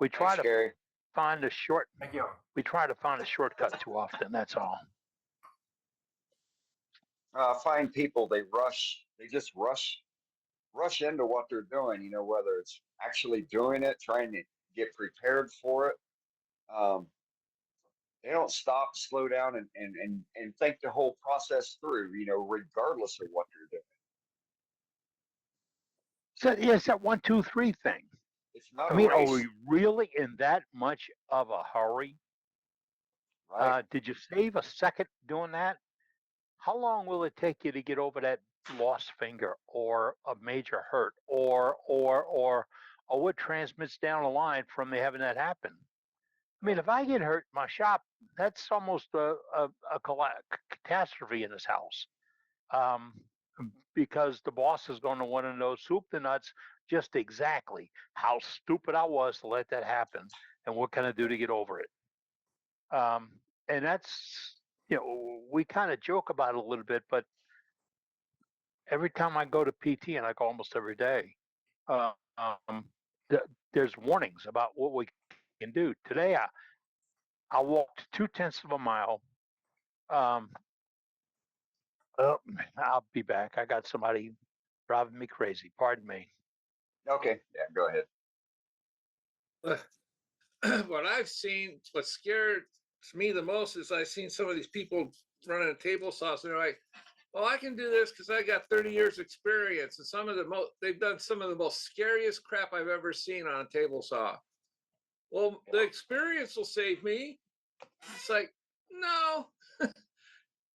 We Thanks, try to Gary. find a short. Thank you. We try to find a shortcut too often. That's all. Find people, they just rush into what they're doing, whether it's actually doing it, trying to get prepared for it. They don't stop, slow down, and think the whole process through, regardless of what they're doing. So yeah, it's that 1, 2, 3 thing. It's not I a mean, are race, we really in that much of a hurry? right? Did you save a second doing that? How long will it take you to get over that lost finger or a major hurt or what transmits down the line from me having that happen? I mean, if I get hurt in my shop, that's almost a catastrophe in this house. Um, because the boss is going to want to know soup to nuts just exactly how stupid I was to let that happen and what can I do to get over it. Um, and that's, we kind of joke about it a little bit, but every time I go to PT, and I go almost every day, uh, um, there's warnings about what we can do. Today, I walked 2/10 of a mile. Um, oh, I'll be back. I got somebody driving me crazy. Pardon me. Okay, yeah, go ahead. What I've seen, what scared me the most is I've seen some of these people running a table saws and they're like, well, I can do this because I got 30 years experience. And they've done some of the most scariest crap I've ever seen on a table saw. Well, the experience will save me. It's like, no.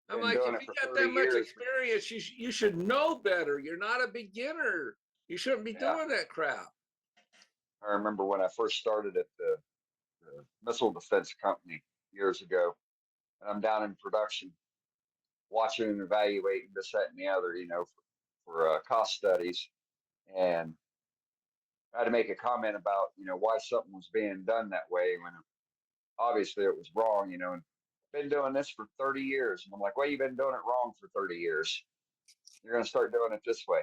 I'm like, if you got that much experience, you should know better. You're not a beginner. You shouldn't be doing that crap. I remember when I first started at the missile defense company years ago, and I'm down in production, watching and evaluating this, that, and the other, for cost studies, and I had to make a comment about, why something was being done that way when obviously it was wrong, and I've been doing this for 30 years. And I'm like, well, you've been doing it wrong for 30 years. You're going to start doing it this way.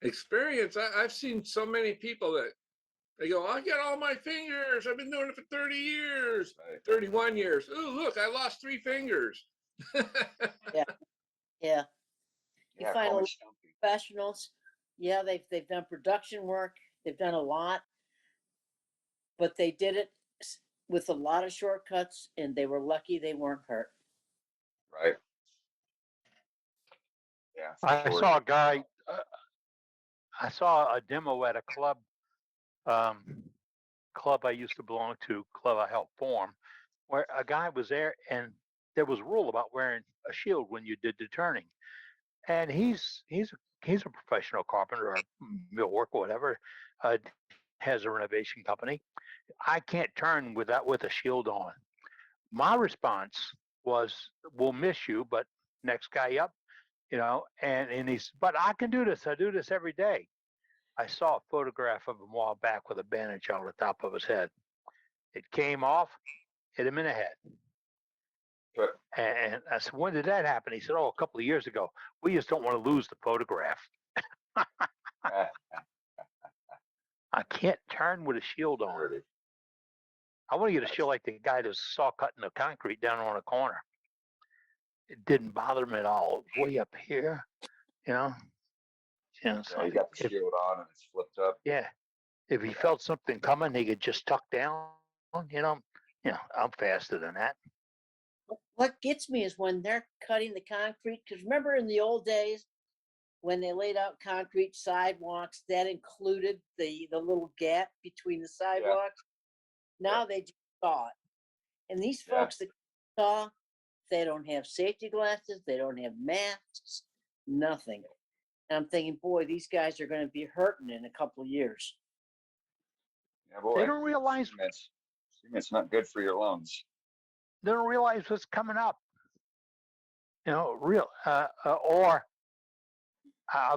Experience. I've seen so many people that they go, I got all my fingers. I've been doing it for 30 years, right. 31 years. Oh, look, I lost 3 fingers. Yeah. You find a lot of professionals. Yeah, they've done production work. They've done a lot, but they did it with a lot of shortcuts, and they were lucky they weren't hurt. Right. Yeah. I saw a guy. I saw a demo at a club I used to belong to, club I helped form, where a guy was there and there was a rule about wearing a shield when you did the turning. And he's a professional carpenter or millwork or whatever, has a renovation company. I can't turn with a shield on. My response was, we'll miss you, but next guy up, and he's, but I can do this. I do this every day. I saw a photograph of him a while back with a bandage on the top of his head. It came off, hit him in the head. Sure. And I said, when did that happen? He said, a couple of years ago. We just don't want to lose the photograph. I can't turn with a shield on. I want to get a shield like the guy that saw cutting the concrete down on a corner. It didn't bother him at all. Way up here, so you got the shield on and it's flipped up. Yeah. If he felt something coming, he could just tuck down, I'm faster than that. What gets me is when they're cutting the concrete, because remember in the old days when they laid out concrete sidewalks, that included the little gap between the sidewalks. Yeah. Now they just saw it. And these folks that saw, they don't have safety glasses, they don't have masks, nothing. And I'm thinking, boy, these guys are going to be hurting in a couple of years. Yeah, boy. They don't realize it's not good for your lungs. They don't realize what's coming up. Or I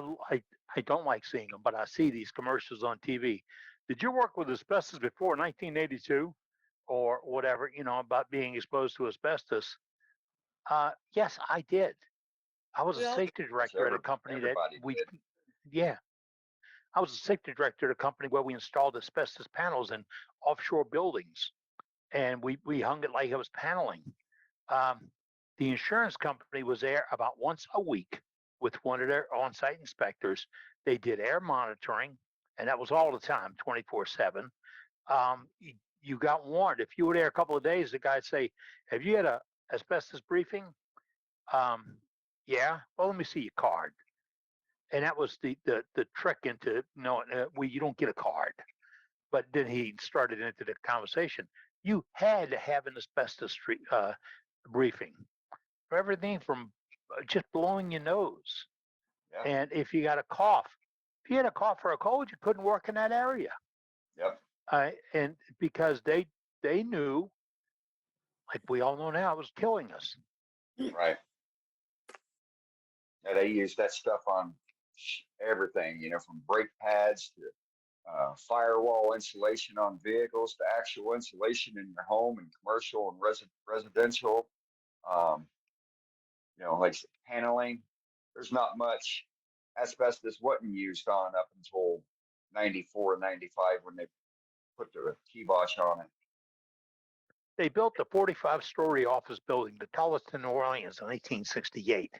don't like seeing them, but I see these commercials on TV. Did you work with asbestos before 1982 or whatever, about being exposed to asbestos? Yes, I did. I was a safety director at a company that Yeah. I was the safety director of the company where we installed asbestos panels in offshore buildings, and we hung it like it was paneling. Um, the insurance company was there about once a week with one of their on-site inspectors. They did air monitoring, and that was all the time, 24/7. You got warned if you were there a couple of days. The guy'd say, "Have you had a asbestos briefing?" Yeah. Well, let me see your card. And that was the trick into knowing well, you don't get a card. But then he started into the conversation. You had to have an asbestos briefing for everything from just blowing your nose. Yeah. And if you got a cough, if you had a cough or a cold, you couldn't work in that area. Yep. And because they knew, like we all know now, it was killing us. Right. Yeah, they use that stuff on everything, from brake pads to firewall insulation on vehicles to actual insulation in your home and commercial and residential. Um, like paneling. There's not much asbestos wasn't used on up until 94, 95 when they put the kibosh on it. They built a 45-story office building, the tallest in New Orleans, in 1868.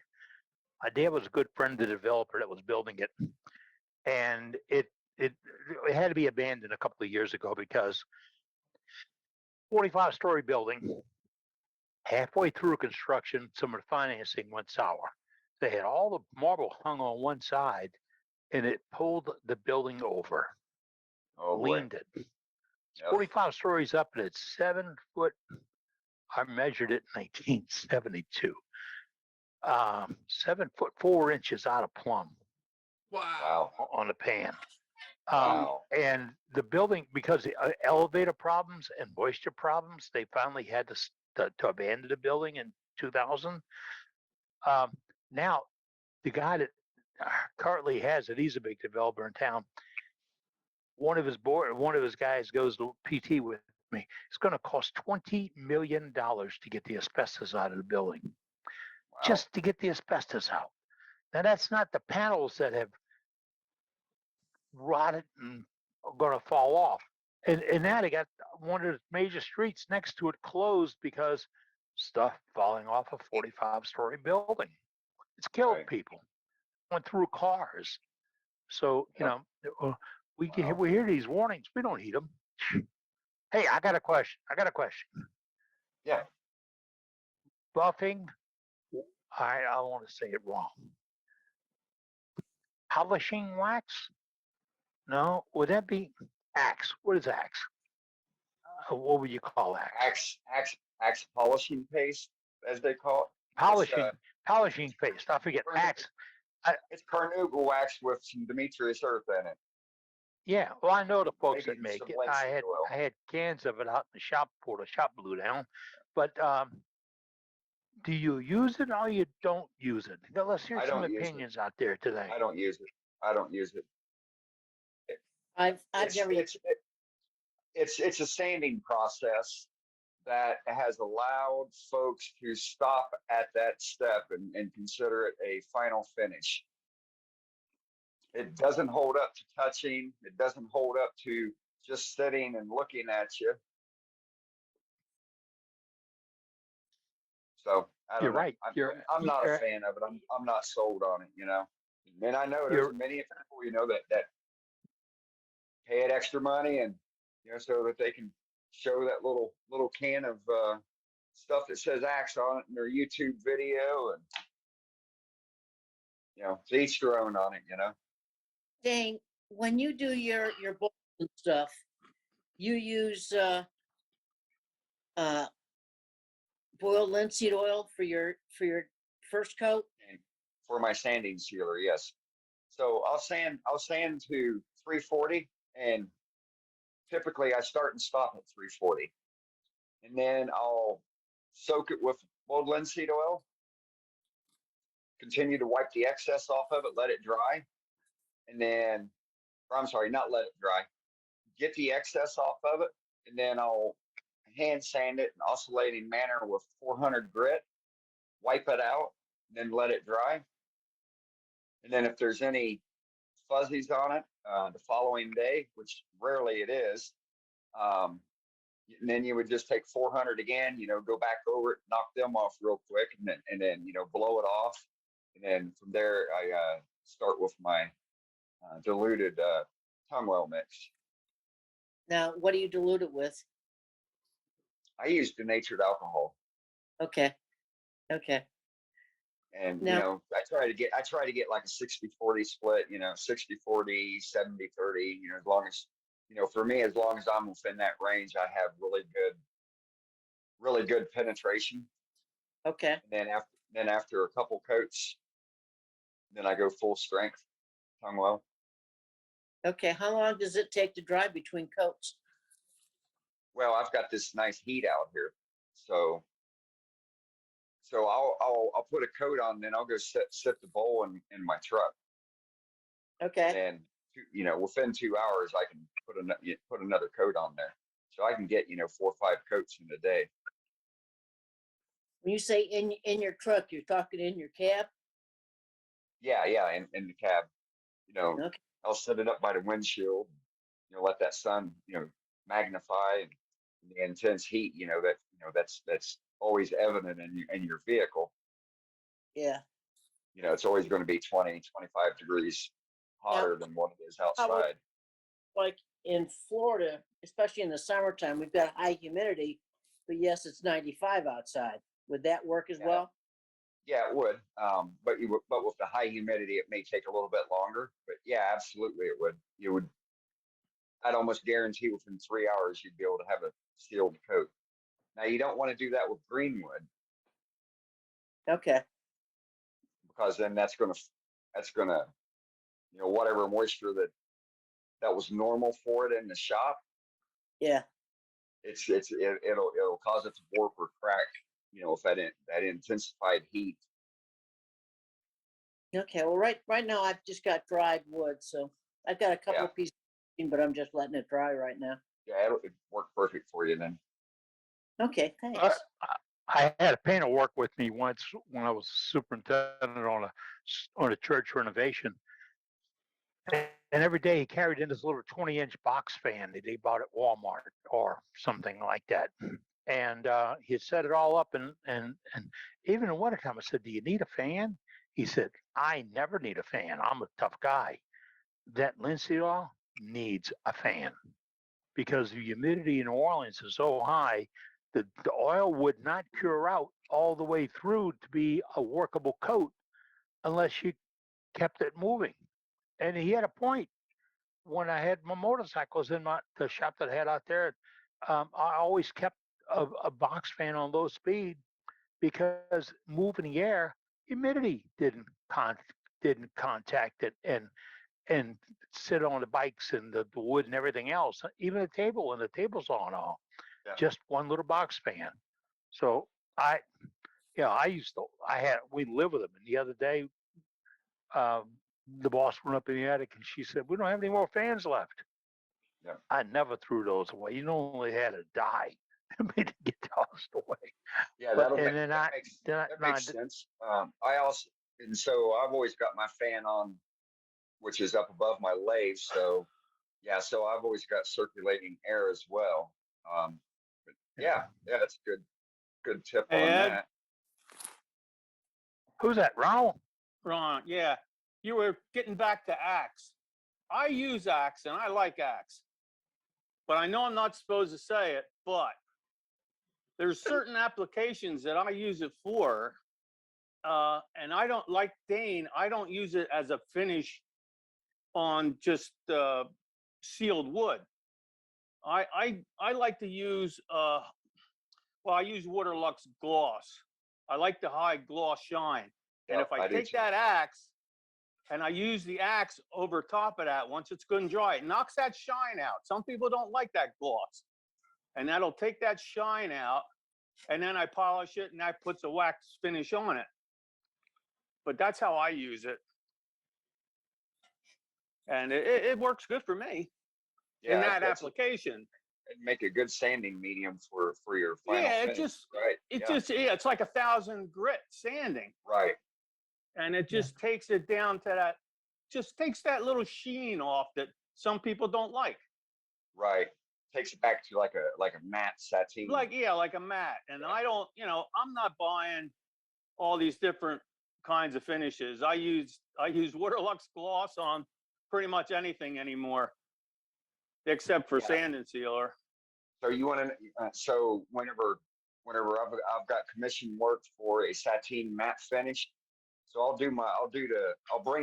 My dad was a good friend of the developer that was building it, and it had to be abandoned a couple of years ago because 45-story building, halfway through construction, some of the financing went sour. They had all the marble hung on one side, and it pulled the building over, Oh boy. leaned it. It's Yep. 45 stories up, and it's 7 foot. I measured it in 1972. 7 foot 4 inches out of plumb Wow. Wow. on the pan. Wow. And the building, because of elevator problems and moisture problems, they finally had to abandon the building in 2000. Now, the guy that currently has it, he's a big developer in town. One of his guys goes to PT with me. It's going to cost $20 million to get the asbestos out of the building, Wow. just to get the asbestos out. Now, that's not the panels that have rotted and are going to fall off. And now they got one of the major streets next to it closed because stuff falling off a 45-story building. It's killed Right. people. Went through cars. So, Yep. we Wow. we hear these warnings. We don't heed them. Hey, I got a question. Yeah. Buffing, I want to say it wrong. Polishing wax? No, would that be axe? What is axe? What would you call axe? Axe polishing paste, as they call it. Polishing, polishing paste. I forget. Brenda, Axe. it's carnauba wax with some Demetrius earth in it. Yeah, well, I know the folks Maybe that make some it. linseed oil. I had cans of it out in the shop before the shop blew down. But do you use it or you don't use it? Now, let's hear I some don't use it. opinions out there today. I don't use it. I don't use it. I've It's never it's a sanding process that has allowed folks to stop at that step and consider it a final finish. It doesn't hold up to touching. It doesn't hold up to just sitting and looking at you. So I You're don't know. right. I'm not a fan of it. I'm not sold on it. And I know there's many people that pay it extra money and so that they can show that little can of stuff that says Axe on it in their YouTube video, and to each their own on it. Dane, when you do your books and stuff, you use boiled linseed oil for your first coat. And for my sanding sealer, yes. So I'll sand to 340, and typically I start and stop at 340, and then I'll soak it with boiled linseed oil. Continue to wipe the excess off of it, let it dry, and then, or I'm sorry, not let it dry. Get the excess off of it, and then I'll hand sand it in oscillating manner with 400 grit. Wipe it out, and then let it dry. And then if there's any fuzzies on it the following day, which rarely it is. And then you would just take 400 again, go back over it, knock them off real quick, and then blow it off. And then from there, I start with my diluted tongue oil mix. Now, what do you dilute it with? I use denatured alcohol. Okay. And Now, I try to get like a 60-40 split, 60-40, 70-30, as long as for me, as long as I'm within that range, I have really good penetration. okay. And then after a couple coats, then I go full strength tongue oil. Okay. How long does it take to dry between coats? Well, I've got this nice heat out here, so I'll put a coat on, then I'll go sit the bowl in my truck. Okay. And within 2 hours, I can put another coat on there, so I can get 4 or 5 coats in a day. When you say in your truck, you're talking in your cab? Yeah, in the cab. Okay. I'll set it up by the windshield. Let that sun magnify and the intense heat. That's always evident in your vehicle. Yeah. It's always going to be 20, 25 degrees hotter than what it is outside. Like in Florida, especially in the summertime, we've got high humidity, but yes, it's 95 outside. Would that work as well? Yeah, it would. But with the high humidity, it may take a little bit longer. But yeah, absolutely, it would. I'd almost guarantee within 3 hours you'd be able to have a sealed coat. Now you don't want to do that with greenwood. Okay. Because then that's gonna whatever moisture that was normal for it in the shop. Yeah. It'll cause it to warp or crack. If that intensified heat. Okay. Well, right now I've just got dried wood, so I've got a couple of pieces, but I'm just letting it dry right now. Yeah, it'll work perfect for you then. Okay. Thanks. I had a painter work with me once when I was superintendent on a church renovation. And every day he carried in this little 20-inch box fan that he bought at Walmart or something like that. And he'd set it all up. And even in wintertime, I said, "Do you need a fan?" He said, "I never need a fan. I'm a tough guy. That linseed oil needs a fan because the humidity in New Orleans is so high that the oil would not cure out all the way through to be a workable coat unless you kept it moving." And he had a point. When I had my motorcycles in the shop that I had out there, I always kept a box fan on low speed because moving the air, humidity didn't contact it and sit on the bikes and the wood and everything else, even the table when the table's on all. Yeah. Just one little box fan. So we live with them. And the other day, the boss went up in the attic and she said, "We don't have any more fans left." Yeah. I never threw those away. You normally had to die to get tossed away. Yeah, But that makes sense. I've always got my fan on, which is up above my lathe. So I've always got circulating air as well. But that's a good tip Hey, on Ed? that. Who's that, Ronald? Ron, yeah. You were getting back to Axe. I use Axe and I like Axe. But I know I'm not supposed to say it, but there's certain applications that I use it for. And I don't like Dane. I don't use it as a finish on just sealed wood. I like to use I use Waterlux gloss. I like the high gloss shine. And if I take that Axe and I use the Axe over top of that, once it's good and dry, it knocks that shine out. Some people don't like that gloss. And that'll take that shine out. And then I polish it and that puts a wax finish on it. But that's how I use it. And it works good for me in that application. And make a good sanding medium for your final finish. It's like 1,000 grit sanding. Right. And it just takes it down to that just takes that little sheen off that some people don't like. Right. Takes it back to like a matte sateen. Like, yeah, like a matte. And I don't, I'm not buying all these different kinds of finishes. I use Waterlux gloss on pretty much anything anymore, except for Yeah. sand and sealer. So you want to? So whenever I've got commission work for a sateen matte finish, so I'll bring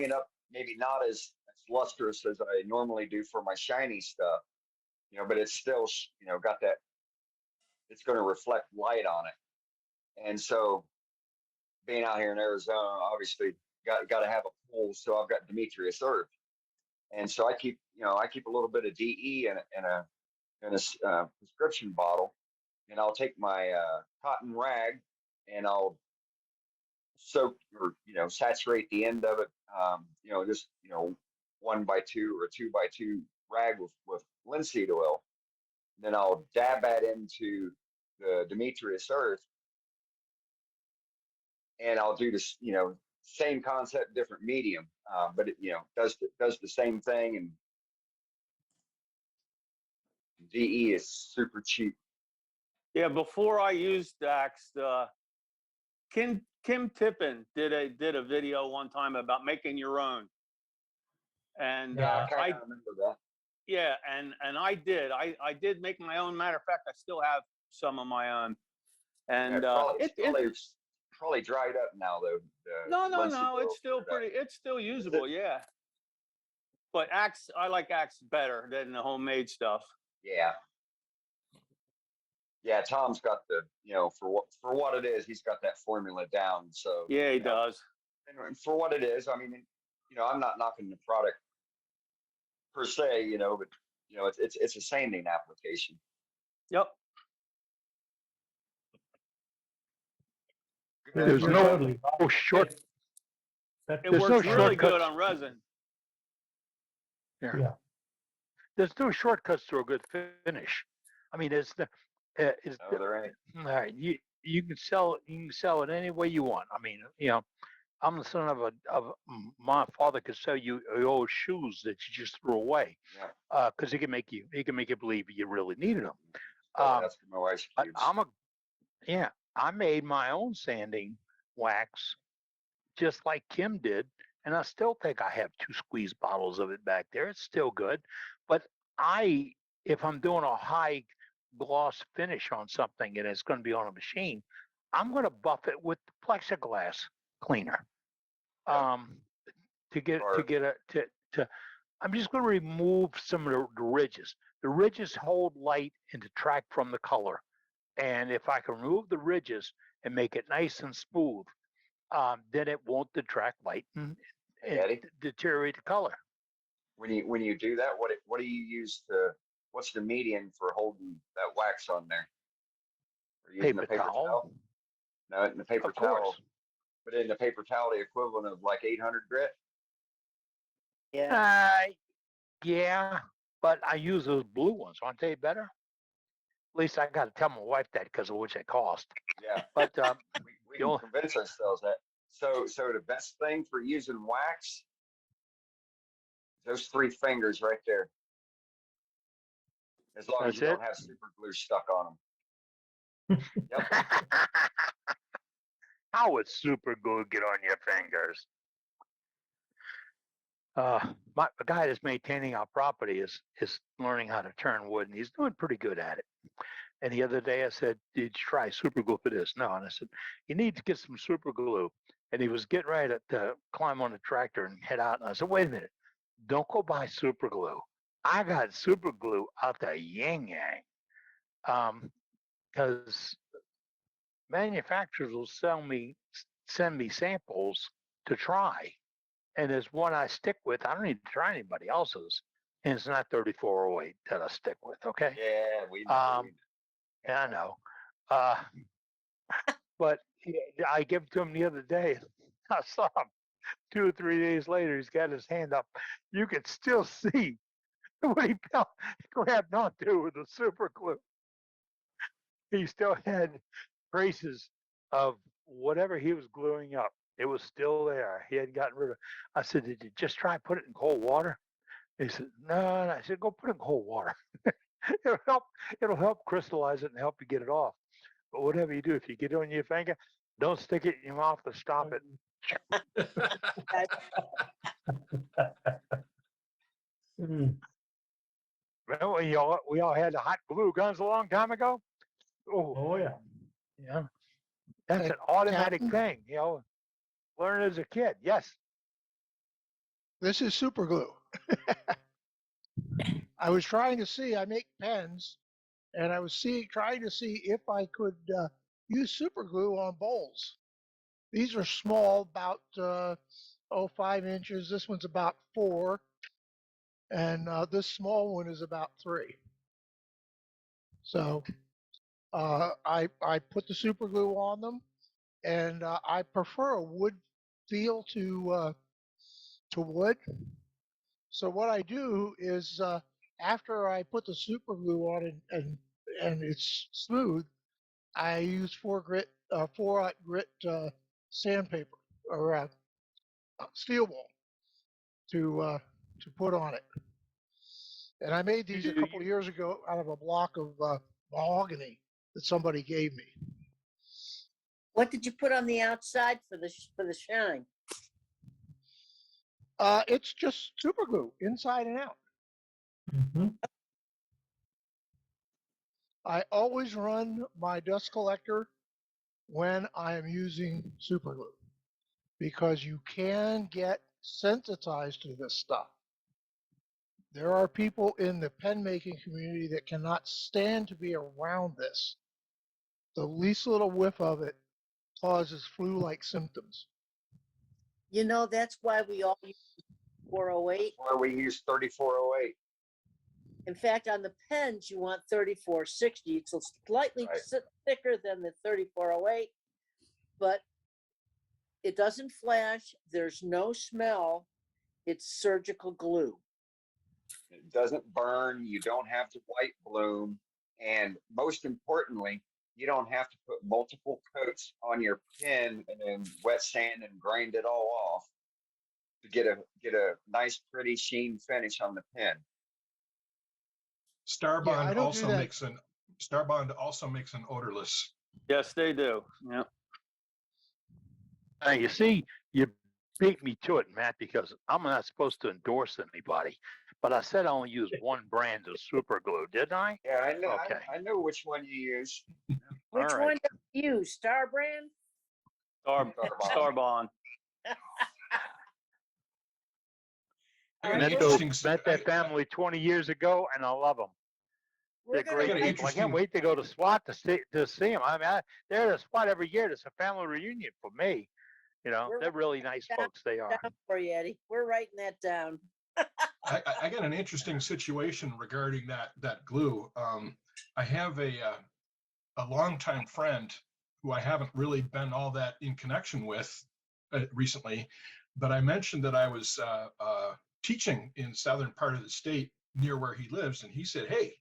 it up maybe not as lustrous as I normally do for my shiny stuff, but it's still got that. It's going to reflect light on it, and so being out here in Arizona, obviously got to have a pool, so I've got Demetrius Earth, and so I keep a little bit of DE in a prescription bottle, and I'll take my cotton rag and I'll soak or saturate the end of it, just 1x2 or 2x2 rag with linseed oil. Then I'll dab that into the Demetrius Earth, and I'll do this, same concept, different medium, but it does the same thing. And DE is super cheap. Yeah, before I used Dax, Kim Tippin did a video one time about making your own, and I kind of remember that. yeah, and I did make my own. Matter of fact, I still have some of my own, and it's probably dried up now though. No, it's still it's still usable. Yeah, but Axe, I like Axe better than the homemade stuff. Yeah. Yeah, Tom's got the, for what it is, he's got that formula down. So yeah, he does. And for what it is, I mean, I'm not knocking the product per se, but it's a sanding application. Yep. There's no short. It There's works no really good shortcuts. on resin. Yeah. There's no shortcuts to a good finish. I mean, there ain't. All right, you can sell it any way you want. I mean, I'm the son of my father could sell you old shoes that you just threw away, because he can make you believe you really needed them. That's my wife's cubes. I made my own sanding wax, just like Kim did, and I still think I have 2 squeeze bottles of it back there. It's still good, but if I'm doing a high gloss finish on something and it's going to be on a machine, I'm going to buff it with plexiglass cleaner. I'm just going to remove some of the ridges. The ridges hold light and detract from the color. And if I can remove the ridges and make it nice and smooth, then it won't detract light and deteriorate the color. When you do that, what do you use what's the median for holding that wax on there? Are you using a paper towel? No, in the paper towel. But in the paper towel, the equivalent of like 800 grit? Yeah. Yeah, but I use those blue ones. Aren't they better? At least I got to tell my wife that because of what they cost. Yeah. But we can convince ourselves that. So the best thing for using wax, those 3 fingers right there. As long as you don't have super glue stuck on them. Yep. How would super glue get on your fingers? The guy that's maintaining our property is learning how to turn wood, and he's doing pretty good at it. And the other day I said, "Did you try super glue for this?" No. And I said, "You need to get some super glue." And he was getting ready to climb on the tractor and head out. And I said, "Wait a minute, don't go buy super glue. I got super glue out there, yang yang." Because manufacturers will send me samples to try. And there's one I stick with. I don't need to try anybody else's. And it's not 3408 that I stick with. Okay. Yeah, we know. Yeah, I know. But I gave it to him the other day. I saw him 2 or 3 days later. He's got his hand up. You could still see what he grabbed onto with the super glue. He still had traces of whatever he was gluing up. It was still there. He had gotten rid of. I said, "Did you just try and put it in cold water?" He said, "No." And I said, "Go put it in cold water. it'll help. It'll help crystallize it and help you get it off. But whatever you do, if you get it on your finger, don't stick it in your mouth to stop it." Remember when we all had the hot glue guns a long time ago? Oh, Oh, yeah. yeah. That's Hey, an automatic Captain? thing, learn as a kid. Yes. This is super glue. I was trying to see, I make pens, and I was trying to see if I could use super glue on bowls. These are small, about 5 inches. This one's about 4, and this small one is about 3. So I put the super glue on them, and I prefer a wood feel to wood. So what I do is after I put the super glue on and it's smooth, I use 4-aught grit sandpaper or steel wool to put on it. And I made these a couple of years ago out of a block of mahogany that somebody gave me. What did you put on the outside for the shine? It's just super glue inside and out. Mhm. I always run my dust collector when I am using super glue because you can get sensitized to this stuff. There are people in the pen making community that cannot stand to be around this. The least little whiff of it causes flu-like symptoms. That's why we all use 408. Where we use 3408. In fact, on the pens, you want 3460. It's slightly Right. thicker than the 3408, but it doesn't flash. There's no smell. It's surgical glue. It doesn't burn. You don't have to white bloom. And most importantly, you don't have to put multiple coats on your pen and then wet sand and grind it all off to get a nice, pretty sheen finish on the pen. Yeah, I Starbond don't do that. Starbond also makes an odorless. Yes, they do. Yeah. You see, you beat me to it, Matt, because I'm not supposed to endorse anybody. But I said I only use one brand of super glue, didn't I? Yeah, I know. Okay. I know which one you use. Which All right. one do you use? Star brand? Starbond. I got an Alright, interesting. Met that family 20 years ago, and I love them. we're They're gonna great got an people. I can't interesting- wait to go to SWAT to see them. I mean, they're at a SWAT every year. It's a family reunion for me. They're really nice folks. They are. down for you, Eddie. We're writing that down. I got an interesting situation regarding that glue. I have a longtime friend who I haven't really been all that in connection with recently, but I mentioned that I was teaching in southern part of the state near where he lives, and he said, "Hey,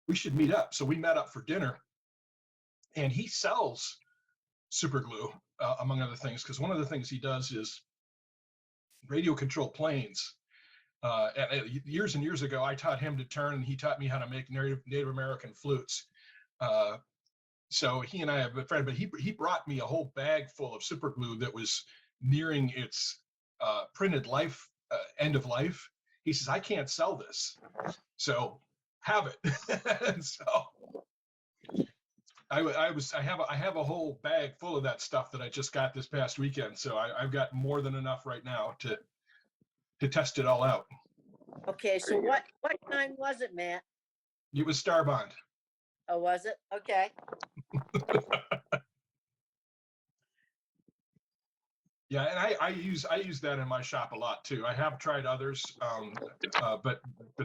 we should meet up." So we met up for dinner, and he sells super glue, among other things, because one of the things he does is radio control planes. Years and years ago, I taught him to turn, and he taught me how to make Native American flutes. So he and I have been friends, but he brought me a whole bag full of super glue that was nearing its printed life, end of life. He says, "I can't sell this, so have it." And so I have a whole bag full of that stuff that I just got this past weekend. So I've got more than enough right now to test it all out. Okay, so what kind was it, Matt? It was Starbond. Oh, was it? Okay. Yeah, and I use that in my shop a lot too. I have tried others, but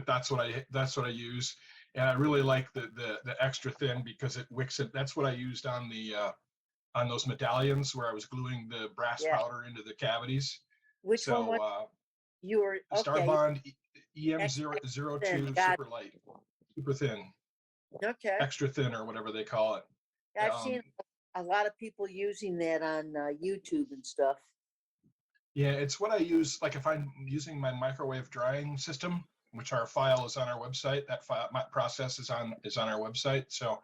that's what I use, and I really like the extra thin because it wicks it. That's what I used on those medallions where I was gluing the brass Yeah. powder into the cavities. Which one was you were okay? Starbond EM002 Got super light, super thin, Okay. extra thin or whatever they call it. I've seen a lot of people using that on YouTube and stuff. Yeah, it's what I use. Like if I'm using my microwave drying system, which our file is on our website, that file, my process is on our website. So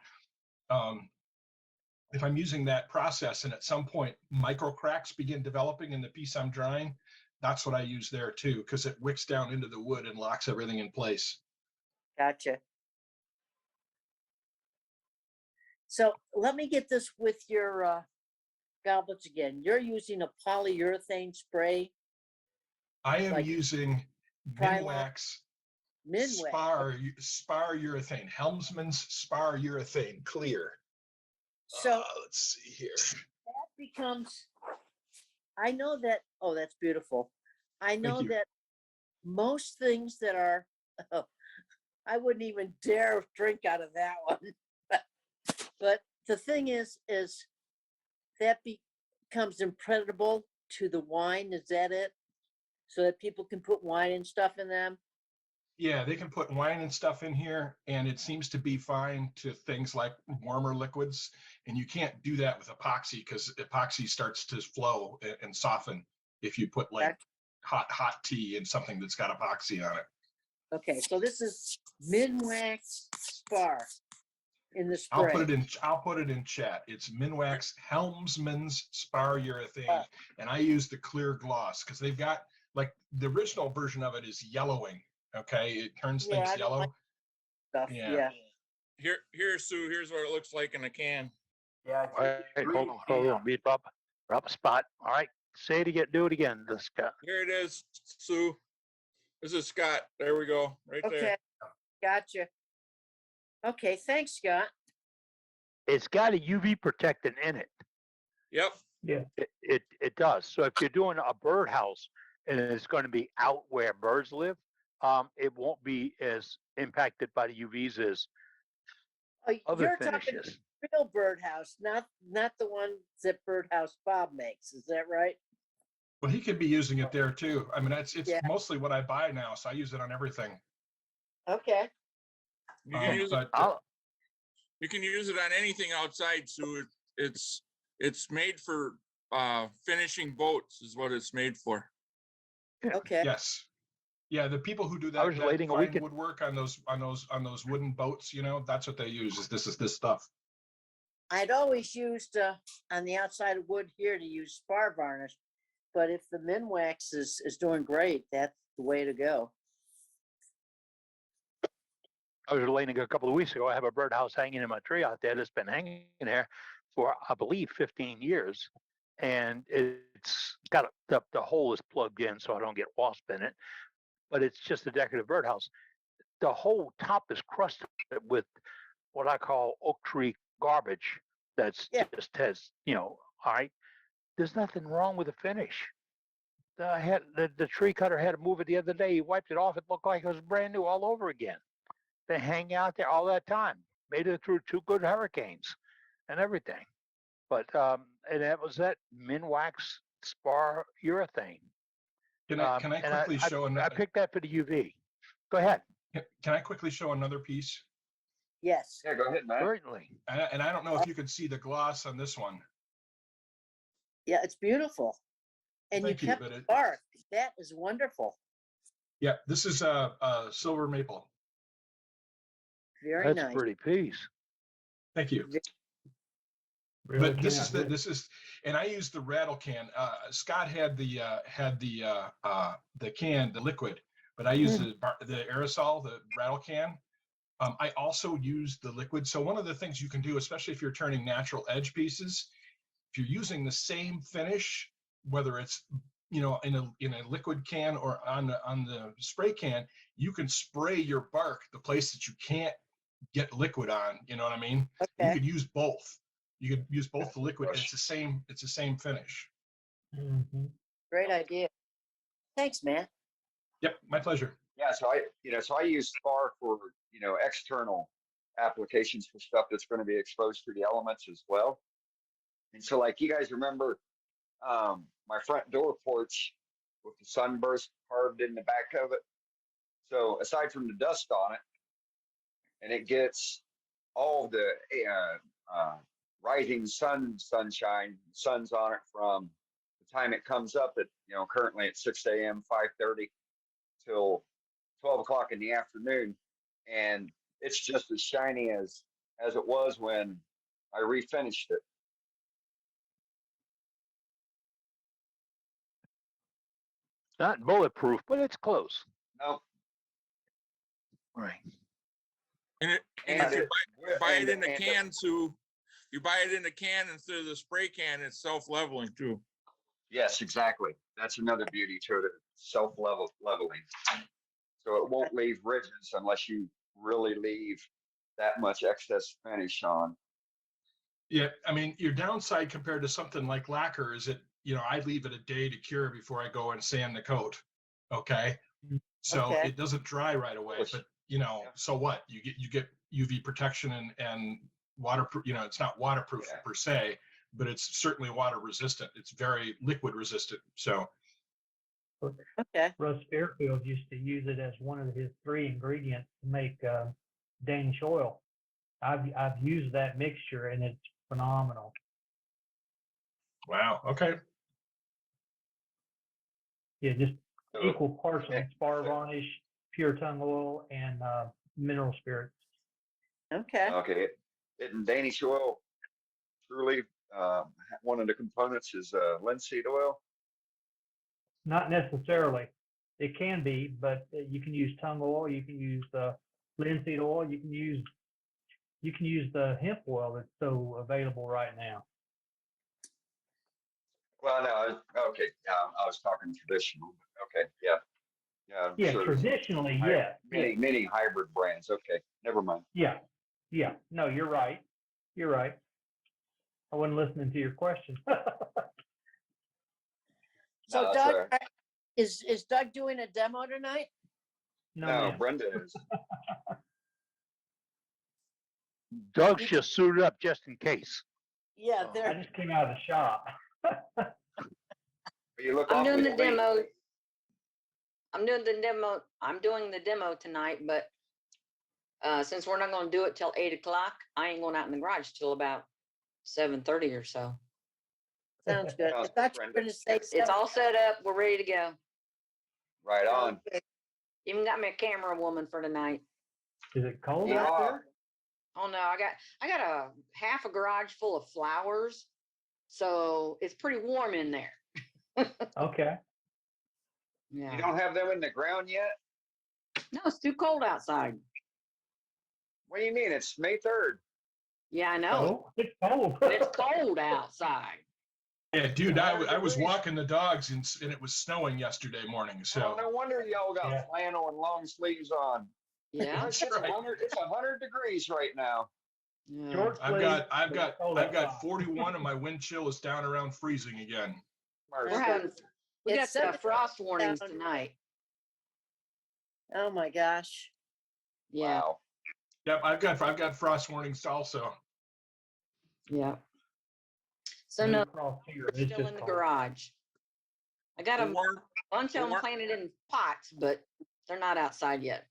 if I'm using that process and at some point micro cracks begin developing in the piece I'm drying, that's what I use there too, because it wicks down into the wood and locks everything in place. Gotcha. So let me get this with your goblets again. You're using a polyurethane spray, I am Like using Trilon? Minwax Minwax. Spar urethane, Helmsman's Spar urethane clear. So Let's see here. that becomes, I know that, oh, that's beautiful. I know you. that most things that are, I wouldn't even dare drink out of that one. But the thing is that becomes impregnable to the wine. Is that it? So that people can put wine and stuff in them? Yeah, they can put wine and stuff in here, and it seems to be fine to things like warmer liquids. And you can't do that with epoxy because epoxy starts to flow and soften if you put like hot tea in something that's got epoxy on it. Okay, so this is Minwax Spar in the spray. I'll put it in chat. It's Minwax Helmsman's Spar urethane, and I use the clear gloss because they've got like the original version of it is yellowing. Okay, it turns Yeah, things I don't yellow. like stuff. Yeah. Yeah. Here, Sue, here's what it looks like in a can. All right, hold on. Beat up a spot. All right, say it again. Do it again. This guy. Here it is, Sue. This is Scott. There we go, right Okay, there. gotcha. Okay, thanks, Scott. It's got a UV protectant in it. Yep. Yeah. It does. So if you're doing a birdhouse and it's going to be out where birds live, it won't be as impacted by the UVs as other You're talking finishes. real birdhouse, not the one that Birdhouse Bob makes. Is that right? Well, he could be using it there too. I mean, it's Yeah. mostly what I buy now, so I use it on everything. Okay. You can use it. But You can use it on anything outside, Sue. It's made for finishing boats, is what it's made for. Okay. yes, yeah, the people who do I that, was that waiting a fine weekend. woodwork on those wooden boats, you know, that's what they use. Is this stuff? I'd always used on the outside of wood here to use spar varnish, but if the Minwax is doing great, that's the way to go. I was relating a couple of weeks ago. I have a birdhouse hanging in my tree out there that's been hanging there for, I believe, 15 years. And it's got the hole is plugged in so I don't get wasp in it. But it's just a decorative birdhouse. The whole top is crusted with what I call oak tree garbage that's just has, all right. There's nothing wrong with the finish. The tree cutter had to move it the other day. He wiped it off. It looked like it was brand new all over again. They hang out there all that time. Made it through 2 good hurricanes and everything. But and that was that Minwax Spar urethane. Can I quickly show another? I picked that for the UV. Go ahead. Can I quickly show another piece? Yes. Yeah, go ahead, Matt. Certainly. And I don't know if you can see the gloss on this one. Yeah, it's beautiful. And Thank you you, kept but the bark. That is wonderful. Yeah, this is a silver maple. Very That's nice. a pretty piece. Thank you. Really But this can't. is and I used the rattle can. Scott had the can, the liquid, but I used the aerosol, the rattle can. I also use the liquid. So one of the things you can do, especially if you're turning natural edge pieces, if you're using the same finish, whether it's in a liquid can or on the spray can, you can spray your bark the place that you can't get liquid on. You know what I mean? Okay. You could use both. You could use both the liquid, and it's the same finish. Mhm. Great idea. Thanks, Matt. Yep, my pleasure. Yeah, so I use Spar for external applications for stuff that's going to be exposed to the elements as well. And so, like, you guys remember my front door porch with the sunburst carved in the back of it. So aside from the dust on it, and it gets all the rising sunshine, sun's on it from the time it comes up at, currently at 6 a.m., 5:30 till 12 o'clock in the afternoon. And it's just as shiny as it was when I refinished it. Not bulletproof, but it's close. No, Right. And and if you it, buy it and, in a and can too, you buy it in a can instead of the spray can, it's self-leveling too. yes, exactly. That's another beauty to it. Leveling. So it won't leave ridges unless you really leave that much excess finish on. Yeah, I mean, your downside compared to something like lacquer is that, I leave it a day to cure before I go and sand the coat. Okay. So Okay. it doesn't dry right away, but so what? You get UV protection and waterproof, it's not waterproof Yeah. per se, but it's certainly water resistant. It's very liquid resistant. So Okay. Russ Fairfield used to use it as one of his 3 ingredients to make Danish oil. I've used that mixture and it's phenomenal. wow. Okay. Yeah, just So, equal parts of yeah. Spar Varnish, pure tongue oil, and mineral spirits. Okay. Okay. In Danish oil, truly, one of the components is linseed oil. Not necessarily. It can be, but you can use tongue oil. You can use linseed oil. You can use the hemp oil that's so available right now. Well, no, okay. I was talking traditional. But okay, yeah. I'm Yeah, sure there's traditionally, some yes. many hybrid brands. Okay, never mind. Yeah. No, you're right. You're right. I wasn't listening to your question. So No, that's Doug, all right. is Doug doing a demo tonight? No, No, ma'am. Brenda is. Doug's just suited up just in case. Yeah, Oh. I there. just came out of the shop. You look I'm doing awfully the clean. demo. I'm doing the demo tonight, but since we're not gonna do it till 8 o'clock, I ain't going out in the garage till about 7:30 or so. Sounds good. I Sounds thought good, you were Brenda. going to say It's seven. all set up. We're ready to go. Right on. Okay. Even got me a camera woman for tonight. Is it cold Yeah. out there? Oh no, I got a half a garage full of flowers, so it's pretty warm in there. Okay. You Yeah. don't have them in the ground yet? No, it's too cold outside. What do you mean? It's May 3rd. Yeah, I know. Oh, it's cold. But it's cold outside. Yeah, dude, I 100 was degrees. walking the dogs and it was snowing yesterday morning. Oh, So no wonder y'all got Yeah. flannel and long sleeves on. Yeah. It's That's right. 100. It's 100 degrees right now. Yeah. Short I've sleeve, got but it's cold I've got outside. 41 and my wind chill is down around freezing again. Mercy. We're having we It's got 70 frost warnings down. tonight. Oh my gosh. Yeah. Wow. Yep, I've got frost warnings also. Yeah. So No no, frost here. we're It's still just in the cold. garage. I got a We're- bunch of them we're- planted in pots, but they're not outside yet.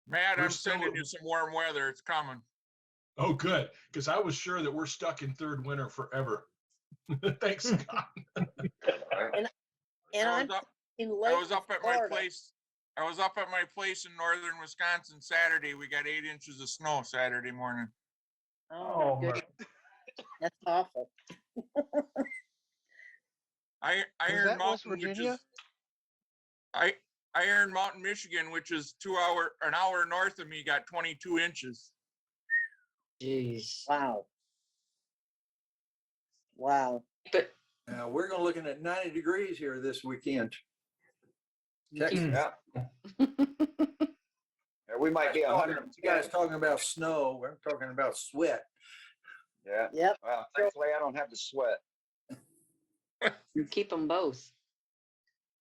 Matt, We're I'm sending still- you some warm weather. It's coming. Oh, good, because I was sure that we're stuck in third winter forever. Thanks, Scott. And I I'm was up, in I late was up at my Florida. place. I was up at my place in northern Wisconsin Saturday. We got 8 inches of snow Saturday morning. Oh, Oh, my goodness. That's awful. that Iron West Mountain, which Virginia? is Iron Mountain, Michigan, which is an hour north of me, got 22 inches. Jeez. Wow. Wow. But Now, we're gonna looking at 90 degrees here this weekend. Texas. Mm. Yeah. Yeah, we might be 100. You guys talking about snow, we're talking about sweat. Yeah. Yep. Well, thankfully I don't have to sweat. you keep them both.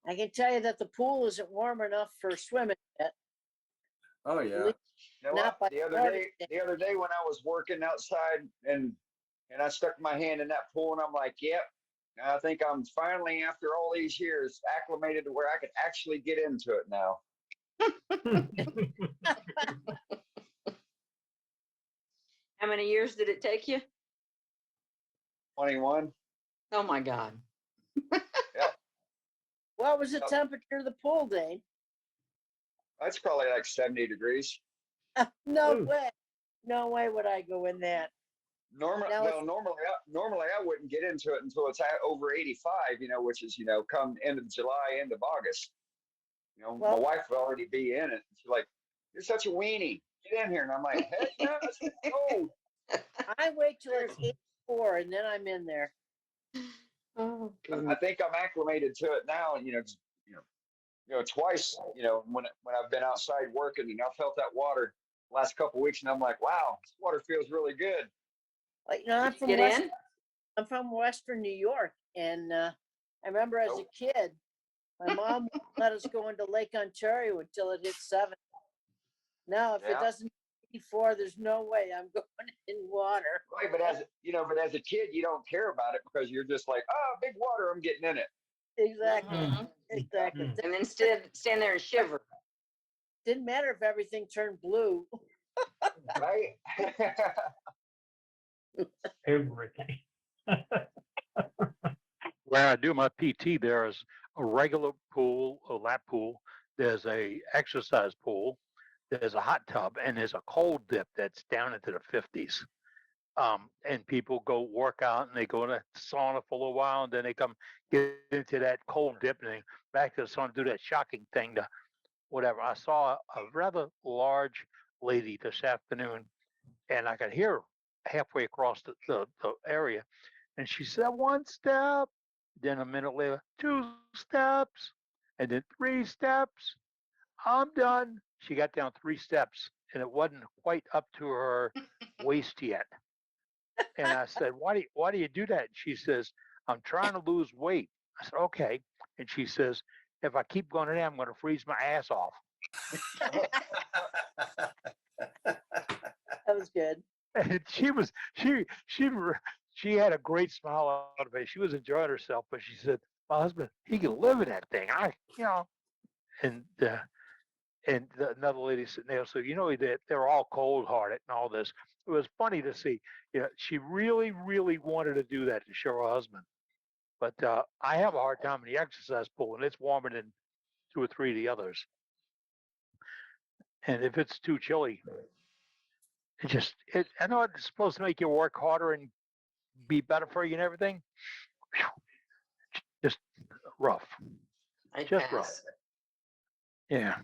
I can tell you that the pool isn't warm enough for swimming yet. Oh, At yeah. least You know Not what? by The other Friday. day when I was working outside and I stuck my hand in that pool and I'm like, yep, I think I'm finally, after all these years, acclimated to where I could actually get into it now. How many years did it take you? 21. Oh my God. Yep. What was the Yep. temperature of the pool, Dane? That's probably like 70 degrees. No Ooh. way. No way would I go in that. Normally, Now well, normally I wouldn't get into it until it's over 85, which is, come end of July, end of August. My Well- wife would already be in it. She's like, "You're such a weenie. Get in here." And I'm like, "Heck no, it's cold." I wait till it's 84 and then I'm in there. Oh, I goodness. think I'm acclimated to it now, and 'cause, twice, when I've been outside working, I felt that water last couple of weeks, and I'm like, "Wow, this water feels really good." Like, I'm from Get in? I'm from Western New York, and I remember as a Nope. kid, my mom wouldn't let us go into Lake Ontario until it hit 7. Now, if it Yeah. doesn't hit 84, there's no way I'm going in water. Right, but as a kid, you don't care about it because you're just like, "Oh, big water, I'm getting in it." Exactly. Mhm. Exactly. Mm. And then stand there and shiver. Didn't matter if everything turned blue. Right? Everything. Where I do my PT, there's a regular pool, a lap pool. There's a exercise pool. There's a hot tub, and there's a cold dip that's down into the 50s. And people go work out and they go in a sauna for a little while, and then they come get into that cold dip and then back to the sauna, do that shocking thing to whatever. I saw a rather large lady this afternoon, and I could hear her halfway across the area, and she said 1 step, then a minute later 2 steps, and then 3 steps. I'm done. She got down 3 steps, and it wasn't quite up to her waist yet. And I said, why do you do that? And she says, "I'm trying to lose weight." I said, "Okay." And she says, "If I keep going in there, I'm going to freeze my ass off." That was good. And she had a great smile on her face. She was enjoying herself, but she said, "My husband, he can live in that thing." And another lady sitting there, so that they're all cold hearted and all this. It was funny to see. She really, really wanted to do that to show her husband. But I have a hard time in the exercise pool, and it's warmer than 2 or 3 of the others. And if it's too chilly, I know it's supposed to make you work harder and be better for you and everything. Just rough, I just rough. pass. Yeah.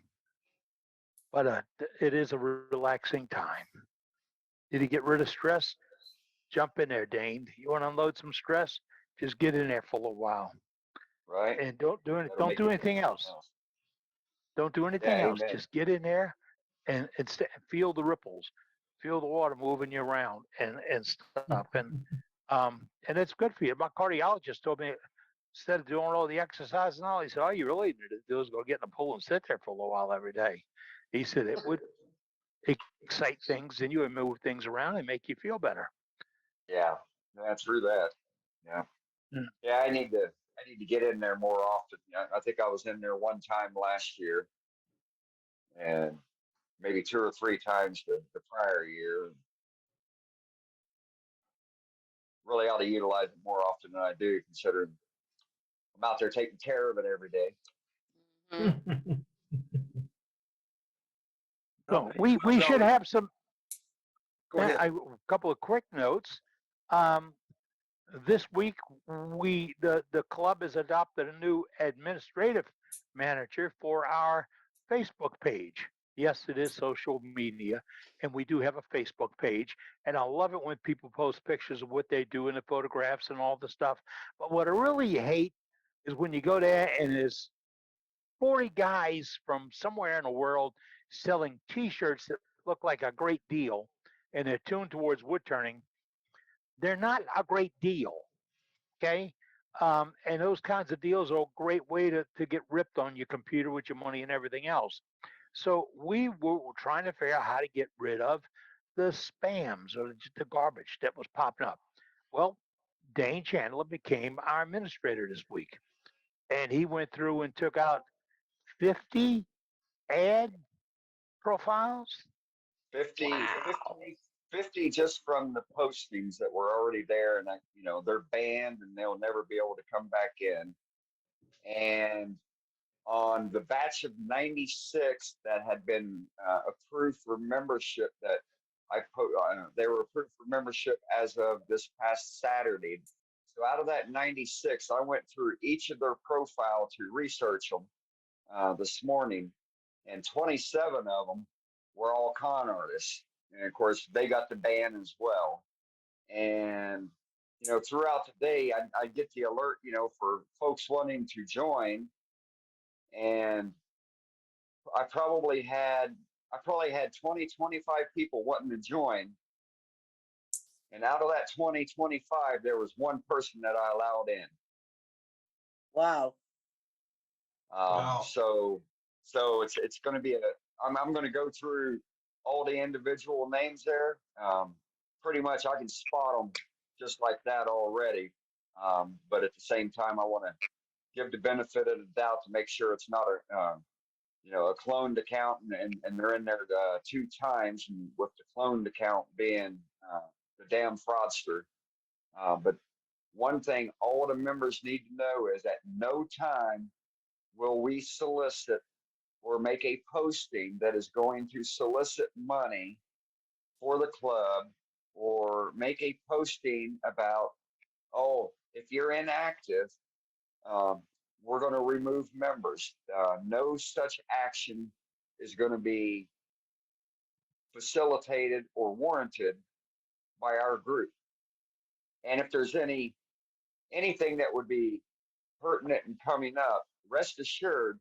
But it is a relaxing time. Did you get rid of stress? Jump in there, Dane. You want to unload some stress? Just get in there for a little while, Right? and don't do it. That'll Don't make do you anything feel else. something else. Don't do anything Yeah, else. amen. Just get in there and feel the ripples, feel the water moving you around and stuff. And it's good for you. My cardiologist told me instead of doing all the exercise and all, he said, "All you really need to do is go get in the pool and sit there for a little while every day." He said it would excite things and you would move things around and make you feel better. Yeah, through that. Yeah. Mm. Yeah, I need to get in there more often. I think I was in there one time last year, and maybe 2 or 3 times the prior year. Really ought to utilize it more often than I do, considering I'm out there taking care of it every day. Mhm. So we should have some. Go ahead. A couple of quick notes. Um, this week the club has adopted a new administrative manager for our Facebook page. Yes, it is social media, and we do have a Facebook page. And I love it when people post pictures of what they do in the photographs and all the stuff. But what I really hate is when you go there and there's 40 guys from somewhere in the world selling T-shirts that look like a great deal, and they're tuned towards wood turning. They're not a great deal. Okay. And those kinds of deals are a great way to get ripped on your computer with your money and everything else. So we were trying to figure out how to get rid of the spams or the garbage that was popping up. Well, Dane Chandler became our administrator this week, and he went through and took out 50 ad profiles. 50, Wow. 50 just from the postings that were already there, and they're banned and they'll never be able to come back in. And on the batch of 96 that had been approved for membership, that they were approved for membership as of this past Saturday. So out of that 96, I went through each of their profile to research them this morning, and 27 of them were all con artists. And of course, they got the ban as well. And, throughout the day, I get the alert, for folks wanting to join. And I probably had 20, 25 people wanting to join. And out of that 20, 25, there was one person that I allowed in. Wow. Wow. So it's going to be I'm going to go through all the individual names there. Pretty much I can spot them just like that already. But at the same time, I want to give the benefit of the doubt to make sure it's not a cloned account, and they're in there 2 times, and with the cloned account being the damn fraudster. But one thing all the members need to know is at no time will we solicit or make a posting that is going to solicit money for the club, or make a posting about, oh, if you're inactive, we're going to remove members. No such action is going to be facilitated or warranted by our group. And if there's anything that would be pertinent and coming up, rest assured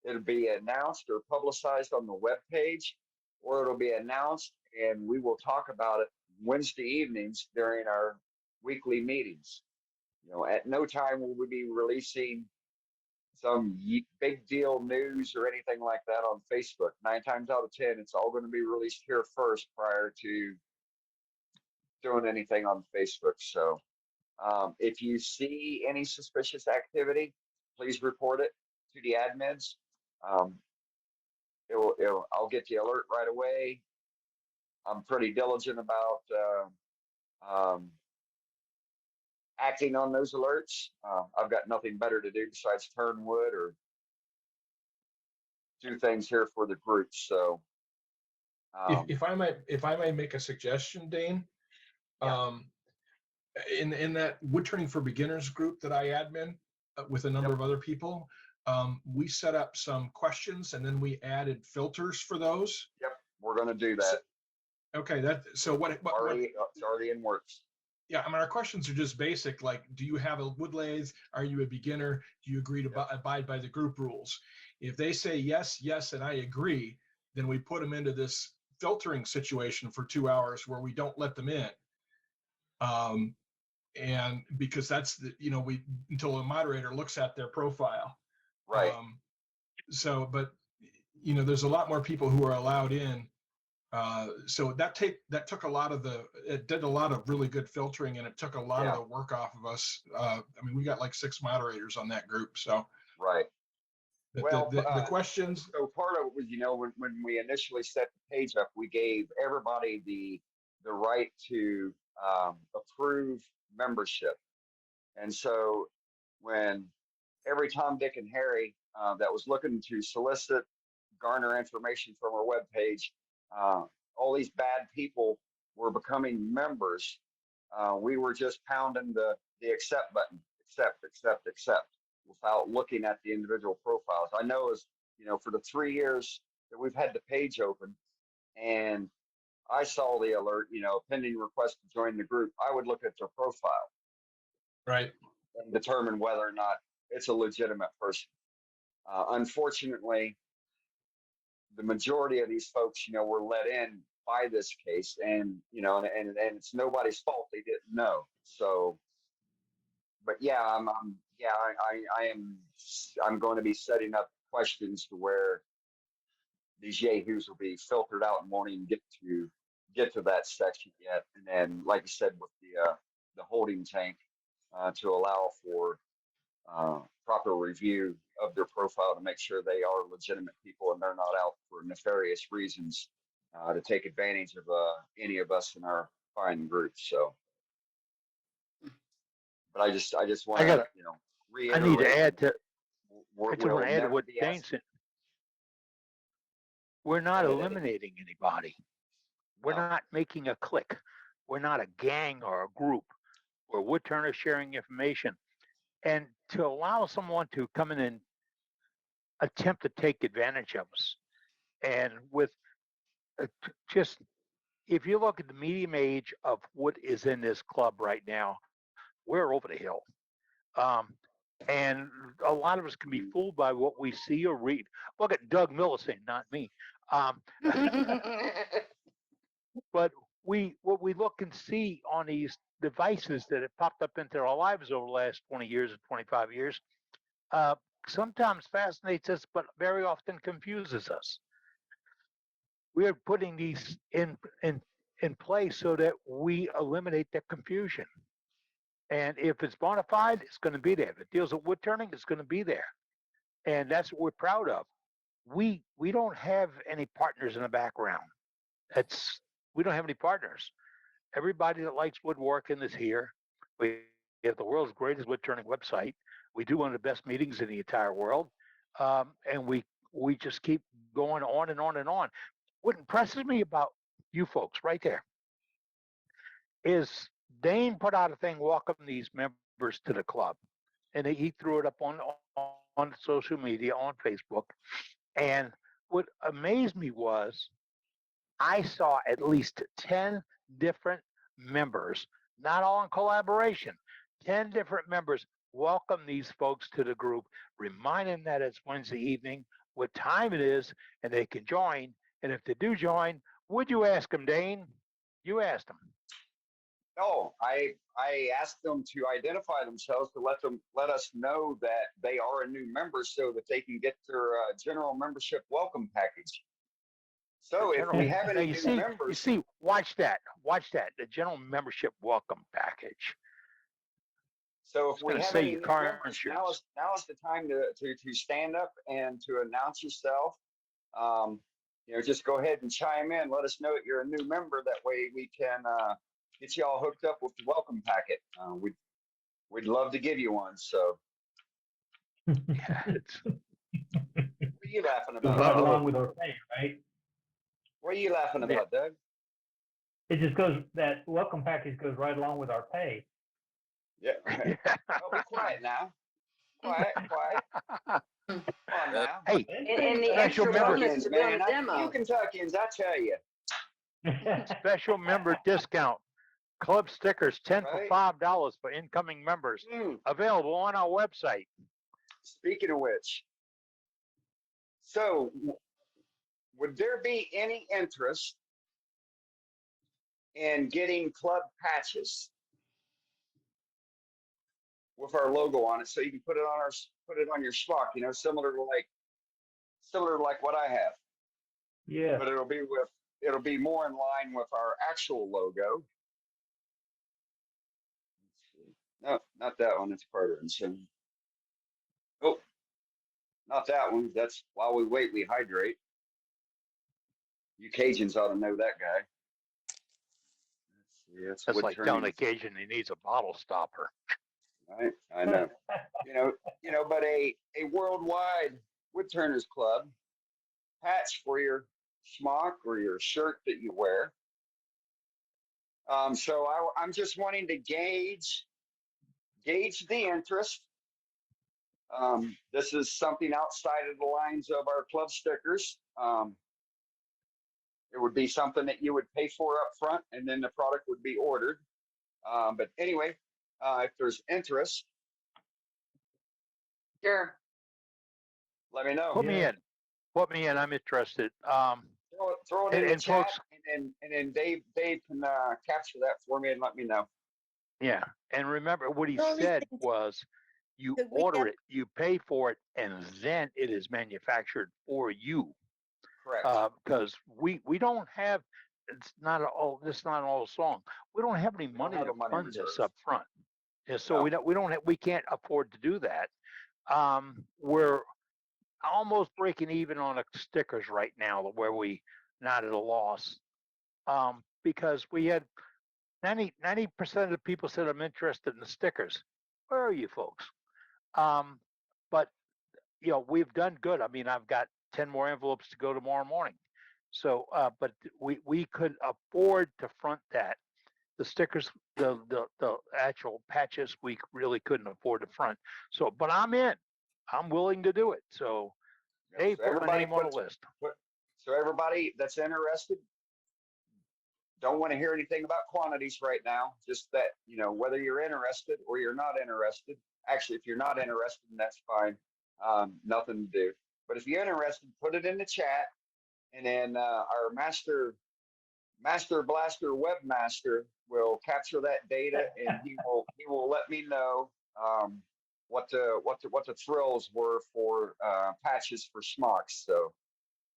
it'll be announced or publicized on the webpage, or it'll be announced and we will talk about it Wednesday evenings during our weekly meetings. At no time will we be releasing some big deal news or anything like that on Facebook. 9 times out of 10, it's all going to be released here first prior to doing anything on Facebook. So if you see any suspicious activity, please report it to the admins. I'll get the alert right away. I'm pretty diligent about acting on those alerts. I've got nothing better to do besides turn wood or do things here for the group. So, If I may make a suggestion, Dane, yeah. In that wood turning for beginners group that I admin with a number of other people, we set up some questions and then we added filters for those. Yep, we're going to do that. Okay, it's already in works. Yeah, I mean, our questions are just basic, like, do you have a wood lathe? Are you a beginner? Do you agree to abide by the group rules? If they say yes, and I agree, then we put them into this filtering situation for 2 hours where we don't let them in. And because that's until a moderator looks at their profile. Right. But there's a lot more people who are allowed in. So that took it did a lot of really good filtering, and it took a lot of the work off of us. I mean, we got like 6 moderators on that group. So right. The questions. So part of it was, when we initially set the page up, we gave everybody the right to approve membership. And so when every Tom, Dick, and Harry that was looking to garner information from our webpage, all these bad people were becoming members. We were just pounding the accept button, accept, without looking at the individual profiles. I know for the 3 years that we've had the page open, and I saw the alert, pending request to join the group, I would look at their profile. Right. And determine whether or not it's a legitimate person. Unfortunately, the majority of these folks, were let in by this case, and and it's nobody's fault. They didn't know. So, but yeah, I'm going to be setting up questions to where these yahoos will be filtered out and won't even get to that section yet. And then, like I said, with the holding tank to allow for proper review of their profile to make sure they are legitimate people and they're not out for nefarious reasons to take advantage of any of us in our fine group. So, but I just want to, gotta- I need to reiterate, add to. we're, I just want we'll to add to never what be Dane asked. said. We're not Go ahead, Eddie. eliminating anybody. We're No. not making a clique. We're not a gang or a group. We're woodturners sharing information. And to allow someone to come in and attempt to take advantage of us, and with just if you look at the medium age of what is in this club right now, we're over the hill. Um, and a lot of us can be fooled by what we see or read. Look at Doug Millicent, not me. But what we look and see on these devices that have popped up into our lives over the last 20 years or 25 years uh, sometimes fascinates us, but very often confuses us. We are putting these in place so that we eliminate the confusion. And if it's bona fide, it's going to be there. If it deals with wood turning, it's going to be there. And that's what we're proud of. We don't have any partners in the background. We don't have any partners. Everybody that likes woodworking is here. We have the world's greatest wood turning website. We do one of the best meetings in the entire world, and we just keep going on and on and on. What impresses me about you folks right there is Dane put out a thing, welcome these members to the club, and he threw it up on social media, on Facebook. And what amazed me was I saw at least 10 different members, not all in collaboration, 10 different members welcome these folks to the group, remind them that it's Wednesday evening, what time it is, and they can join. And if they do join, would you ask them, Dane? You asked them. No, I asked them to identify themselves to let us know that they are a new member so that they can get their general membership welcome package. So if we have any new members, watch that, the general membership welcome package. So if we have any new car members, now is the time to stand up and to announce yourself. Just go ahead and chime in. Let us know that you're a new member. That way we can get you all hooked up with the welcome packet. We'd love to give you one. So yeah, what are you laughing Goes about? right along with our pay, right? What are you laughing about, Doug? It just goes, that welcome package goes right along with our pay. Yeah. Oh, be quiet now. Quiet. Come on now. Hey, And the extra bonus for doing the demo. You Kentuckians, I tell you. special member discount. Club stickers, 10 for $5 for incoming members. Available on our website. Speaking of which, so would there be any interest in getting club patches with our logo on it, so you can put it on your schmuck, similar to like what I have. Yeah. But it'll be more in line with our actual logo. No, not that one. It's Carter and Son. Oh, not that one. That's while we wait, we hydrate. You Cajuns ought to know that guy. Let's see, That's like telling a Cajun he needs a bottle stopper. Right, I know. But a worldwide woodturners club patch for your smock or your shirt that you wear. So I'm just wanting to gauge the interest. This is something outside of the lines of our club stickers. It would be something that you would pay for up front, and then the product would be ordered. But anyway, if there's interest, sure, let me know. Put me in. I'm interested. Throw it in the chat, folks, and then Dave can capture that for me and let me know. Yeah, and remember what he said was, you order it, you pay for it, and then it is manufactured for you. Correct. Because we don't have, it's not all song. We don't have any money to fund this up front, and so we can't afford to do that. We're almost breaking even on the stickers right now, where we not at a loss. Because we had 90% of the people said I'm interested in the stickers. Where are you folks? But we've done good. I mean, I've got 10 more envelopes to go tomorrow morning. So, but we could afford to front that. The stickers, the actual patches, we really couldn't afford to front. So, but I'm in. I'm willing to do it. So, hey, So put my name on the list. So everybody that's interested, don't want to hear anything about quantities right now. Just that, whether you're interested or you're not interested. Actually, if you're not interested, then that's fine. Nothing to do. But if you're interested, put it in the chat, and then our master blaster webmaster will capture that data, and he will let me know what the thrills were for patches for smocks. So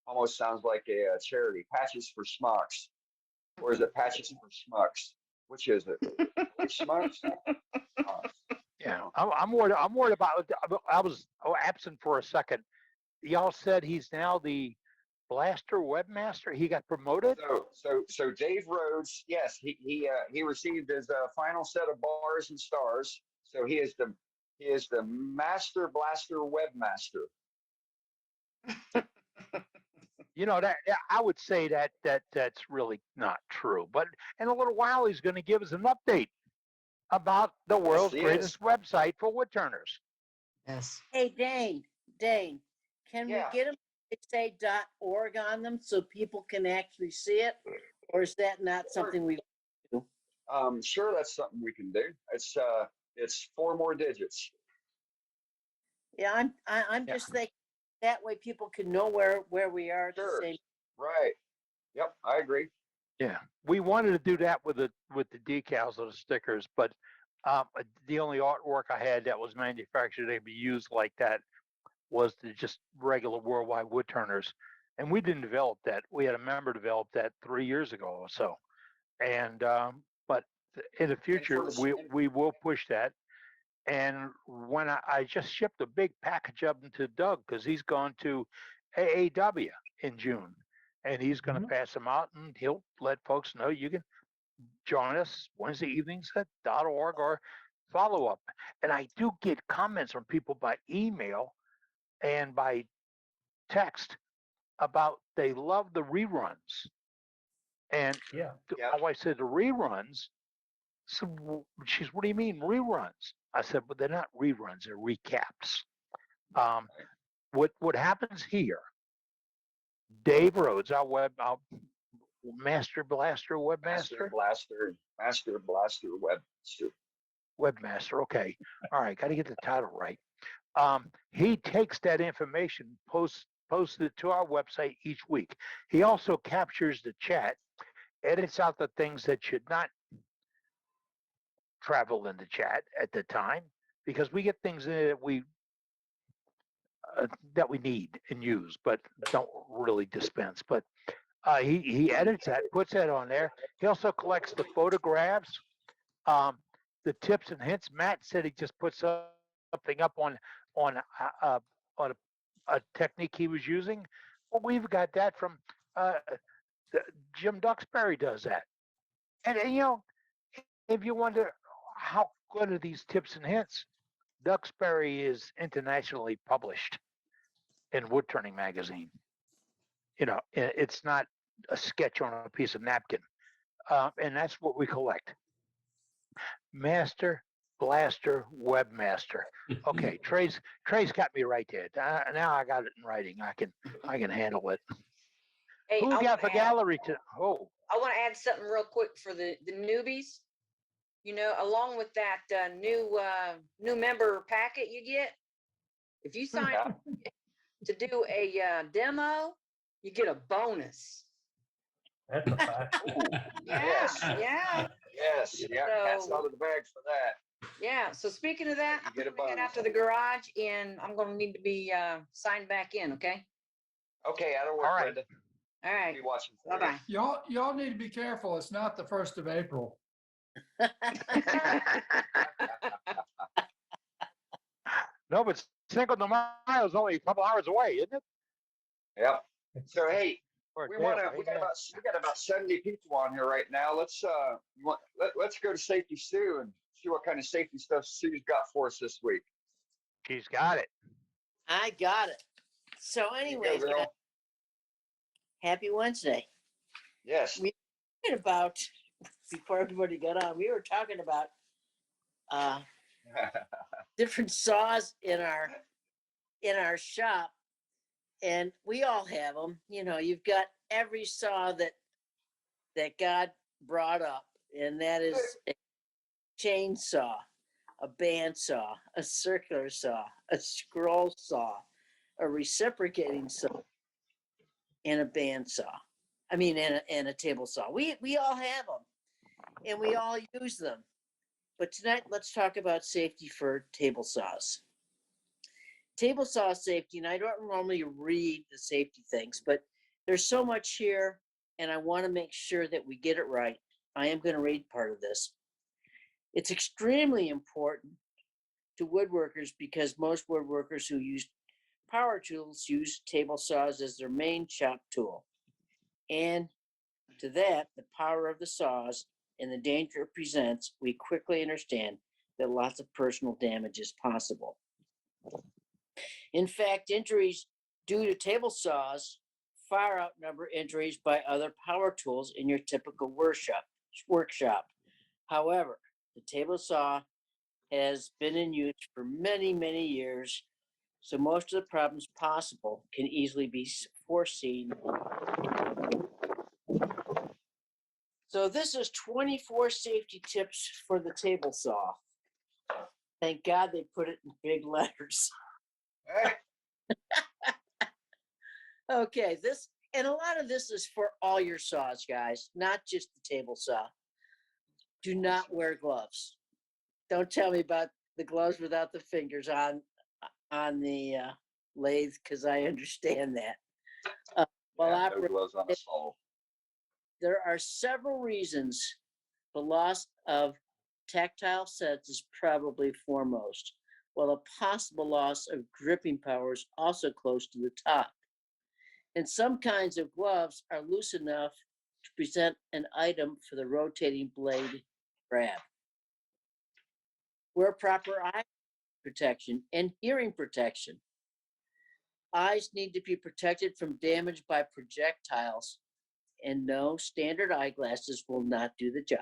almost sounds like a charity. Patches for smocks, or is it patches for schmucks? Which is it? Schmucks. Yeah, I'm worried about. I was absent for a second. Y'all said he's now the blaster webmaster. He got promoted. So Dave Rhodes, yes, he received his final set of bars and stars. So he is the master blaster webmaster. That I would say that's really not true. But in a little while, he's going to give us an update about the world's greatest website for woodturners. Yes. Hey, Dane, can we get them to say .org on them so people can actually see it? Or is that not something we do? Sure, that's something we can do. It's 4 more digits. Yeah, I'm just thinking that way people can know where we are at the same. Right. Yep, I agree. Yeah, we wanted to do that with the decals or the stickers, but the only artwork I had that was manufactured to be used like that was the just regular worldwide woodturners, and we didn't develop that. We had a member develop that 3 years ago or so, and but in the future we will push that. And when I just shipped a big package of them to Doug because he's gone to AAW in June, and he's going to pass them out, and he'll let folks know you can join us Wednesday evenings at .org or follow up. And I do get comments from people by email and by text about they love the reruns. And my wife said the reruns. So she's, what do you mean reruns? I said, but they're not reruns; they're recaps. What happens here? Dave Rhodes, our master blaster webmaster. Master blaster Webmaster. Okay, all right. Got to get the title right. He takes that information, posts it to our website each week. He also captures the chat, edits out the things that should not travel in the chat at the time, because we get things in that we need and use, but don't really dispense. But he edits that, puts that on there. He also collects the photographs, the tips and hints. Matt said he just put something up on a technique he was using. Well, we've got that from Jim Duxbury does that. And if you wonder how good are these tips and hints, Duxbury is internationally published in Wood Turning magazine. It's not a sketch on a piece of napkin, and that's what we collect. Master Blaster Webmaster. Okay, Trey's got me right there. Now I got it in writing. I can handle it. Hey, Who got the gallery to? Oh, I want to add something real quick for the newbies. Along with that new member packet you get, if you sign up to do a demo, you get a bonus. That's a fact. Yes. Cat's out of the bag for that. Yeah. So speaking of that, I'm gonna head out to the garage, and I'm gonna need to be signed back in. Okay. Okay, that'll work, Brenda. All right. Be watching. Bye bye. Y'all need to be careful. It's not the 1st of April. No, but Cinco de Mayo is only a couple hours away, isn't it? Yep. So hey, For a We day want to. away, yeah. We got about 70 people on here right now. Let's go to Safety Sue and see what kind of safety stuff Sue's got for us this week. She's got it. I got it. So There you go, anyways, guys, girl. happy Wednesday. Yes. We were talking about, before everybody got on, we were talking about different saws in our shop, and we all have them. You know, you've got every saw that God brought up, and that is a chainsaw, a bandsaw, a circular saw, a scroll saw, a reciprocating saw, and a bandsaw. I mean, and a table saw. We all have them, and we all use them. But tonight, let's talk about safety for table saws. Table saw safety, and I don't normally read the safety things, but there's so much here, and I want to make sure that we get it right. I am going to read part of this. It's extremely important to woodworkers because most woodworkers who use power tools use table saws as their main shop tool. And to that, the power of the saws and the danger it presents, we quickly understand that lots of personal damage is possible. In fact, injuries due to table saws far outnumber injuries by other power tools in your typical workshop. However, the table saw has been in use for many, many years, so most of the problems possible can easily be foreseen. So this is 24 safety tips for the table saw. Thank God they put it in big letters. Okay, and a lot of this is for all your saws, guys, not just the table saw. Do not wear gloves. Don't tell me about the gloves without the fingers on the lathe, because I understand that. While Yeah, no operating, gloves on a saw. there are several reasons the loss of tactile sense is probably foremost, while a possible loss of gripping power is also close to the top. And some kinds of gloves are loose enough to present an item for the rotating blade grab. Wear proper eye protection and hearing protection. Eyes need to be protected from damage by projectiles, and no, standard eyeglasses will not do the job.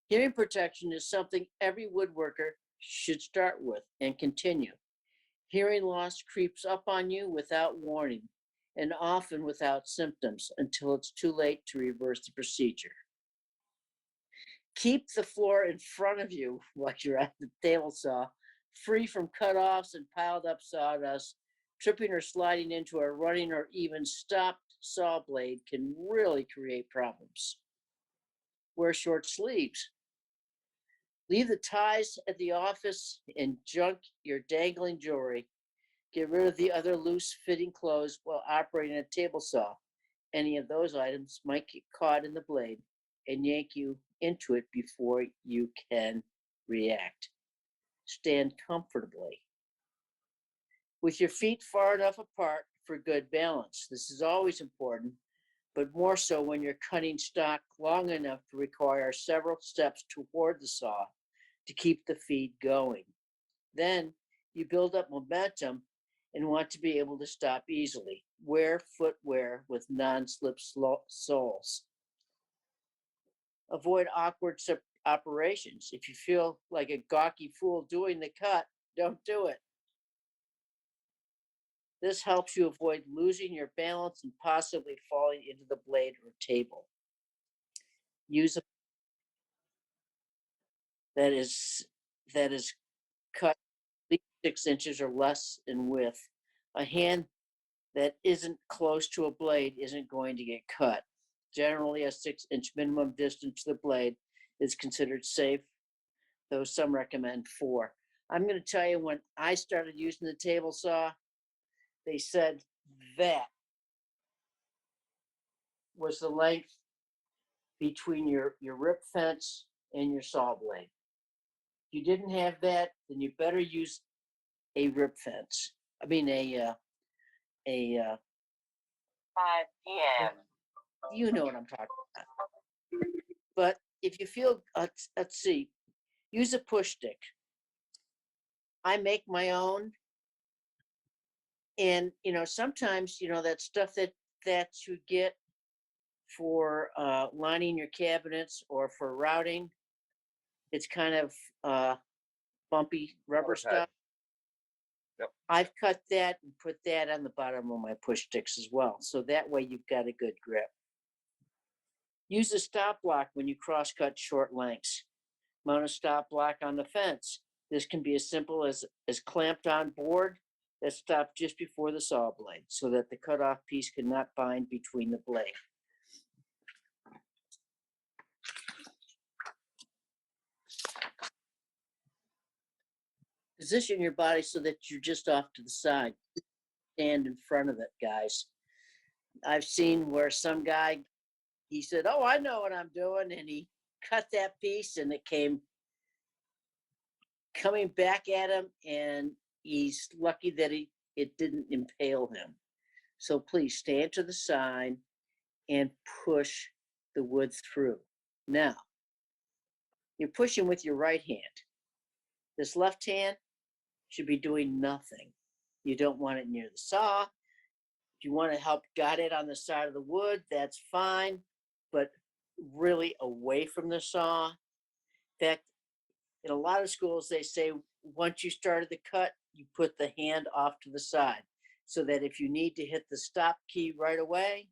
Hearing protection is something every woodworker should start with and continue. Hearing loss creeps up on you without warning and often without symptoms until it's too late to reverse the procedure. Keep the floor in front of you while you're at the table saw free from cutoffs and piled up sawdust. Tripping or sliding into a running or even stopped saw blade can really create problems. Wear short sleeves. Leave the ties at the office and junk your dangling jewelry. Get rid of the other loose fitting clothes while operating a table saw. Any of those items might get caught in the blade and yank you into it before you can react. Stand comfortably with your feet far enough apart for good balance. This is always important, but more so when you're cutting stock long enough to require several steps toward the saw to keep the feed going. Then you build up momentum and want to be able to stop easily. Wear footwear with non-slip soles. Avoid awkward operations. If you feel like a gawky fool doing the cut, don't do it. This helps you avoid losing your balance and possibly falling into the blade or table. Use a that is cut at least 6 inches or less in width. A hand that isn't close to a blade isn't going to get cut. Generally, a 6-inch minimum distance to the blade is considered safe, though some recommend 4. I'm going to tell you, when I started using the table saw, they said that was the length between your rip fence and your saw blade. If you didn't have that, then you better use a rip fence. I mean a You know what I'm talking about. But if you feel, let's see, use a push stick. I make my own. And, sometimes, that stuff that you get for lining your cabinets or for routing, it's kind of bumpy rubber Rubber pad. stuff. Yep. I've cut that and put that on the bottom of my push sticks as well. So that way you've got a good grip. Use a stop block when you cross cut short lengths. Mount a stop block on the fence. This can be as simple as clamped on board that stopped just before the saw blade so that the cutoff piece cannot bind between the blade. Position your body so that you're just off to the side. Stand in front of it, guys. I've seen where some guy, he said, "Oh, I know what I'm doing," and he cut that piece and it came coming back at him, and he's lucky that it didn't impale him. So please stand to the side and push the wood through. Now, you're pushing with your right hand. This left hand should be doing nothing. You don't want it near the saw. If you want to help guide it on the side of the wood, that's fine, but really away from the saw. In fact, in a lot of schools, they say once you started the cut, you put the hand off to the side so that if you need to hit the stop key right away,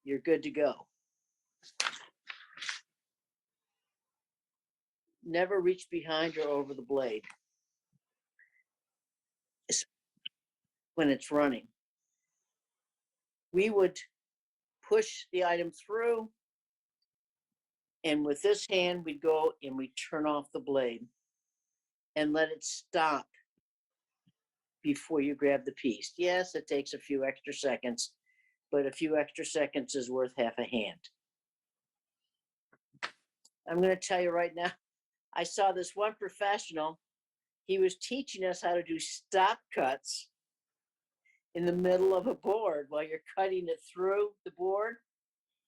you're good to go. Never reach behind or over the blade when it's running. We would push the item through, and with this hand, we'd go and we turn off the blade and let it stop before you grab the piece. Yes, it takes a few extra seconds, but a few extra seconds is worth half a hand. I'm going to tell you right now, I saw this one professional. He was teaching us how to do stop cuts in the middle of a board while you're cutting it through the board,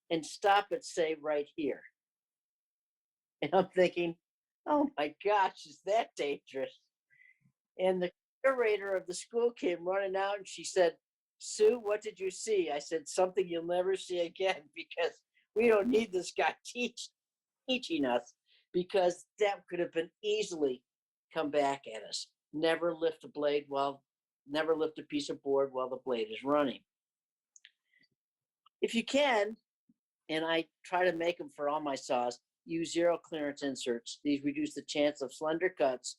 and stop it, say, right here. And I'm thinking, oh my gosh, is that dangerous? And the curator of the school came running out and she said, "Sue, what did you see?" I said, "Something you'll never see again, because we don't need this guy teaching us, because that could have been easily come back at us." Never lift a piece of board while the blade is running. If you can, and I try to make them for all my saws, use zero clearance inserts. These reduce the chance of slender cuts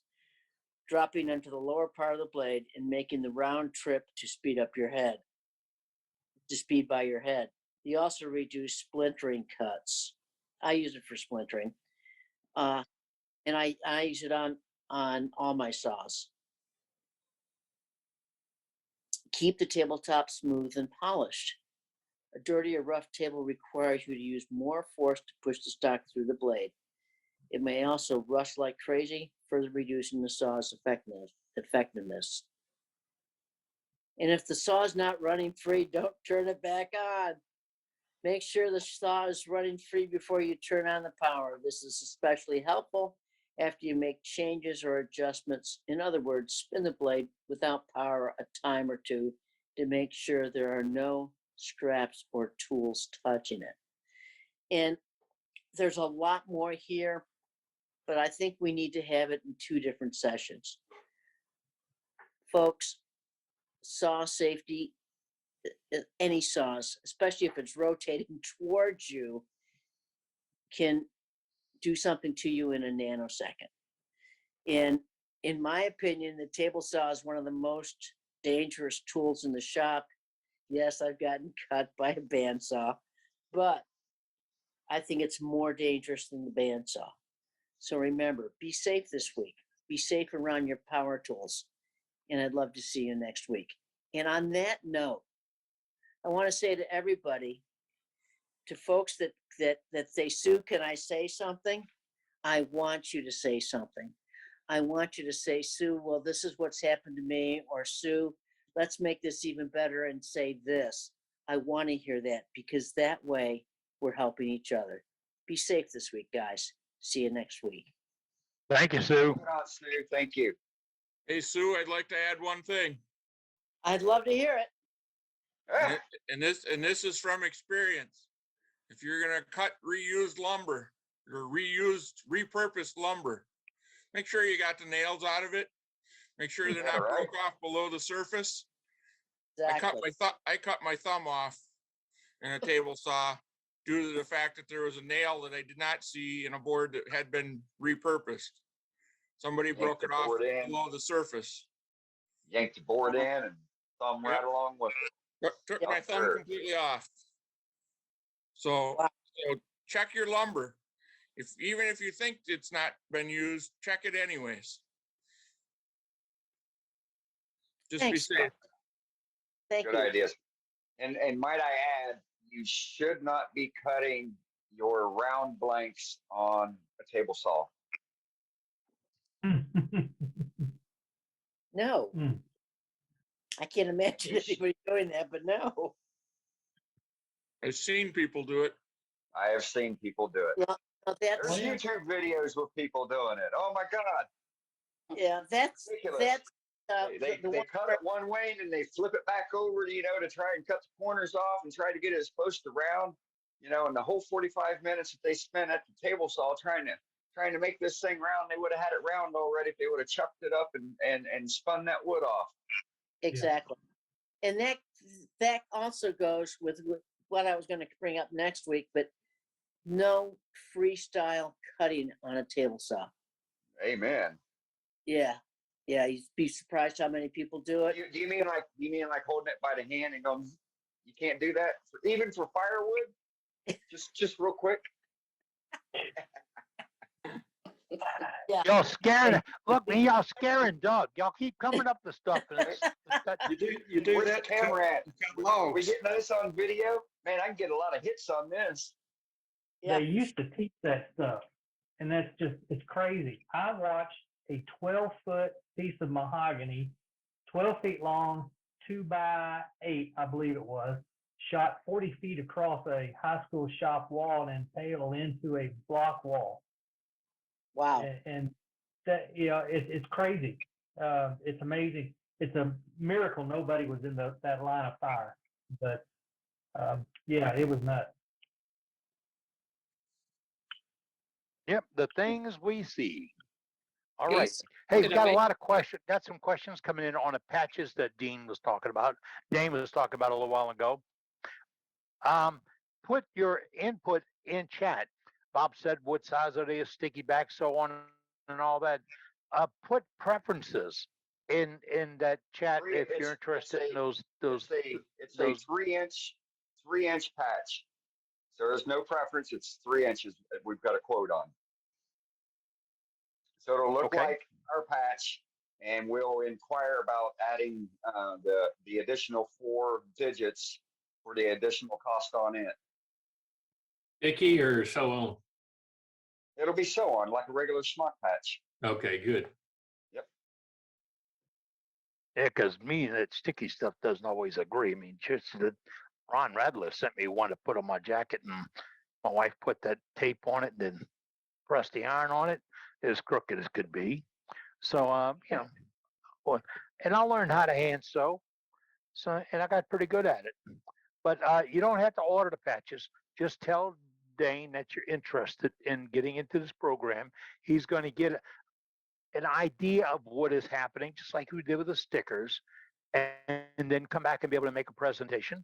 dropping into the lower part of the blade and making the round trip to speed by your head. They also reduce splintering cuts. I use it for splintering. And I use it on all my saws. Keep the tabletop smooth and polished. A dirty or rough table requires you to use more force to push the stock through the blade. It may also rust like crazy, further reducing the saw's effectiveness. And if the saw is not running free, don't turn it back on. Make sure the saw is running free before you turn on the power. This is especially helpful after you make changes or adjustments. In other words, spin the blade without power a time or two to make sure there are no scraps or tools touching it. And there's a lot more here, but I think we need to have it in 2 different sessions. Folks, saw safety, any saws, especially if it's rotating towards you, can do something to you in a nanosecond. And in my opinion, the table saw is one of the most dangerous tools in the shop. Yes, I've gotten cut by a bandsaw, but I think it's more dangerous than the bandsaw. So remember, be safe this week. Be safe around your power tools. And I'd love to see you next week. And on that note, I want to say to everybody, to folks that say, "Sue, can I say something?" I want you to say something. I want you to say, "Sue, well, this is what's happened to me," or "Sue, let's make this even better and say this." I want to hear that because that way we're helping each other. Be safe this week, guys. See you next week. Thank you, Sue. Right on, Sue. Thank you. Hey, Sue, I'd like to add one thing. I'd love to hear it. And, this is from experience. If you're gonna cut reused lumber or repurposed lumber, make sure you got the nails out of it. Make sure they're not broke off below the surface. Exactly. I cut my thumb off in a table saw due to the fact that there was a nail that I did not see in a board that had been repurposed. Somebody broke it off below the surface. Yanked the board in and thumb right along with it. Took my thumb completely off. So check your lumber. Even if you think it's not been used, check it anyways. Just Thanks, be safe. Thank Good you. ideas. And might I add, you should not be cutting your round blanks on a table saw. No, Mm. I can't imagine anybody doing that, but no. I've seen people do it. I have seen people do it. Yeah, There's YouTube videos with people doing it. Oh my God. Yeah, that's Ridiculous. They the one cut it one way and then they flip it back over, to try and cut the corners off and try to get it as close to round, and the whole 45 minutes that they spent at the table saw trying to make this thing round, they would have had it round already if they would have chucked it up and spun that wood off. exactly. And that also goes with what I was going to bring up next week, but no freestyle cutting on a table saw. Amen. Yeah. Yeah, you'd be surprised how many people do it. Do you mean like holding it by the hand and going, you can't do that even for firewood? just real quick. Yeah. Y'all scaring. Look, man, y'all scaring Doug. Y'all keep coming up with stuff. And You do Where's that. the camera at? Logs. We getting this on video? Man, I can get a lot of hits on this. Yeah. They used to teach that stuff, and it's crazy. I watched a 12-foot piece of mahogany, 12 feet long, 2x8, I believe it was, shot 40 feet across a high school shop wall and impaled into a block wall. Wow. And that, it's crazy. It's amazing. It's a miracle nobody was in that line of fire. But yeah, it was nuts. yep, the things we see. All right. Yes. Hey, we Did I got a make- lot of questions. Got some questions coming in on the patches that Dean was talking about. Dane was talking about a little while ago. Put your input in chat. Bob said, what size are they, a sticky back, so on and all that. Put preferences in that chat if you're interested in those. It's a 3-inch patch. So there's no preference. It's 3 inches that we've got a quote on. So it'll look Okay. like our patch, and we'll inquire about adding the additional 4 digits for the additional cost on it. Icky or so on? It'll be so on, like a regular schmuck patch. Okay, good. Yeah, because me, that sticky stuff doesn't always agree. I mean, just that Ron Radler sent me one to put on my jacket, and my wife put that tape on it, and then pressed the iron on it. As crooked as could be. So, and I learned how to hand sew. So, and I got pretty good at it. But you don't have to order the patches. Just tell Dane that you're interested in getting into this program. He's going to get an idea of what is happening, just like we did with the stickers, and then come back and be able to make a presentation.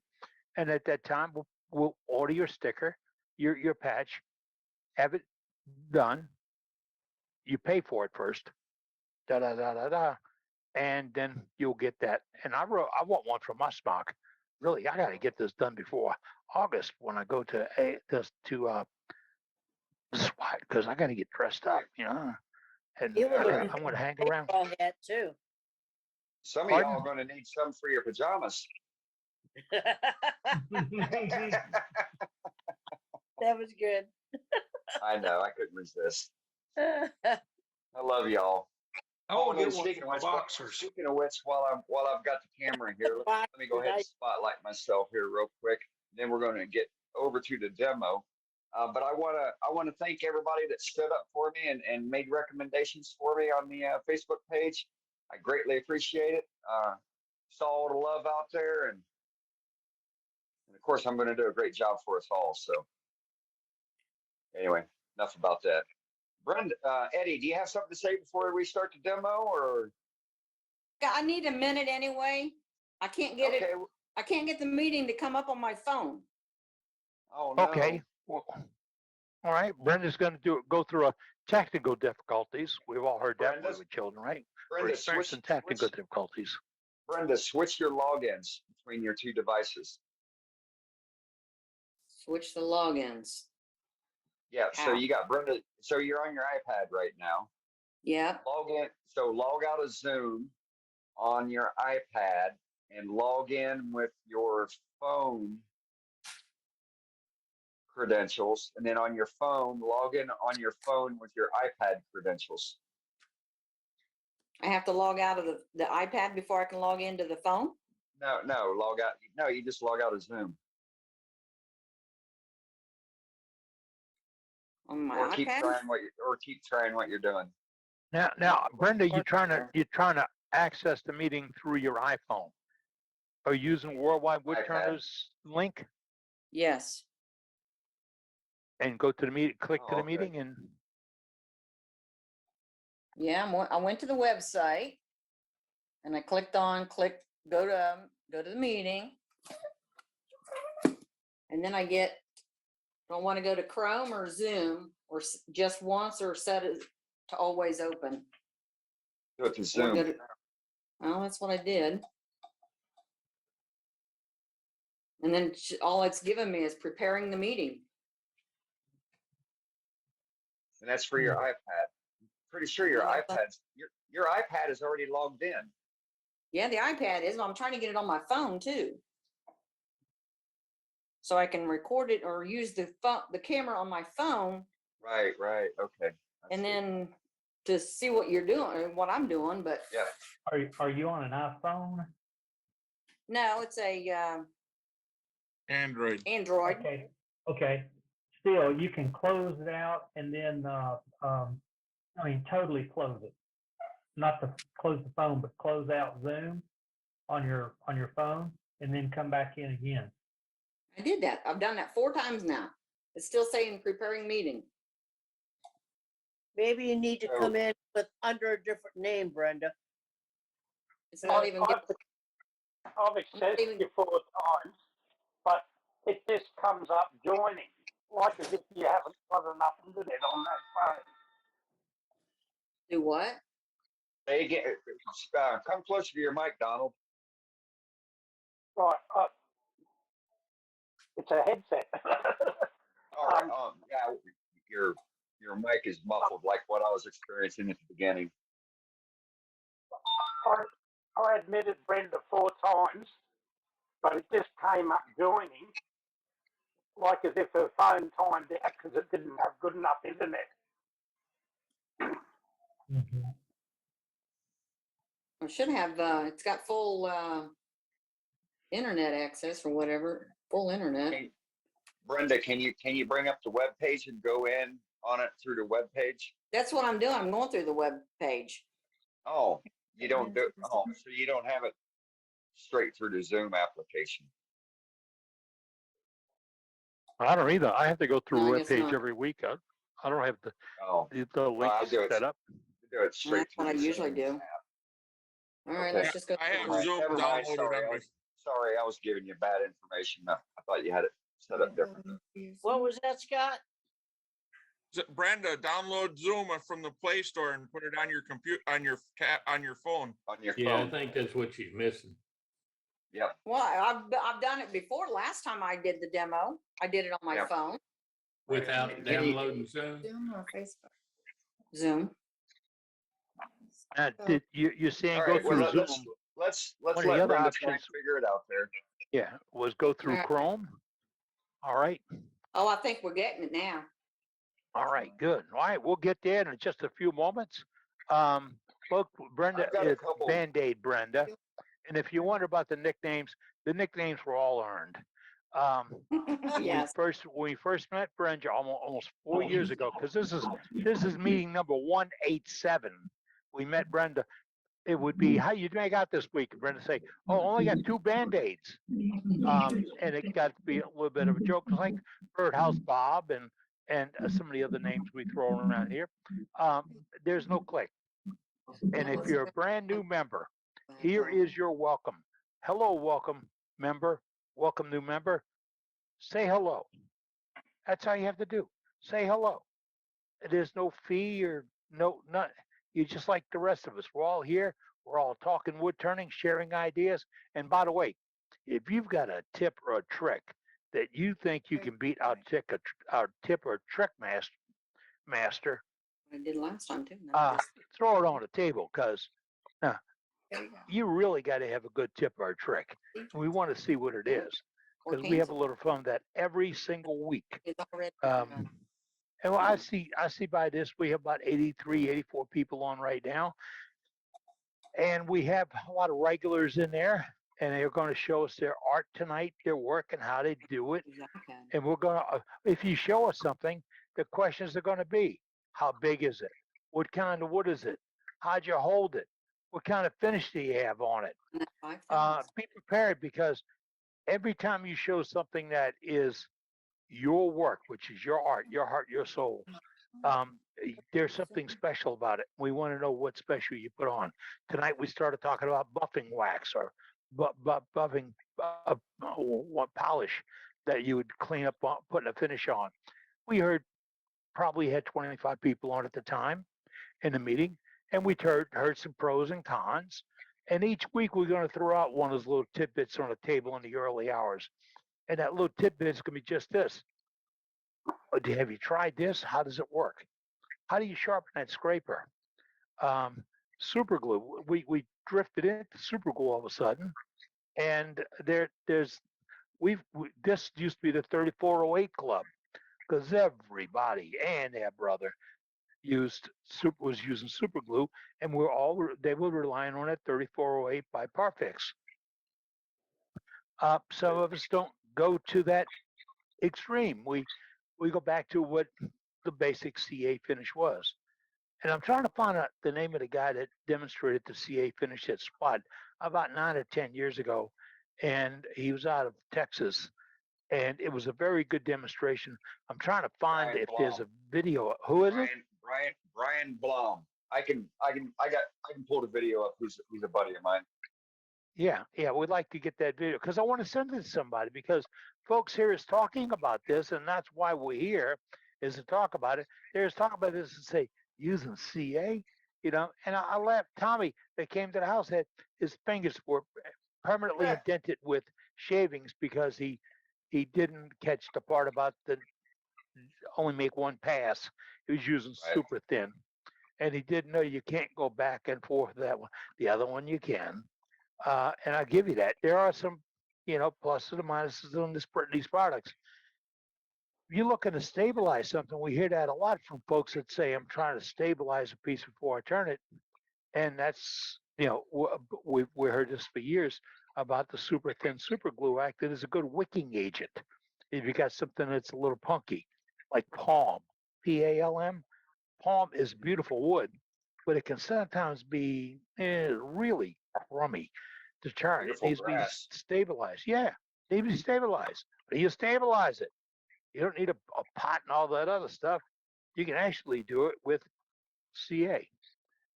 And at that time, we'll order your sticker, your patch, have it done. You pay for it first, and then you'll get that. And I want one for my smock. Really, I got to get this done before August when I go to SWAT, because I got to get dressed up, and You would I'm going to hang around. baseball hat too. Some of Pardon? y'all are going to need some for your pajamas. That was good. I know. I couldn't resist. I love y'all. I Oh, will and then get one speaking for of my which, boxers. speaking of which, while I've got the camera here, let me go ahead and spotlight myself here real quick. Then we're going to get over to the demo. But I want to thank everybody that stood up for me and made recommendations for me on the Facebook page. I greatly appreciate it. Saw all the love out there, and of course, I'm going to do a great job for us all. So anyway, enough about that. Brenda, Eddie, do you have something to say before we start the demo, or? Yeah, I need a minute anyway. I can't get it. Okay. I can't get the meeting to come up on my phone. Oh no. Okay. Well, all right. Brenda's going to go through a technical difficulties. We've all heard that Brenda's- with children, right? We're Brenda, experiencing technical difficulties. Brenda, switch your logins between your two devices. Switch the logins. Yeah. So How? you got Brenda. So you're on your iPad right now. Yeah. Log in. So log out of Zoom on your iPad and log in with your phone credentials, and then on your phone, log in on your phone with your iPad credentials. I have to log out of the iPad before I can log into the phone. No, log out. No, you just log out of Zoom. On my Or iPad. keep trying what you're doing. Now, Brenda, you're trying to access the meeting through your iPhone. Are you using Worldwide Woodturners link Yes. and go to the meeting, click to the okay. meeting, and Yeah, I went to the website and I clicked go to the meeting. And then don't want to go to Chrome or Zoom or just once or set it to always open. Do it to Zoom. Well, that's what I did. And then all it's given me is preparing the meeting. And that's for your iPad. Pretty sure your iPad is already logged in. Yeah, the iPad is, but I'm trying to get it on my phone too. So I can record it or use the camera on my phone. Right. Okay. And then to see what you're doing or what I'm doing, but yeah. Are you on an iPhone? no, it's a Android. Android. Okay. Still, you can close it out and then, totally close it. Not to close the phone, but close out Zoom on your phone and then come back in again. I did that. I've done that 4 times now. It's still saying preparing meeting. Maybe you need to come in with under a different name, Brenda. It's not even. I've accessed it 4 times, but it just comes up joining, like as if you haven't got enough internet on that phone. Do what? They get come closer to your mic, Donald. Right. It's a headset. All right. Yeah, your mic is muffled, like what I was experiencing at the beginning. I admitted Brenda 4 times, but it just came up joining, like as if her phone timed out because it didn't have good enough internet. Mm-hmm. It should have. It's got full internet access or whatever. Full internet. Brenda, can you bring up the web page and go in on it through the web page? That's what I'm doing. I'm going through the web page. Oh, you don't do. Oh, so you don't have it straight through the Zoom application. I don't either. I have to go through No, a I web guess page not. every week. I don't have the link I do set up. Do it straight That's through. what I the usually Zoom do. app. All right, Okay. let's just go. I have Never Zoom mind, never mind. downloaded on my. Sorry, I was giving you bad information. I thought you had it set up different. What was that, Scott? Brenda, download Zoom from the Play Store and put it on your computer, on your phone. On your Yeah, I phone. think that's what she's missing. Yep. Well, I've done it before. Last time I did the demo, I did it on my phone. Without downloading Zoom? Zoom or Facebook? Zoom. You're saying All go right, well, through Zoom? let's One of the let other Brenda try and options, figure it out there. yeah, was go through Yeah. Chrome. All right. Oh, I think we're getting it now. All right, good. All right, we'll get there in just a few moments. Look, Brenda, I've got a it's couple. Band-Aid Brenda. And if you wonder about the nicknames were all earned. When Yes. we first met Brenda almost 4 years ago, because this is meeting number 187. We met Brenda. It would be, how you make out this week? And Brenda say, oh, only got 2 Band-Aids. And it got to be a little bit of a joke, like Birdhouse Bob and some of the other names we throw around here. There's no click. And if you're a brand new member, here is your welcome. Hello, welcome member. Welcome, new member. Say hello. That's all you have to do. Say hello. There's no fee or not. You're just like the rest of us. We're all here. We're all talking wood turning, sharing ideas. And by the way, if you've got a tip or a trick that you think you can beat our tip or trick master, I did last time too. Now I just- throw it on the table, because you really got to have a good tip or a trick. We want to see what it is, because we have a little fun with that every single week. It's already And I see by this, we have about 83, 84 people on right now. And we have a lot of regulars in there, and they're going to show us their art tonight, their work, and how they do it. exactly. And we're going to, if you show us something, the questions are going to be, how big is it? What kind of wood is it? How'd you hold it? What kind of finish do you have on it? And that's 5 cents. Be prepared, because every time you show something that is your work, which is your art, your heart, your soul, there's something special about it. We want to know what special you put on. Tonight we started talking about buffing wax, or buffing what polish that you would clean up, putting a finish on. We probably had 25 people on at the time in the meeting, and we heard some pros and cons. And each week we're going to throw out one of those little tidbits on the table in the early hours. And that little tidbit is going to be just this. Have you tried this? How does it work? How do you sharpen that scraper? Super glue. We drifted into super glue all of a sudden, and this used to be the 3408 club, because everybody and their brother was using super glue, and they were relying on that 3408 by Parfix. Some of us don't go to that extreme. We go back to what the basic CA finish was. And I'm trying to find out the name of the guy that demonstrated the CA finish at Spot about 9 or 10 years ago. And he was out of Texas. And it was a very good demonstration. I'm trying to find Brian if there's a Blum. video. Who is it? Brian Blum. I can pull the video up. He's a buddy of mine. Yeah, we'd like to get that video, because I want to send it to somebody, because folks here is talking about this, and that's why we're here, is to talk about it. There's talk about this and say, using CA, and I laughed. Tommy that came to the house had his fingers were permanently indented with shavings, because he didn't catch the part about the only make one pass. He was using super thin, and he didn't know you can't go back and forth that one. The other one you can. And I'll give you that. There are some, pluses and minuses on these products. If you're looking to stabilize something, we hear that a lot from folks that say, I'm trying to stabilize a piece before I turn it. And that's, we heard this for years about the super thin super glue acting as a good wicking agent. If you got something that's a little punky, like palm, PALM, palm is beautiful wood, but it can sometimes be really crummy to turn. It needs to be stabilized. Yeah, it needs to be stabilized. But you stabilize it. You don't need a pot and all that other stuff. You can actually do it with CA,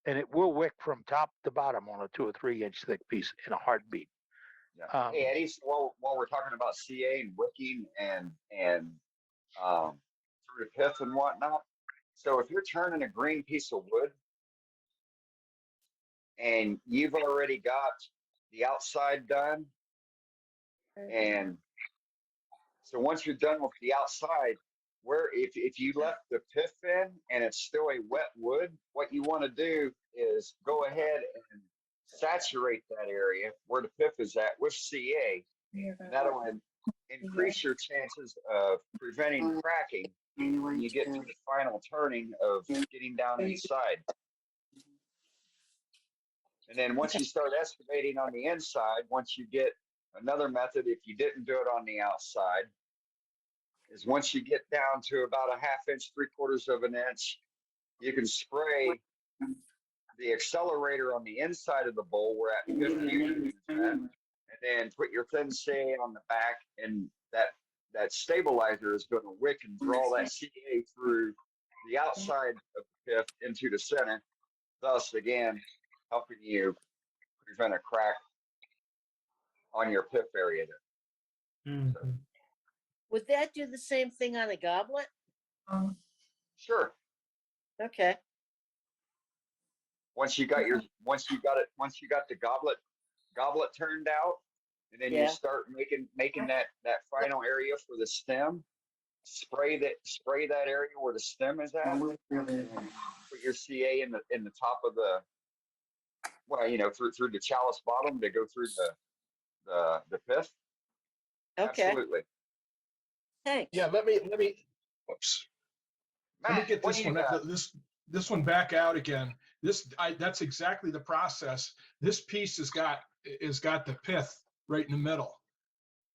and it will wick from top to bottom on a 2 or 3 inch thick piece in a heartbeat. Yeah. Hey Eddie, so while we're talking about CA and wicking and through the pith and whatnot, so if you're turning a green piece of wood and you've already got the outside done, and so once you're done with the outside, where if you left the pith in and it's still a wet wood, what you want to do is go ahead and saturate that area where the pith is at with CA. And that'll increase your chances of preventing cracking when you get to the final turning of getting down inside. And then once you start excavating on the inside, once you get another method, if you didn't do it on the outside, is once you get down to about a 1/2 inch, 3/4 of an inch, you can spray the accelerator on the inside of the bowl where that 50 is at, and then put your thin CA on the back, and that stabilizer is going to wick and draw that CA through the outside of the pith into the center, thus again helping you prevent a crack on your pith area there. Mhm. Would that do the same thing on a goblet? Sure. Okay. Once you got the goblet turned out, and then you Yeah. start making that final area for the stem. Spray that area where the stem is at. Put your CA in the top of the, well, through the chalice bottom to go through the pith. Okay. Absolutely. Thanks. Yeah, let me, whoops. Let me Matt, get what this do you one, got? this one back out again. That's exactly the process. This piece has got the pith right in the middle.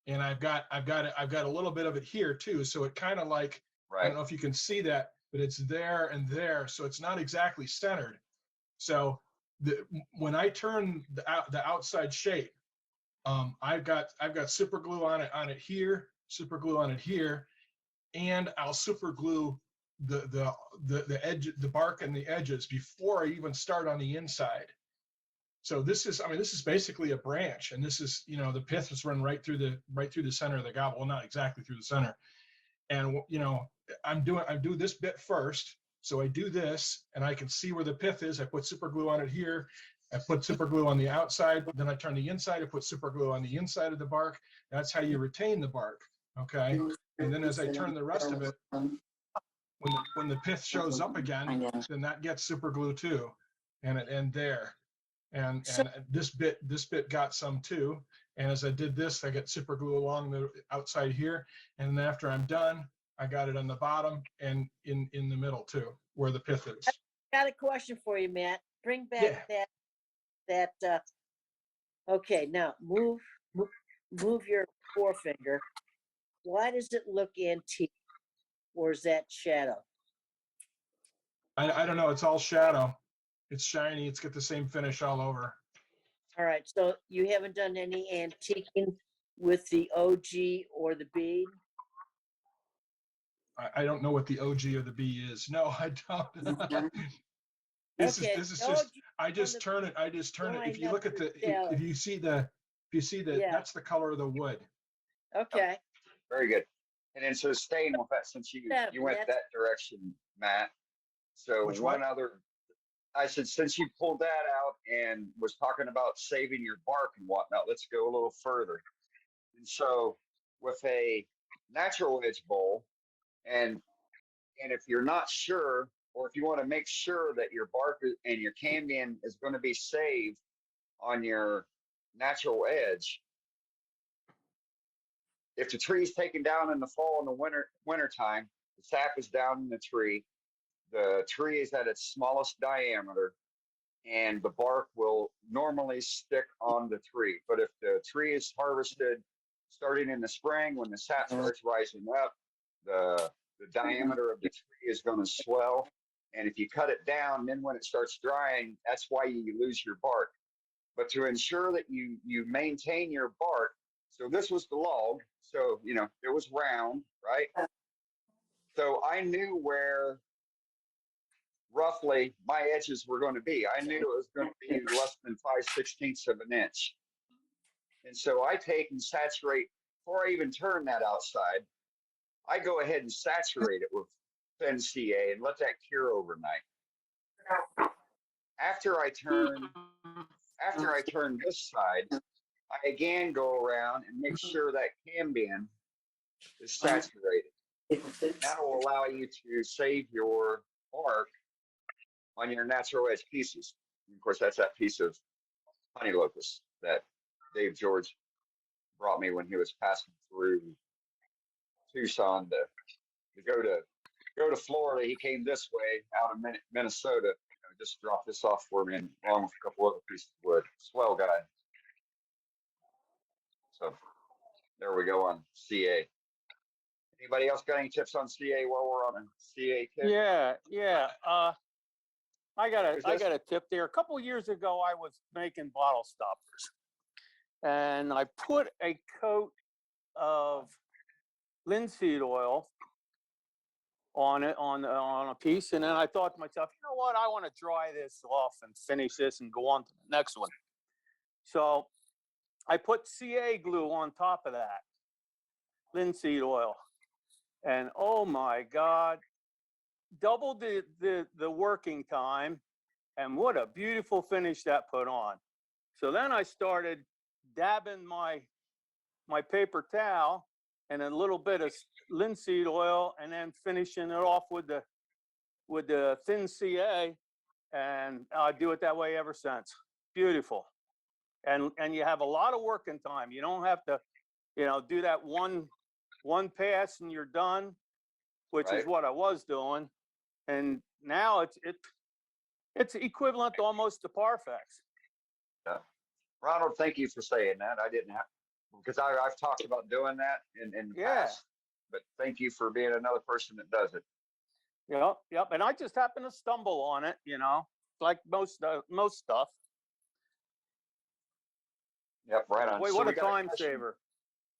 And I've got a little bit of it here too. So it kind of like, I don't know if you can see that, but it's there and there. So it's not exactly centered. So when I turn the outside shape, I've got super glue on it here, super glue on it here, and I'll super glue the edge, the bark and the edges before I even start on the inside. So this is basically a branch, and this is, the pith is run right through the center of the goblet. Well, not exactly through the center. And I do this bit first. So I do this, and I can see where the pith is. I put super glue on it here. I put super glue on the outside. Then I turn the inside. I put super glue on the inside of the bark. That's how you retain the bark. Okay. And then as I turn the rest of it, when the pith shows up again, then that gets super glue too, and there. And this bit got some too. And as I did this, I got super glue along the outside here. And then after I'm done, I got it on the bottom and in the middle too, where the pith is. Got a question for you, Matt. Bring back okay, now move your forefinger. Why does it look antique? Or is that shadow? I don't know. It's all shadow. It's shiny. It's got the same finish all over. All right, so you haven't done any antiquing with the OG or the bead? I don't know what the OG or the B is. No, I don't. This is just, I just turn it. If you look at if you see that's the color of the wood. Okay. Very good. And then so staying with that, since you went that direction, Matt. So I said, since you pulled that out and was talking about saving your bark and whatnot, let's go a little further. And so with a natural edge bowl, and if you're not sure, or if you want to make sure that your bark and your cambium is going to be saved on your natural edge, if the tree is taken down in the fall and the winter time, the sap is down in the tree is at its smallest diameter, and the bark will normally stick on the tree. But if the tree is harvested starting in the spring, when the sap starts rising up, the diameter of the tree is going to swell. And if you cut it down, then when it starts drying, that's why you lose your bark. But to ensure that you maintain your bark, so this was the log, so it was round, right? So I knew where roughly my edges were going to be. I knew it was going to be less than 5/16 of an inch. And so I take and saturate, before I even turn that outside, I go ahead and saturate it with thin CA and let that cure overnight. After I turn this side, I again go around and make sure that cambium is saturated. That will allow you to save your bark on your natural edge pieces. And of course, that's that piece of honey locust that Dave George brought me when he was passing through Tucson to go to Florida. He came this way out of Minnesota, just drop this off for me, and along with a couple other pieces of wood. Swell guy. So there we go on CA. Anybody else got any tips on CA while we're on a CA tip? Yeah. I got Who's this? a tip there. A couple years ago, I was making bottle stoppers, and I put a coat of linseed oil on it on a piece, and then I thought to myself, you know what? I want to dry this off and finish this and go on to the next one. So I put CA glue on top of that linseed oil, and oh my God, doubled the working time, and what a beautiful finish that put on. So then I started dabbing my paper towel and a little bit of linseed oil, and then finishing it off with the thin CA, and I do it that way ever since. Beautiful, and you have a lot of working time. You don't have to, do that one pass and you're done, which is Right. what I was doing, and now it's equivalent almost to Parfex. Yeah. Ronald, thank you for saying that. I didn't have, because I've talked about doing that in the past, but thank you for being another person that does it. Yep. And I just happened to stumble on it, like most stuff. Yep, right on. Boy, So what we a got time question, saver.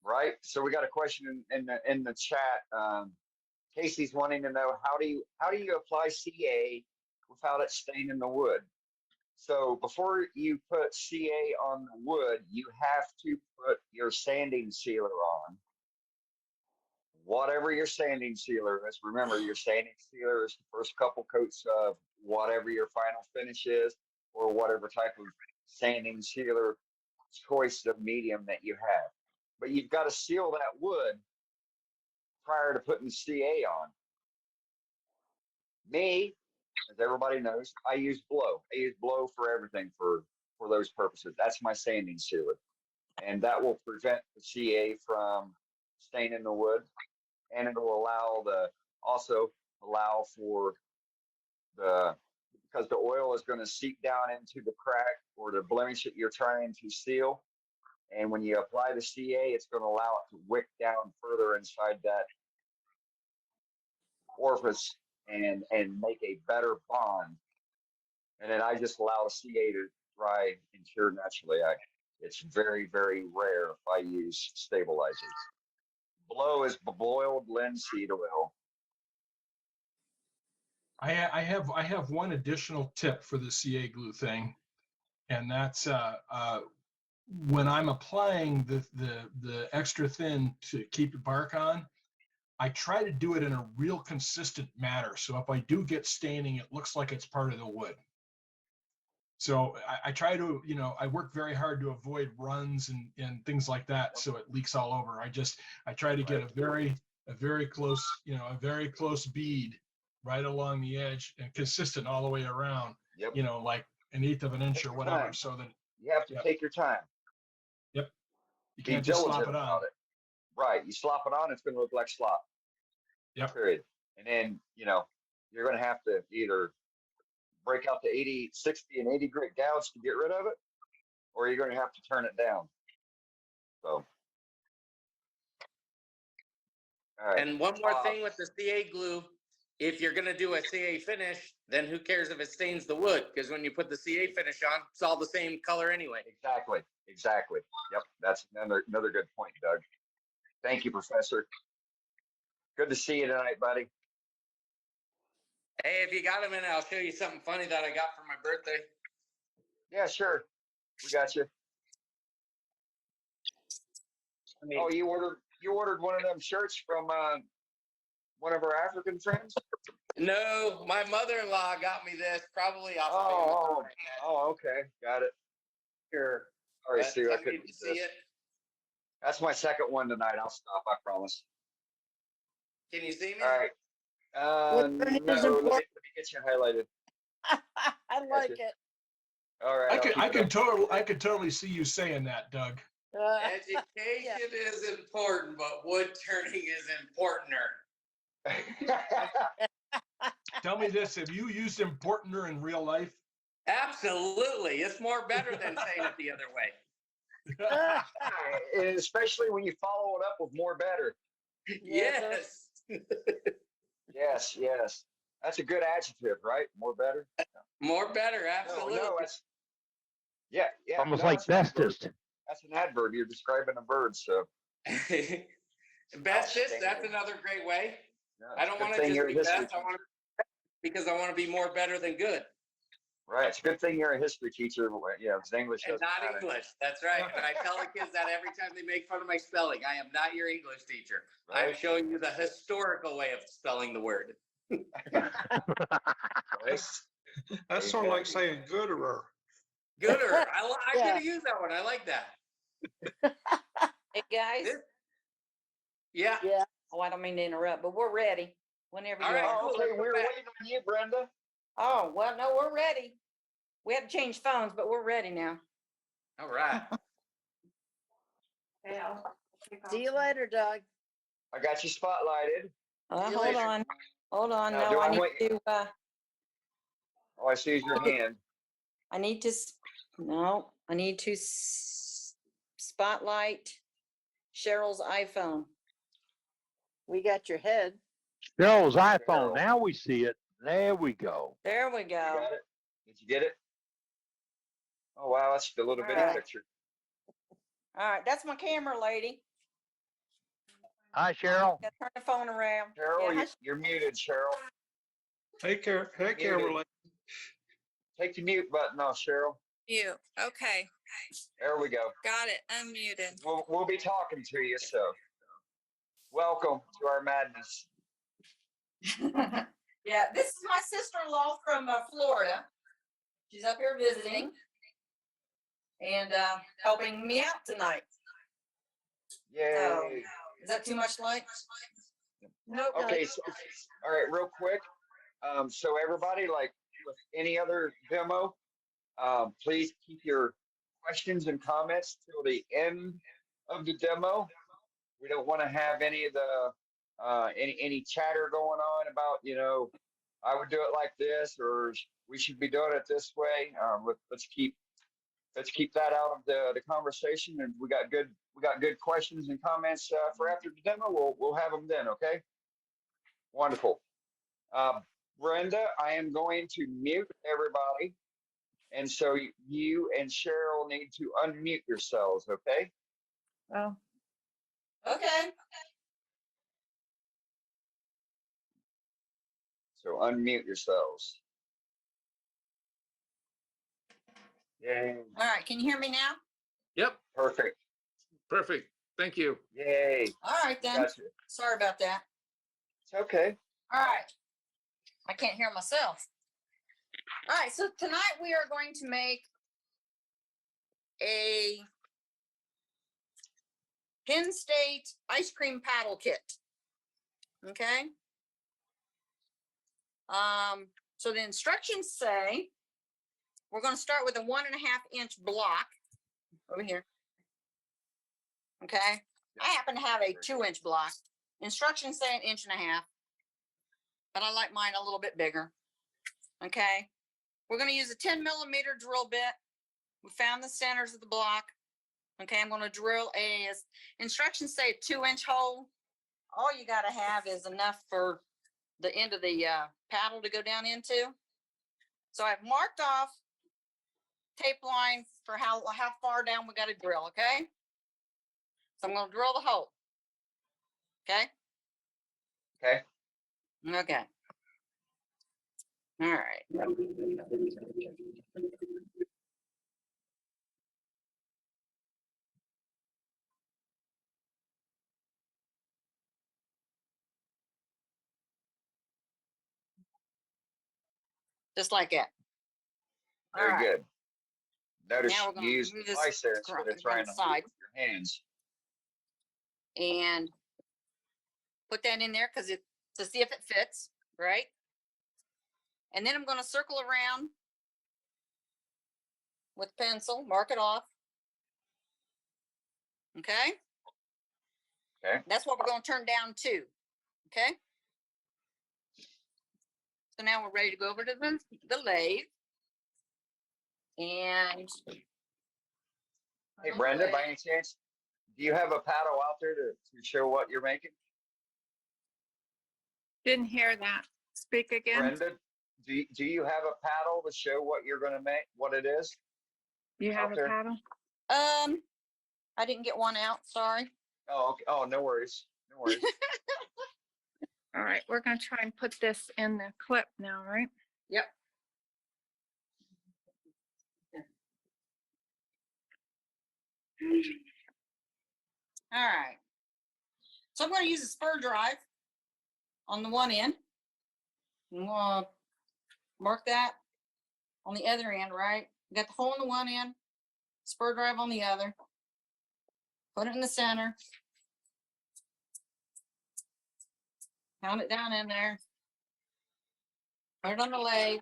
right? So we got a question in the chat. Casey's wanting to know how do you apply CA without it staining the wood? So before you put CA on the wood, you have to put your sanding sealer on. Whatever your sanding sealer is, remember your sanding sealer is the first couple coats of whatever your final finish is, or whatever type of sanding sealer choice of medium that you have. But you've got to seal that wood prior to putting CA on. Me, as everybody knows, I use blow. I use blow for everything for those purposes. That's my sanding sealer. And that will prevent the CA from staining the wood. And it will also allow for because the oil is going to seep down into the crack or the blemish that you're trying to seal. And when you apply the CA, it's going to allow it to wick down further inside that orifice and make a better bond. And then I just allow the CA to dry and cure naturally. It's very, very rare if I use stabilizers. Blow is boiled linseed oil. I have one additional tip for the CA glue thing, and that's when I'm applying the extra thin to keep the bark on, I try to do it in a real consistent manner. So if I do get staining, it looks like it's part of the wood. So I try to, I work very hard to avoid runs and things like that, so it leaks all over. I try to get a very close, a very close bead right along the edge and consistent all the way around. Yep. Like an eighth of an inch or whatever. Time. So that you have to take your time. Yep. You Be can't just slop diligent it on. about it. Right. You slop it on, it's going to look like slop. Yep. Period. And then, you're going to have to either break out the 80, 60, and 80 grit gouge to get rid of it, or you're going to have to turn it down. So. All right. And one more thing with the CA glue, if you're going to do a CA finish, then who cares if it stains the wood? Because when you put the CA finish on, it's all the same color anyway. Exactly. Yep. That's another good point, Doug. Thank you, Professor. Good to see you tonight, buddy. Hey, if you got a minute, I'll show you something funny that I got for my birthday. Yeah, sure. We got you. Oh, you ordered one of them shirts from one of our African friends? No, my mother-in-law got me this, probably off of Amazon. Oh, okay. Got it. Sure. Sorry, Sue, I couldn't see it. That's my second one tonight. I'll stop, I promise. Can you see me? All right. No, let me get you highlighted. I like it. All right. I could totally see you saying that, Doug. Education is important, but wood turning is importanter. Tell me this, have you used Importaner in real life? Absolutely. It's more better than saying it the other way. And especially when you follow it up with more better. Yes. Yes, yes. That's a good adjective, right? More better. More better. No, Absolutely. no, that's yeah. Almost No, like it's an adverb. bestest. That's an adverb. You're describing a bird, so Bestest, that's another great way. yeah, I it's a don't good want to thing just you're a be history best. I want teacher. to because I want to be more better than good. Right. It's a good thing you're a history teacher. Yeah, because English And doesn't not matter. English. That's right. But I tell the kids that every time they make fun of my spelling. I am not your English teacher. I'm Right. showing you the historical way of spelling the word. Right. That's sort of like saying gooderer. Gooder. I Yeah. could use that one. I like that. Hey, guys. Yeah. Yeah. Oh, I don't mean to interrupt, but we're ready whenever All you right. are. Oh, Cool. okay. Let's go We're back. waiting on you, Brenda. Oh, well, no, we're ready. We had to change phones, but we're ready now. All right. See you later, Doug. I got you spotlighted. See you Hold later. on. Hold on. Now, do No, I I need want- to, Oh, I see your hand. I need to, no, I need to spotlight Cheryl's iPhone. We got your head. Cheryl's iPhone. Cheryl. Now we see it. There we go. There we You go. got it? Did you get it? Oh, wow. That's the little bitty All right. picture. All right, that's my camera lady. Hi, Cheryl. Gotta turn the phone around. Cheryl, Yeah, hi, you're muted, Cheryl. Hey, Kimberly. Take the mute button off, Cheryl. You. Okay. There we go. Got it. Unmuted. We'll be talking to you, so welcome to our madness. Yeah, this is my sister-in-law from Florida. She's up here visiting and helping me out tonight. Yay. So, is that too much light? Nope. Okay, so, all right, real quick. So everybody, like with any other demo, please keep your questions and comments till the end of the demo. We don't want to have any of the any chatter going on about, I would do it like this, or we should be doing it this way. Let's keep that out of the conversation, and we got good questions and comments for after the demo. We'll have them then. Okay. Wonderful. Brenda, I am going to mute everybody, and so you and Cheryl need to unmute yourselves. Okay. Oh. Okay. So unmute yourselves. Yay. All right, can you hear me now? Yep. Perfect. Perfect. Thank you. Yay. All right then. Gotcha. Sorry about that. It's okay. All right. I can't hear myself. All right, so tonight we are going to make a Penn State ice cream paddle kit. Okay. So the instructions say we're going to start with a 1.5-inch block over here. Okay. I happen to have a 2-inch block. Instructions say 1.5 inches, but I like mine a little bit bigger. Okay. We're going to use a 10mm drill bit. We found the centers of the block. Okay. I'm going to drill instructions say a 2-inch hole. All you got to have is enough for the end of the paddle to go down into. So I've marked off tape line for how far down we got to drill. Okay. So I'm going to drill the hole. Okay. Okay. Okay. All right. Just like that. All Very right. good. Notice Now we're gonna you use move the this slice there instead of from trying the to hold it side. with your hands. And put that in there because to see if it fits, right? And then I'm going to circle around with pencil, mark it off. Okay. Okay. That's what we're going to turn down to. Okay. So now we're ready to go over to the lathe. And Hey, Brenda, by any chance, do you have a paddle out there to show what you're making? Didn't hear that. Speak again. Brenda, do you have a paddle to show what you're going to make, what it is? You have out a there? paddle? I didn't get one out, sorry. Oh, okay. Oh, no worries. No worries. All right, we're gonna try and put this in the clip now, right? Yep. All right. So I'm going to use a spur drive on the one end. I'm going to mark that on the other end, right? Got the hole in the one end, spur drive on the other. Put it in the center. Pound it down in there. Put it on the lathe.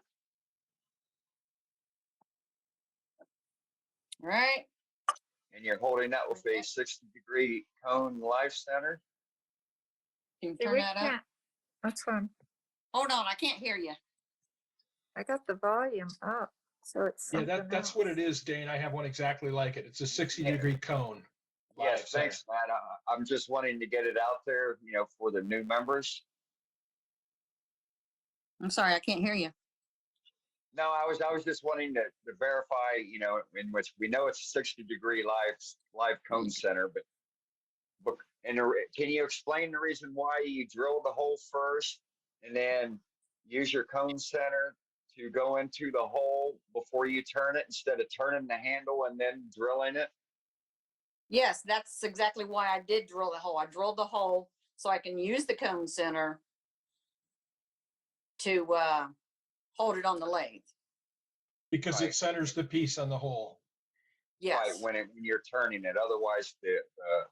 All right. And you're holding that with a 60-degree cone life center. Can you See, turn we that up? can't. That's fine. Hold on, I can't hear you. I got the volume up, so it's Yeah, something that's else. what it is, Dane. I have one exactly like it. It's a 60-degree cone. Yes, live center. thanks, Matt. I'm just wanting to get it out there, for the new members. I'm sorry, I can't hear you. No, I was just wanting to verify, in which we know it's a 60-degree live cone center, but can you explain the reason why you drill the hole first and then use your cone center to go into the hole before you turn it instead of turning the handle and then drilling it? Yes, that's exactly why I did drill the hole. I drilled the hole so I can use the cone center to hold it on the lathe. Because Right. it centers the piece on the hole. Yes. Right, when you're turning it. Otherwise, the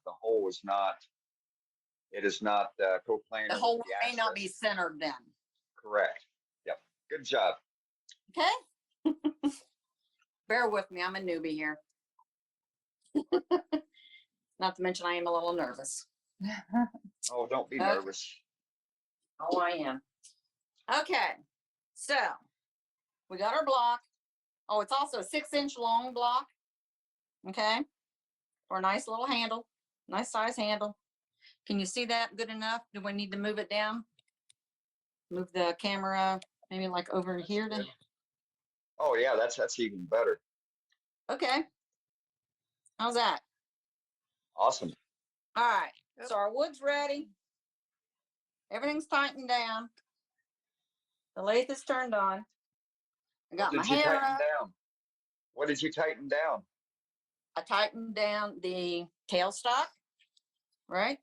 hole is not. It is not co-planar. The with hole the may not be axis. centered then. Correct. Yep. Good job. Okay. Bear with me. I'm a newbie here. Not to mention I am a little nervous. Oh, don't be Okay. nervous. Oh, I am. Okay. So we got our block. Oh, it's also a 6-inch long block. Okay. For a nice little handle, nice size handle. Can you see that good enough? Do we need to move it down? Move the camera maybe like over here to. Good. Oh yeah, that's even better. Okay. How's that? Awesome. All right. So our wood's ready. Everything's tightened down. The lathe is turned on. I got my What did you hair tighten up. down? What did you tighten down? I tightened down the tailstock, right?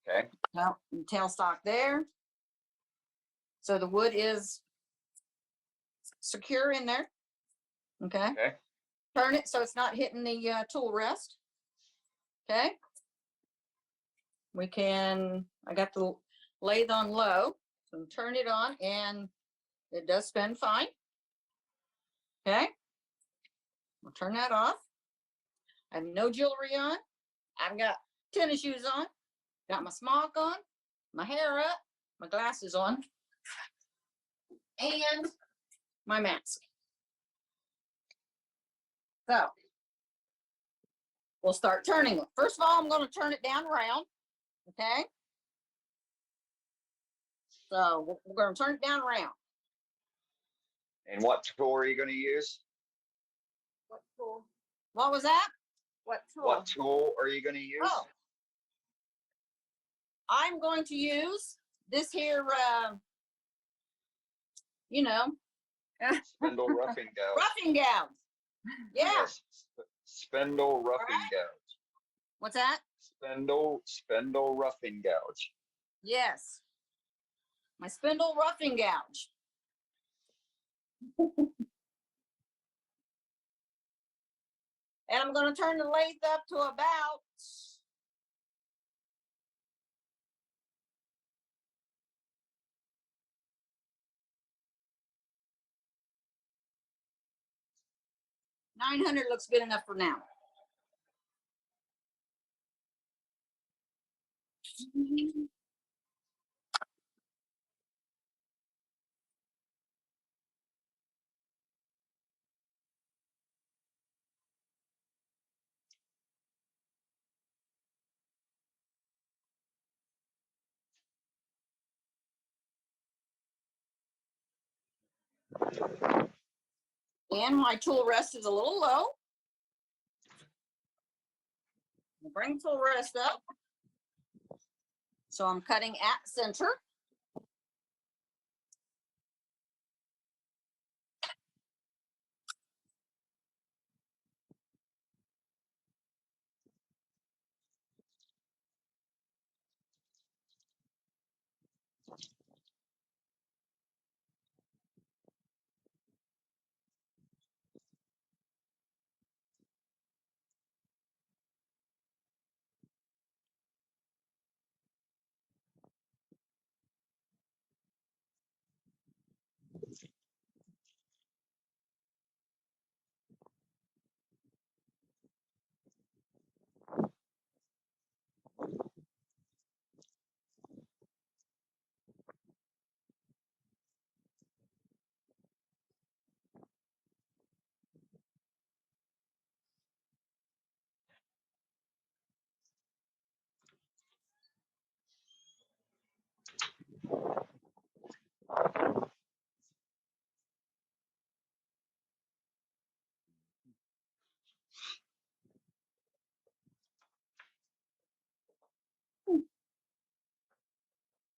Okay. Well, the tailstock there. So the wood is secure in there. Okay. Okay. Turn it so it's not hitting the tool rest. Okay. I got the lathe on low, so turn it on and it does spin fine. Okay. We'll turn that off. I have no jewelry on. I've got tennis shoes on, got my smock on, my hair up, my glasses on, and my mask. So we'll start turning it. First of all, I'm going to turn it down round. Okay. So we're going to turn it down round. And what tool are you going to use? What tool? What was that? What tool? What tool are you going to use? Oh, I'm going to use this here, Spindle roughing gouge. roughing gouge. Yeah. Yes. Spindle roughing gouge. What's that? Spindle roughing gouge. Yes. My spindle roughing gouge. And I'm going to turn the lathe up to about 900 looks good enough for now. And my tool rest is a little low. I'll bring tool rest up. So I'm cutting at center.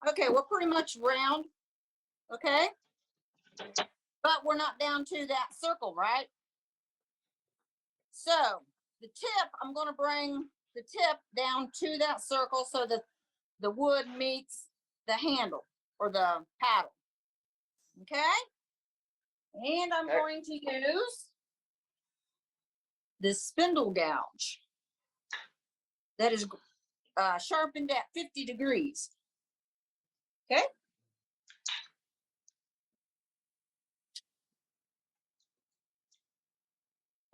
Okay, we're pretty much round, okay? But we're not down to that circle, right? So the tip, I'm gonna bring the tip down to that circle so that the wood meets the handle or the paddle, okay? And I'm going to use this spindle gouge that is sharpened at 50 degrees, okay?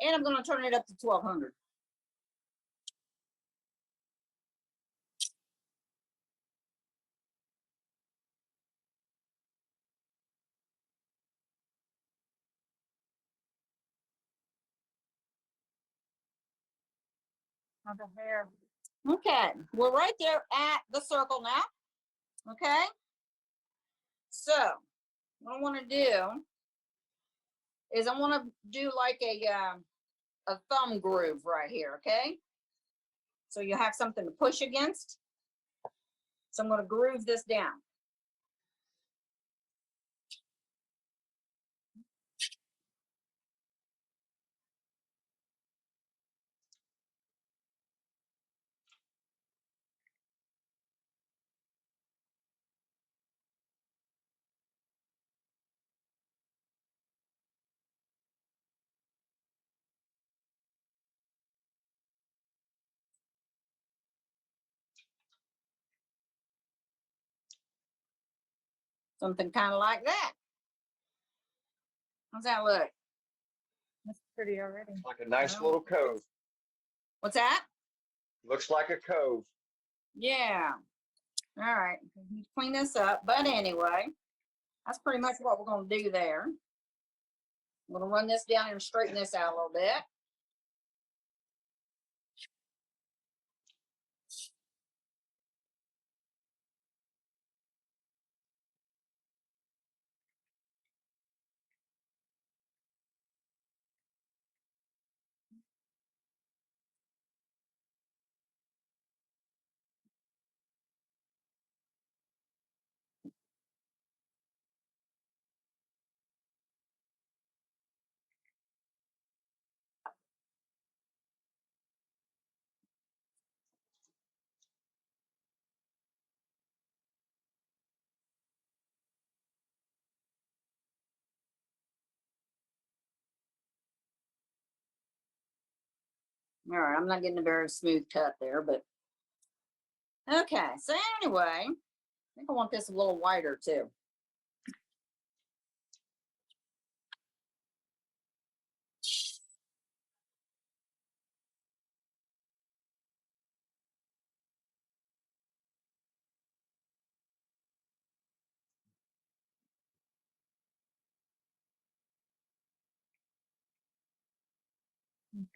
And I'm gonna turn it up to 1200. Okay, we're right there at the circle now. Okay, so what I want to do is I want to do like a thumb groove right here. Okay, so you have something to push against. So I'm going to groove this down. Something kind of like that. How's that look? That's pretty already. Like a nice little cove. What's that? Looks like a cove. Yeah. All right. Clean this up. But anyway, that's pretty much what we're going to do there. I'm going to run this down and straighten this out a little bit. All right, I'm not getting a very smooth cut there, but okay. So anyway, I think I want this a little wider too.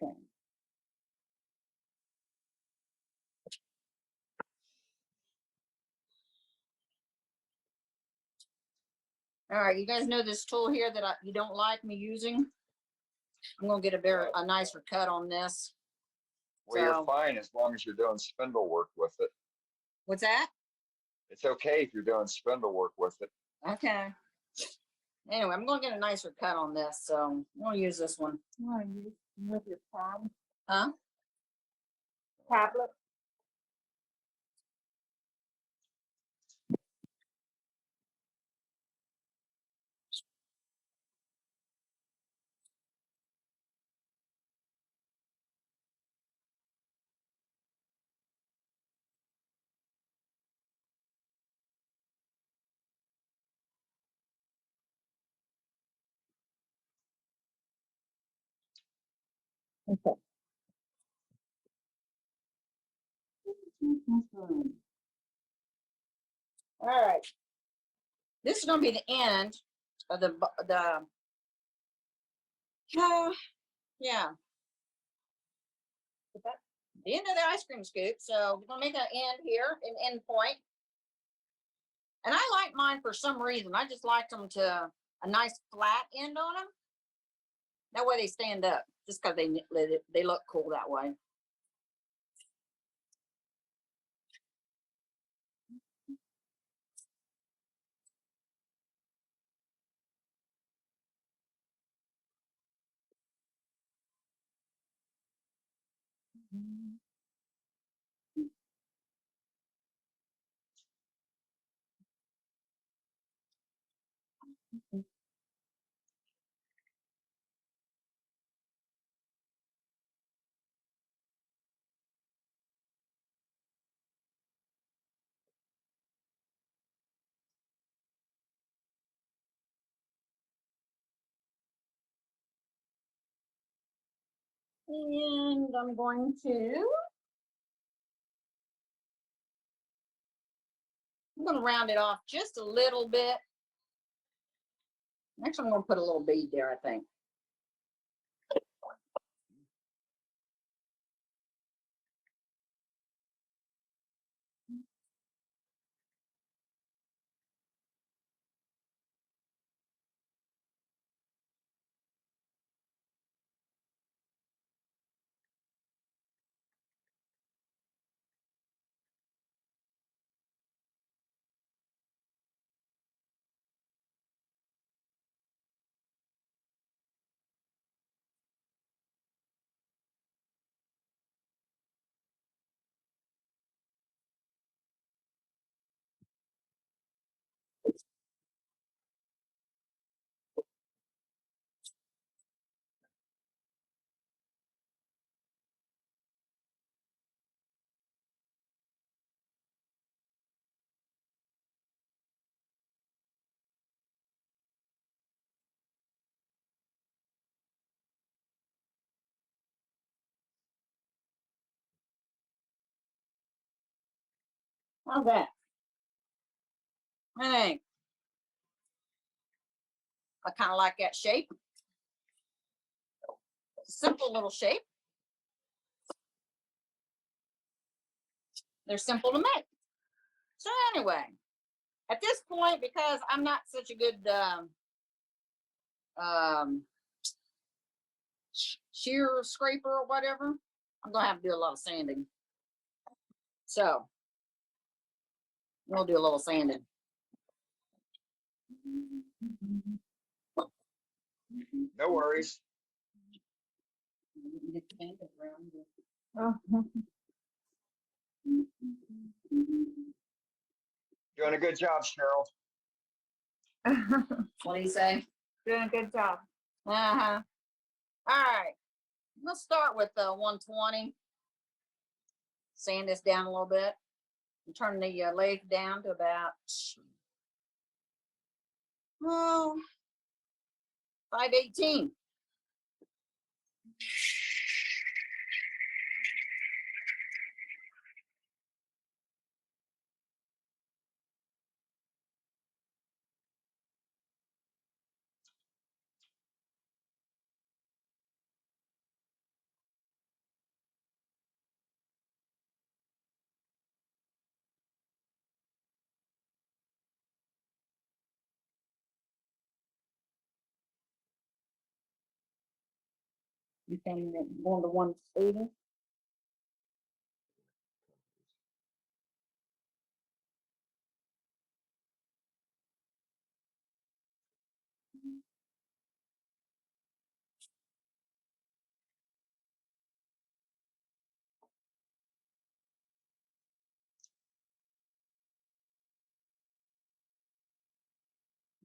Okay. All right, you guys know this tool here that you don't like me using? I'm gonna get a nicer cut on this. Well, you're So- fine as long as you're doing spindle work with it. What's that? It's okay if you're doing spindle work with it. Okay. Anyway, I'm gonna get a nicer cut on this, so I'm gonna use this one. You wanna use with your pad? Huh? Tablet? Okay. All right. This is gonna be the end of the yeah. The end of the ice cream scoop. So we're gonna make an end here, an end point. And I like mine for some reason. I just like them to a nice flat end on them. That way they stand up, just because they look cool that way. And I'm going to round it off just a little bit. Actually, I'm going to put a little bead there, I think. How's that? I think I kind of like that shape. Simple little shape. They're simple to make. So anyway, at this point, because I'm not such a good shear scraper or whatever, I'm gonna have to do a lot of sanding. So we'll do a little sanding. No worries. Doing a good job, Cheryl. What do you say? Doing a good job. Uh-huh. All right. Let's start with 120. Sand this down a little bit. And turn the lathe down to about 518. You can go to 180.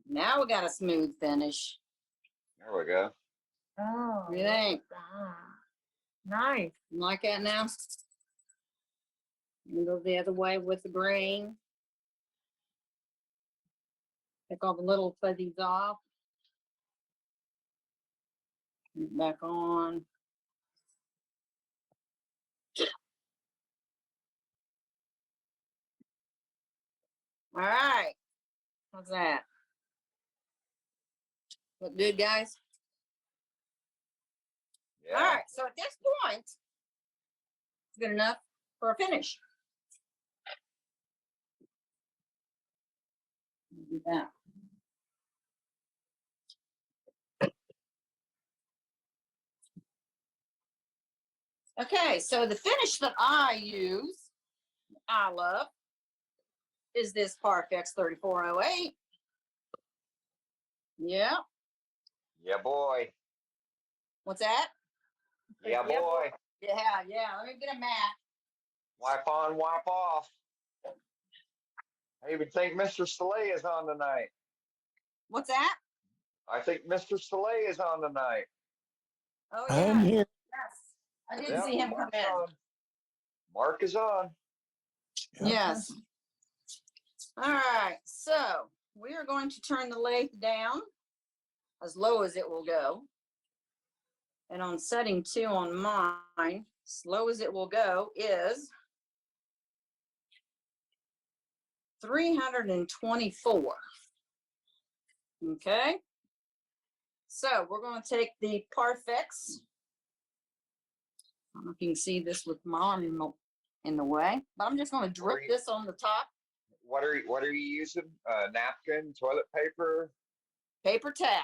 Now we got a smooth finish. There we go. Oh. You think? Nice. You like that now? And go the other way with the grain. Take all the little fuzzies off. Put it back on. All right. How's that? Look good, guys? Yeah. All right. So at this point, it's good enough for a finish. Do that. Okay, so the finish that I use, I love, is this Parfex 3408. Yeah. Yeah, boy. What's that? Yeah, boy. Yeah. Let me get a mat. Wipe on, wipe off. I even think Mr. Soleil is on tonight. What's that? I think Mr. Soleil is on tonight. Oh, I'm yeah. here. Yes. I did Yep, see him come Mark's in. on. Mark is on. Yes. All right. So we are going to turn the lathe down as low as it will go. And on setting 2 on mine, as low as it will go is 324. Okay. So we're going to take the Parfex. I don't know if you can see this with mom in the way, but I'm just going to drip this on the top. What are you using? Napkin, toilet paper, Paper towel.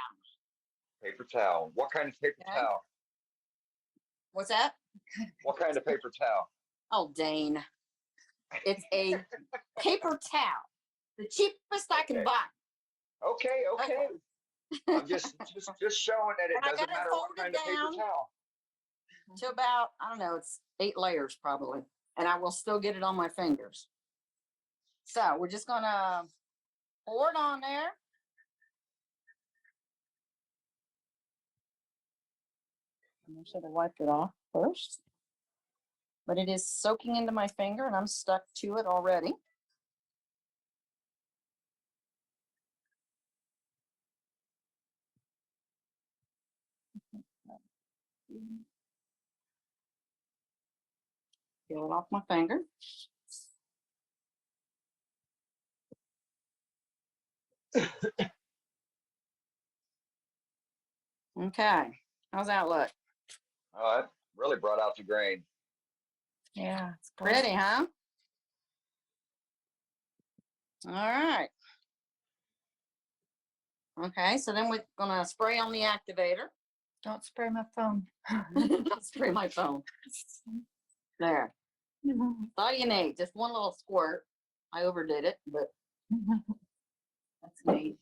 paper towel. What kind of paper Okay. towel? What's that? What kind of paper towel? Oh, Dane. It's a paper towel. The cheapest I can buy. Okay. I'm just showing that it And I doesn't gotta matter fold what kind it of paper down. towel. To about, I don't know, it's 8 layers probably. And I will still get it on my fingers. So we're just gonna pour it on there. I should have wiped it off first. But it is soaking into my finger and I'm stuck to it already. Peel it off my finger. Okay, how's that look? Oh, that really brought out the grain. Yeah, it's pretty, huh? All right. Okay, so then we're gonna spray on the activator. Don't spray my phone. Don't spray my phone. There. That's all you need, just one little squirt. I overdid it, but that's neat.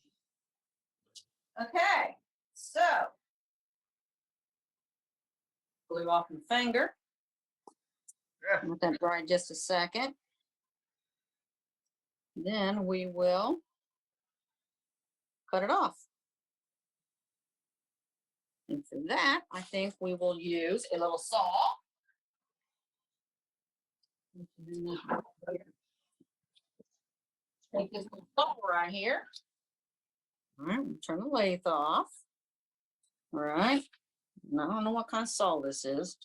Okay, so glue off my finger. Let that dry just a second. Then we will cut it off. And for that, I think we will use a little saw. Take this little saw right here. All right, turn the lathe off. All right. Now, I don't know what kind of saw this is,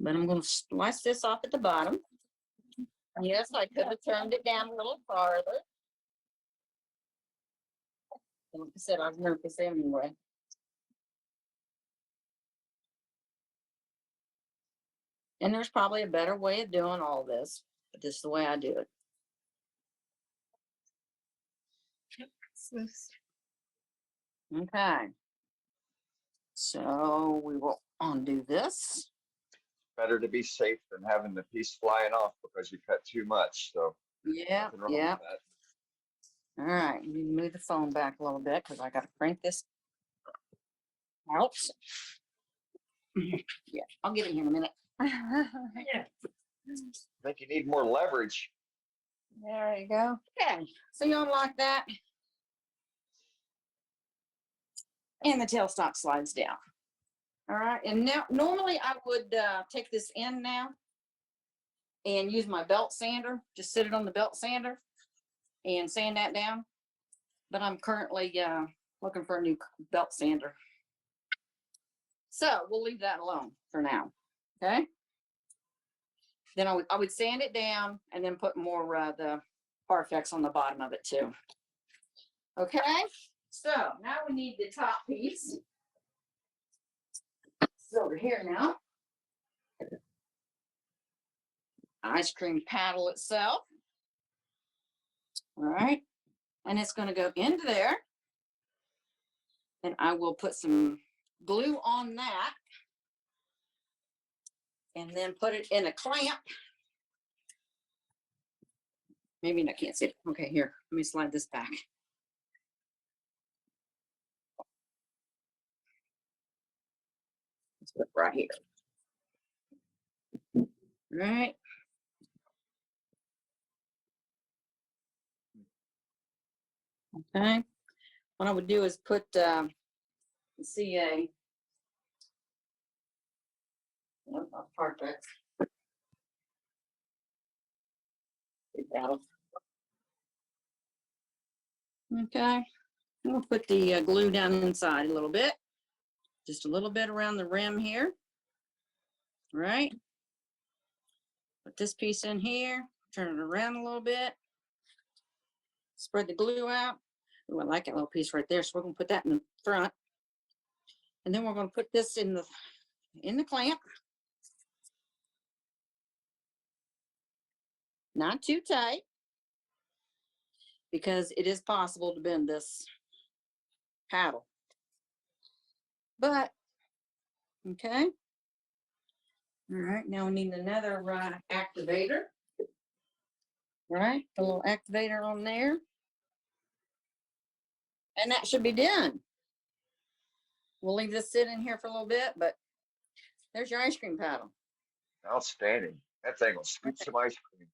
but I'm going to slice this off at the bottom. Yes, I could have turned it down a little farther. Like I said, I've nervous anyway. And there's probably a better way of doing all this, but this is the way I do it. Okay. So we will undo this. Better to be safe than having the piece flying off because you cut too much. So Yeah, nothing wrong yeah. with that. All right, let me move the phone back a little bit because I got to crank this out. Yeah, I'll get in here in a minute. I think you need more leverage. There you go. Okay, so you unlock that. And the tailstock slides down. All right, and now normally I would take this in now and use my belt sander, just sit it on the belt sander and sand that down. But I'm currently looking for a new belt sander. So we'll leave that alone for now, okay? Then I would sand it down and then put more the Parfex on the bottom of it too. Okay, so now we need the top piece. It's over here now. Ice cream paddle itself. All right, and it's going to go into there. And I will put some glue on that. And then put it in a clamp. Maybe I can't see it. Okay, here, let me slide this back. Let's put it right here. All right. Okay. What I would do is put CA. Perfect. Okay. I'm gonna put the glue down inside a little bit. Just a little bit around the rim here. Right. Put this piece in here. Turn it around a little bit. Spread the glue out. Ooh, I like that little piece right there. So we're gonna put that in the front. And then we're gonna put this in the clamp. Not too tight, because it is possible to bend this paddle. But, okay. All right, now we need another activator. Right, a little activator on there. And that should be done. We'll leave this sit in here for a little bit, but there's your ice cream paddle. Outstanding. That thing will scoop some ice cream.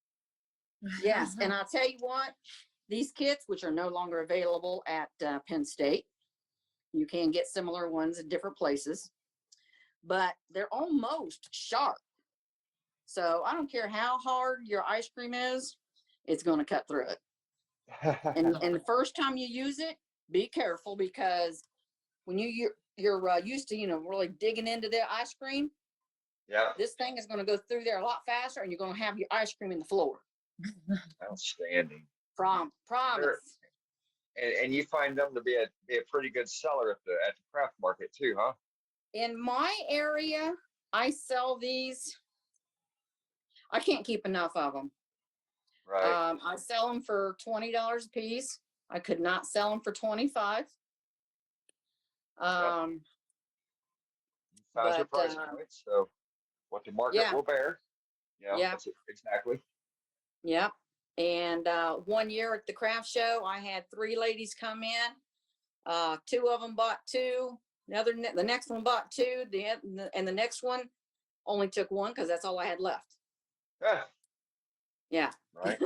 Yes, and I'll tell you what, these kits, which are no longer available at Penn State, you can get similar ones at different places, but they're almost sharp. So I don't care how hard your ice cream is, it's going to cut through it. And the first time you use it, be careful, because when you're used to, really digging into the ice cream, Yeah. this thing is going to go through there a lot faster, and you're going to have your ice cream in the floor. Outstanding. Promise. And you find them to be a pretty good seller at the craft market too, huh? In my area, I sell these. I can't keep enough of them. Right. I sell them for $20 a piece. I could not sell them for $25. Found your price point, so what the market will bear. Yeah. That's it, exactly. Yep. And 1 year at the craft show, I had 3 ladies come in. 2 of them bought 2. The next one bought 2. And the next one only took 1 because that's all I had left. Yeah. Right.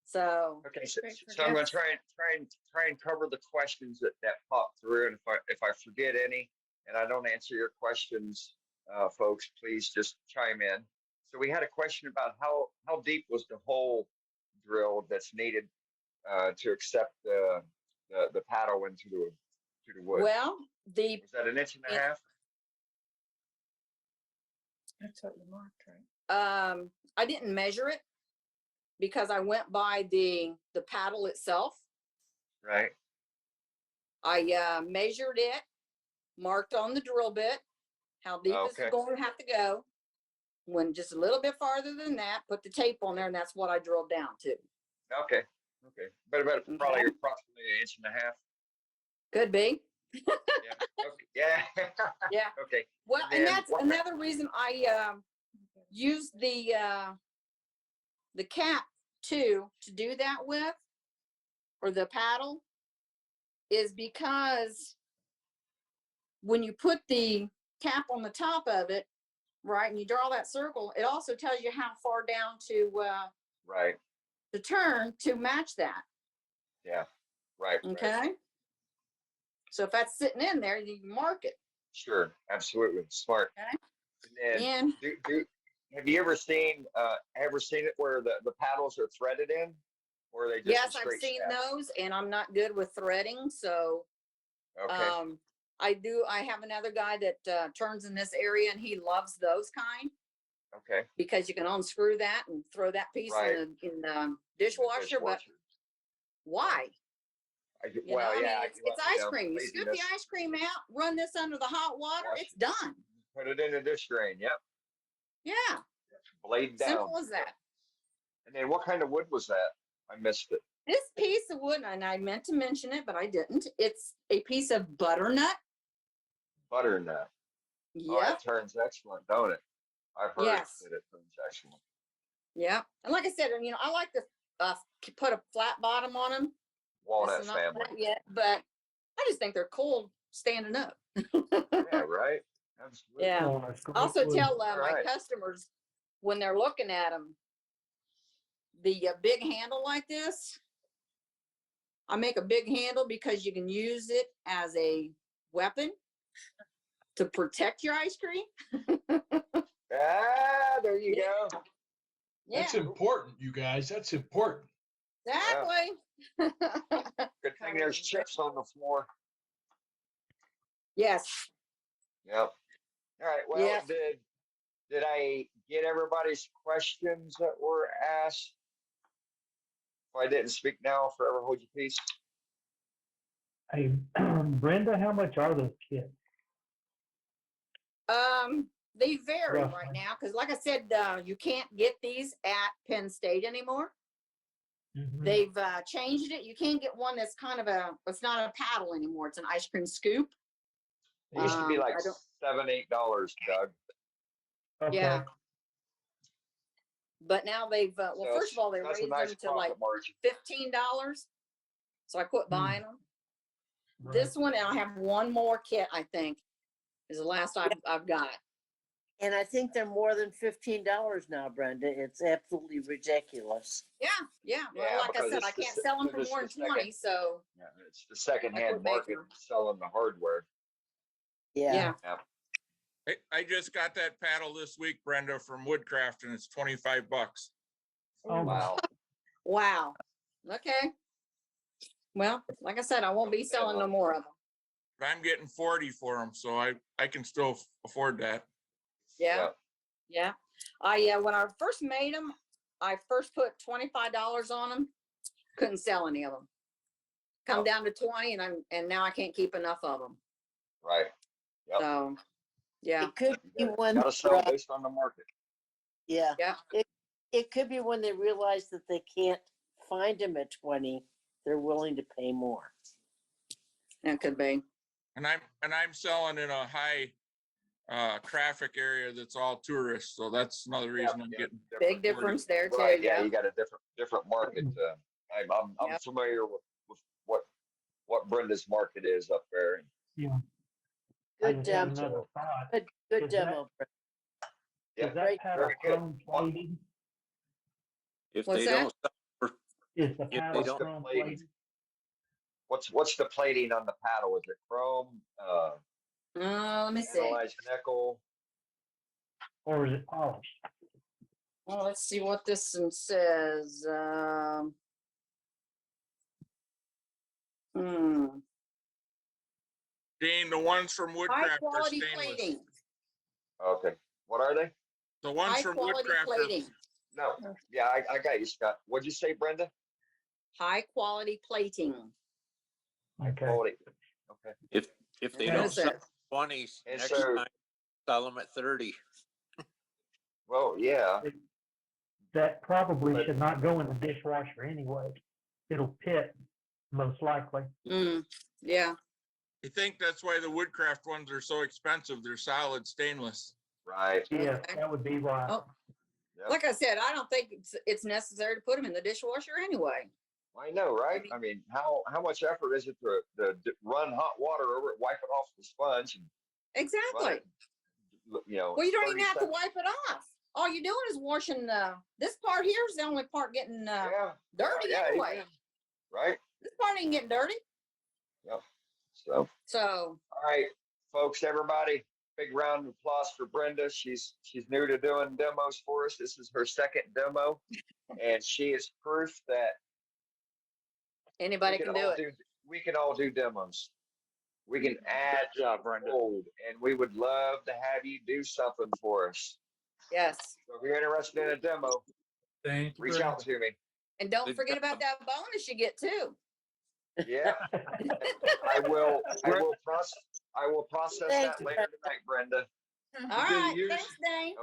So. Okay. So I'm going to try and cover the questions that pop through, and if I forget any and I don't answer your questions, folks, please just chime in. So we had a question about how deep was the hole drilled that's needed to accept the paddle into the wood. Well, was that 1.5 inches? That's what you marked, right? I didn't measure it because I went by the paddle itself. Right. I measured it, marked on the drill bit how deep it's going to have to go. Went just a little bit farther than that, put the tape on there, and that's what I drilled down to. Okay. But probably approximately 1.5 inches. Could be. Okay. Yeah. Yeah. Okay. Well, And and then that's what- another reason I use the cap too to do that with, or the paddle, is because when you put the cap on the top of it, right, and you draw that circle, it also tells you how far down Right. to turn to match that. Yeah. Right. Okay. Right. So if that's sitting in there, you can mark it. Sure. Absolutely. Smart. Okay. And And have you ever seen it where the paddles are threaded in, or are they just yes, a I've straight seen snap? those, and I'm not good with threading, so Okay. I have another guy that turns in this area, and he loves those kind Okay. because you can unscrew that and throw that piece Right. in the dishwasher. But why? Well, I mean, yeah. it's ice cream. You scoop the laziness. ice cream out, run this under the hot water, Wash it's done. Put it in a dish drain. Yep. Yeah, Blade down. simple as that. And then what kind of wood was that? I missed it. This piece of wood, and I meant to mention it, but I didn't. It's a piece of butternut. Butternut. Oh, Yep. it turns excellent, don't it? I've heard Yes. that it turns excellent. Yeah. And like I said, I like to put a flat bottom on them. Walnut This is not family. flat yet, but I just think they're cool standing up. Yeah, right. Absolutely. Yeah. Oh, that's great Also wood. tell All my right. customers when they're looking at them, the big handle like this, I make a big handle because you can use it as a weapon to protect your ice cream. Ah, there you go. Yeah, That's important, you guys. That's important. exactly. Good thing there's chips on the floor. Yes. Yep. All right. Well, Yeah. did I get everybody's questions that were asked? If I didn't speak now, forever hold your peace. Hey, Brenda, how much are those kits? They vary Roughly. right now because, like I said, you can't get these at Penn State anymore. Mhm. They've changed it. You can't get one that's kind of it's not a paddle anymore. It's an ice cream scoop. It used to be like I don't- $7, $8, Doug. Okay. Yeah. But now they've, So first of all, they that's a raised nice them to like profit margin. $15. So I quit buying them. Right. This one, and I have one more kit, I think, is the last I've got. And I think they're more than $15 now, Brenda. It's absolutely ridiculous. Yeah, yeah. Well, Yeah, like I because said, it's I the can't se- sell them because for it's more the than 20, so Yeah, it's the secondhand quit making market them. selling the hardware. Yeah. yeah. Yeah. I just got that paddle this week, Brenda, from Woodcraft, and it's $25. Oh, Wow. Wow. Okay. Well, like I said, I won't be selling no more of them. But I'm getting 40 for them, so I can still afford that. Yeah. Yeah. I when I first made them, I first put $25 on them. Couldn't sell any of them. Come down to 20, and now I can't keep enough of them. Right. Yep. So, yeah. It could be when Gotta sell based on the market. yeah. Yeah. It could be when they realize that they can't find them at 20, they're willing to pay more. That could be. And I'm selling in a high traffic area that's all tourists, so that's another reason I'm getting Big difference there too. Right. Yeah, Yeah. you got a different market. I'm Yep. familiar with what Brenda's market is up there. yeah. Good I just have demo. another thought. Good Is demo. Brenda. Yeah, Is that paddle very good. chrome plated? If What's they that? don't, sell Is the they paddle don't- chrome plating? plated? What's the plating on the paddle? Is it chrome? Let me see. Analyzed nickel? Or is it polished? Well, let's see what this one says. Dane, the ones from High Woodcraft are quality stainless. plating. Okay. What are they? The ones High from quality Woodcraft are plating. No. Yeah, I got you, Scott. What'd you say, Brenda? High quality plating. Okay. Quality. Okay. if they Yeah. don't What is sell that? 20s, And next so- time sell them at 30. Well, yeah. That probably But- should not go in the dishwasher anyway. It'll pit, most likely. Yeah. I think that's why the Woodcraft ones are so expensive. They're solid stainless. Right. Yes, that would be why. Oh, Yep. like I said, I don't think it's necessary to put them in the dishwasher anyway. I know, right? I mean, how much effort is it to run hot water over it, wipe it off the sponge, and run Exactly. it, you know, Well, you don't 30 even have to seconds? wipe it off. All you're doing is washing this part here is the only part getting Yeah. dirty Yeah, anyway. amen. Right? This part ain't getting dirty. Yep. So, So all right, folks, everybody, big round of applause for Brenda. She's new to doing demos for us. This is her second demo, and she is proof that anybody can do it. We can all do demos. We can add Good job, Brenda. gold, and we would love to have you do something for us. Yes. So if you're interested in a demo, Thank you. reach out to me. And don't Good forget about that bonus you get too. Yeah, I will process Thanks, that later tonight, Brenda. All get a right. year's- Thanks, Dane.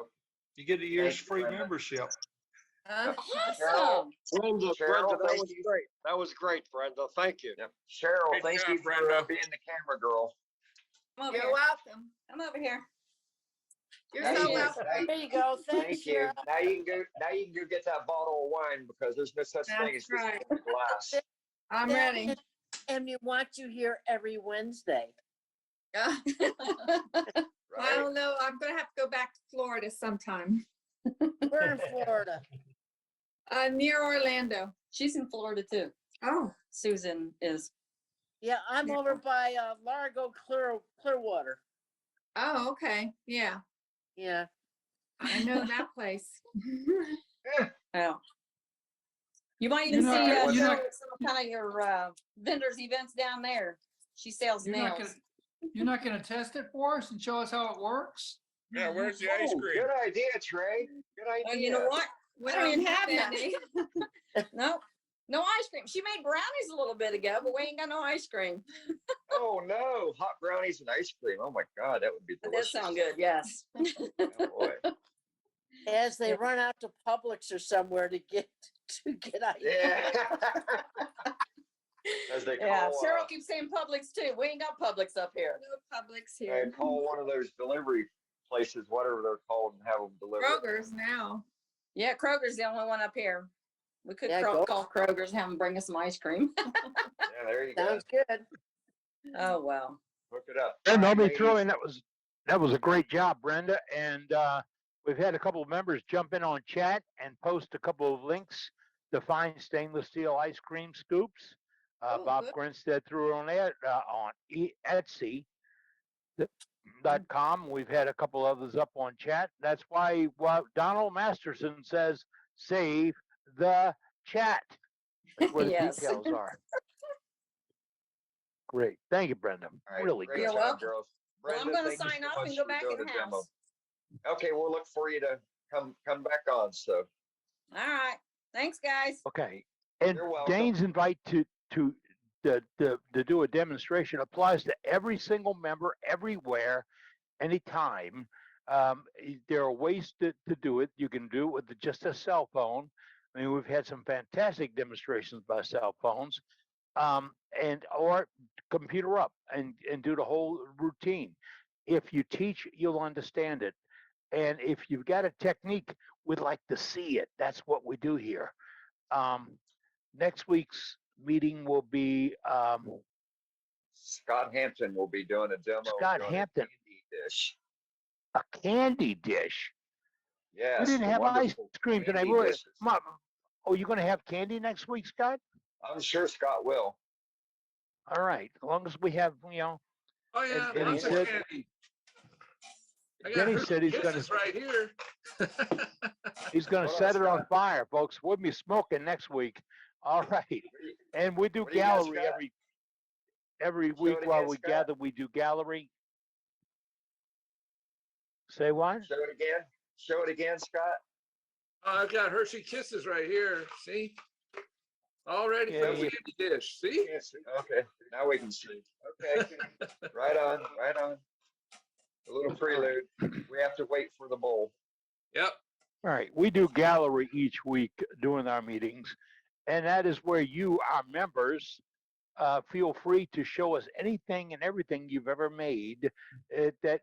You get a year's Thank you, free Brenda. membership. Awesome. Brenda, Cheryl, that thank was you. great. That was great, Brenda. Thank you. Yep. Cheryl, Great thank job, you for Brenda. being the camera girl. Come over You're here. welcome. Come over here. You're There so you go. welcome. There you go. Thanks, Thank you. Cheryl. Now you can go get that bottle of wine because there's no such thing as That's just right. a glass. I'm Yeah, ready. And we want you here every Wednesday. I Right? don't know. I'm gonna have to go back to Florida sometime. We're in Florida. Near Orlando. She's in Florida too. Oh, Susan is. Yeah, I'm over by Largo Clearwater. oh, okay. Yeah, Yeah. I know that place. Oh. You might even You're not see gonna- you're not- some kind of your vendors events down there. She sells You're not nails. you're not gonna test it for us and show us how it works? Yeah, where's the ice Oh, cream? good idea, Trey. Good idea. Oh, you know what? We I don't even don't have have none. any. No, no ice cream. She made brownies a little bit ago, but we ain't got no ice cream. Oh no, hot brownies and ice cream. Oh my God, that would be That delicious. does sound good. Yes. Oh, boy. As they run out to Publix or somewhere to get ice. Yeah. As they Yeah. call, Cheryl keeps saying Publix too. We ain't got Publix up here. No Publix here. call one of those delivery places, whatever they're called, and have them deliver. Kroger's now. Yeah, Kroger's the only one up here. We could Yeah, call Kroger's and have them bring us some ice cream. Yeah, there you go. Sounds good. Oh, well. Hook it up. And All let right, me throw ladies. in that was a great job, Brenda. And we've had a couple of members jump in on chat and post a couple of links to find stainless steel ice cream scoops. Oh, Bob good. Grinstead threw it on there on Etsy.com. We've had a couple others up on chat. That's why Donald Masterson says save the chat. That's where the Yes. details are. Great. Thank you, Brenda. All right, Really great good. You're job, welcome. girls. Well, I'm Brenda, gonna thank you sign so off much and go for back doing in the demo. house. Okay, we'll look for you to come back on. So All right. Thanks, guys. Okay. And You're welcome. Dane's invite to do a demonstration applies to every single member everywhere, anytime. There are ways to do it. You can do it with just a cell phone. I mean, we've had some fantastic demonstrations by cell phones, and or computer up and do the whole routine. If you teach, you'll understand it. And if you've got a technique, we'd like to see it. That's what we do here. Next week's meeting will be Scott Hampton will be doing a demo. Scott doing a Hampton. candy dish. A candy dish. Yes. We didn't the have ice wonderful cream tonight. candy dishes. Oh, you're going to have candy next week, Scott? I'm sure Scott will. All right. As long as we have, Oh yeah, and he lots of said- candy. I got Denny Hershey said he's gonna- Kisses right here. he's going to Hold on, set it on Scott. fire, folks. We'll be smoking next week. All right. And we do What do you got, gallery Scott? every Show week it while again, we Scott. gather. We do gallery. Say what? Show it again. Show it again, Scott. Oh, I've got Hershey Kisses right here. See? All ready for Yeah, the yeah. candy dish. See? Can't see. Okay, now we can see. Okay, right on, right on. A little prelude. We have to wait for the bowl. Yep. All right. We do gallery each week during our meetings. And that is where you, our members, feel free to show us anything and everything you've ever made that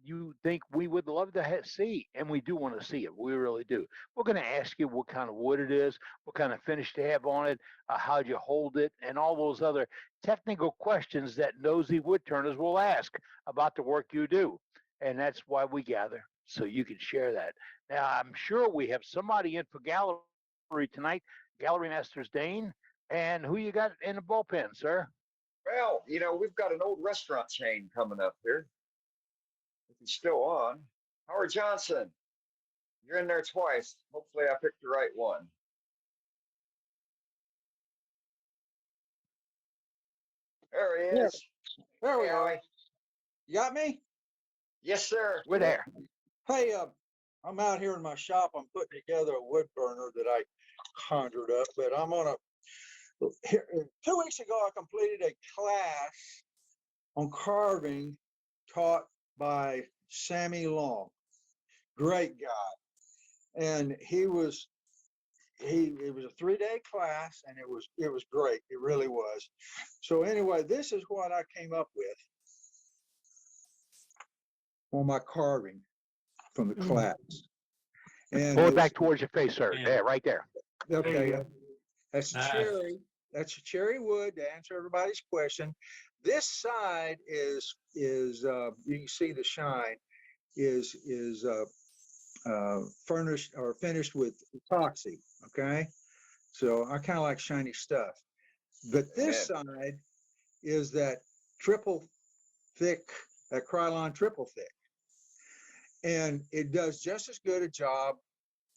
you think we would love to see. And we do want to see it. We really do. We're going to ask you what kind of wood it is, what kind of finish to have on it, how'd you hold it, and all those other technical questions that nosy wood turners will ask about the work you do. And that's why we gather, so you can share that. Now, I'm sure we have somebody in for gallery tonight, Gallery Masters Dane. And who you got in the bullpen, sir? Well, we've got an old restaurant chain coming up here. If he's still on, Howard Johnson, you're in there twice. Hopefully I picked the right one. There he is. There we Hey, are. Howie. You got me? Yes, sir. We're there. Hey, I'm out here in my shop. I'm putting together a wood burner that I conjured up, but I'm on a. 2 weeks ago, I completed a class on carving taught by Sammy Long. Great guy. And it was a 3-day class, and it was great. It really was. So anyway, this is what I came up with on my carving from the class. And pull it back towards your face, sir. There, right there. Okay. That's Nice. cherry. That's a cherry wood, to answer everybody's question. This side is you can see the shine is furnished or finished with epoxy. Okay, so I kind of like shiny stuff. But this side is that triple thick, that Krylon triple thick, and it does just as good a job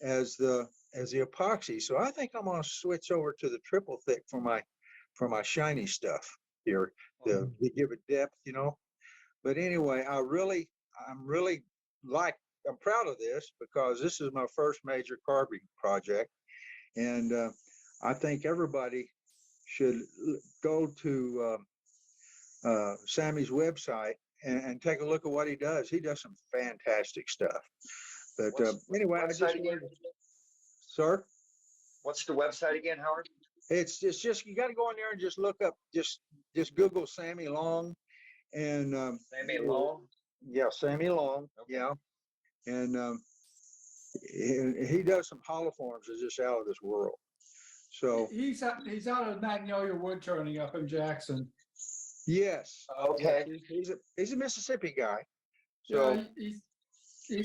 as the epoxy. So I think I'm going to switch over to the triple thick for my shiny stuff here to give it depth, But anyway, I'm proud of this because this is my first major carving project, and I think everybody should go to Sammy's website and take a look at what he does. He does some fantastic stuff. But anyway, I just wanted, sir. What's the website again, Howard? It's just you got to go in there and just look up, just Google Sammy Long, and Sammy Long. Yeah, Sammy Long. Okay. Yeah, and he does some holiforms that's just out of this world. So he's out of Magnolia Wood Turning up in Jackson. Yes. Okay. Yes, he's a Mississippi guy. So So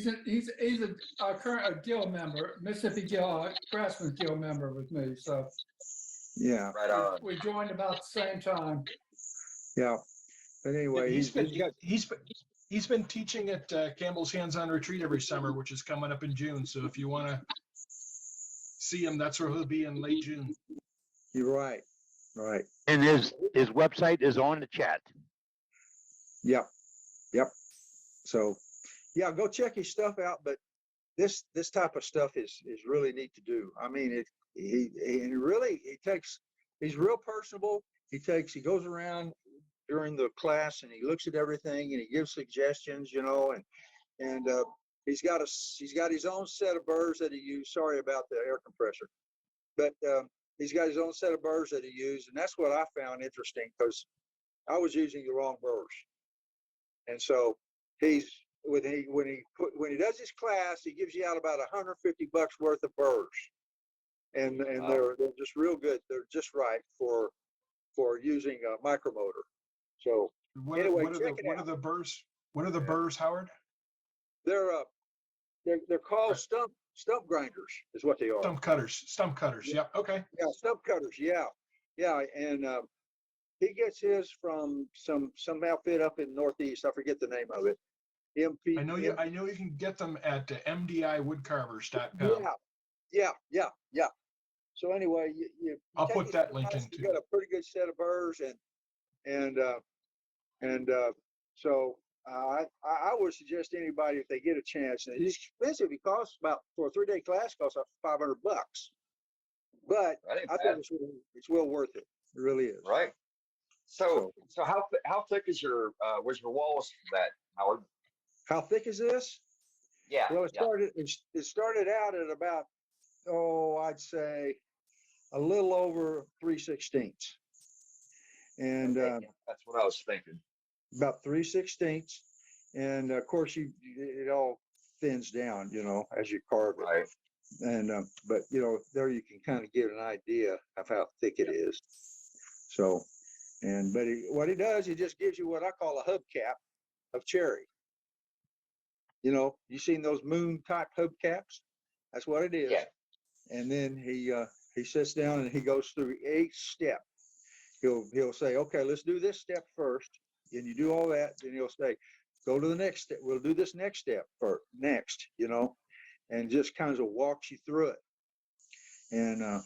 he's a current Guild member, Mississippi Guild Craftsman Guild member with me. So yeah, right on. we joined about the same time. Yeah, but anyway, he's been teaching at Campbell's Hands-On Retreat every summer, which is coming up in June. So if you want to see him, that's where he'll be in late June. You're right. Right. And his website is on the chat. Yep. So yeah, go check his stuff out. But this type of stuff is really neat to do. I mean, he's real personable. He goes around during the class and he looks at everything and he gives suggestions, and he's got his own set of burrs that he used. Sorry about the air compressor, but he's got his own set of burrs that he used, and that's what I found interesting because I was using the wrong burrs. And so when he does his class, he gives you out about $150 worth of burrs, and they're just real good. They're just right for using a micromotor. So What are the burrs? What are the burrs, Howard? They're called stump grinders, is what they are. Stump cutters. Yep. Okay. Yeah, stump cutters. Yeah. And he gets his from some outfit up in Northeast. I forget the name of it. I know you can get them at mdiwoodcarvers.com. Yeah. So anyway, I'll put that link in too. You got a pretty good set of burrs, and so I would suggest anybody, if they get a chance, and it's expensive. It costs for a 3-day class costs about $500, but I think it's well worth it. It really is. Right. So how thick is was your walls for that, Howard? How thick is this? Yeah. Well, it started out at about, I'd say a little over 3/16. And That's what I was thinking. about 3/16. And of course, it all thins down, as you carve it. Right. And but there you can kind of get an idea of how thick it is. So, but what he does, he just gives you what I call a hubcap of cherry. You seen those moon type hubcaps? That's what it is. Yeah. And then he sits down and he goes through each step. He'll say, okay, let's do this step first. And you do all that, then he'll say, go to the next step. We'll do this next step next, and just kind of walks you through it. And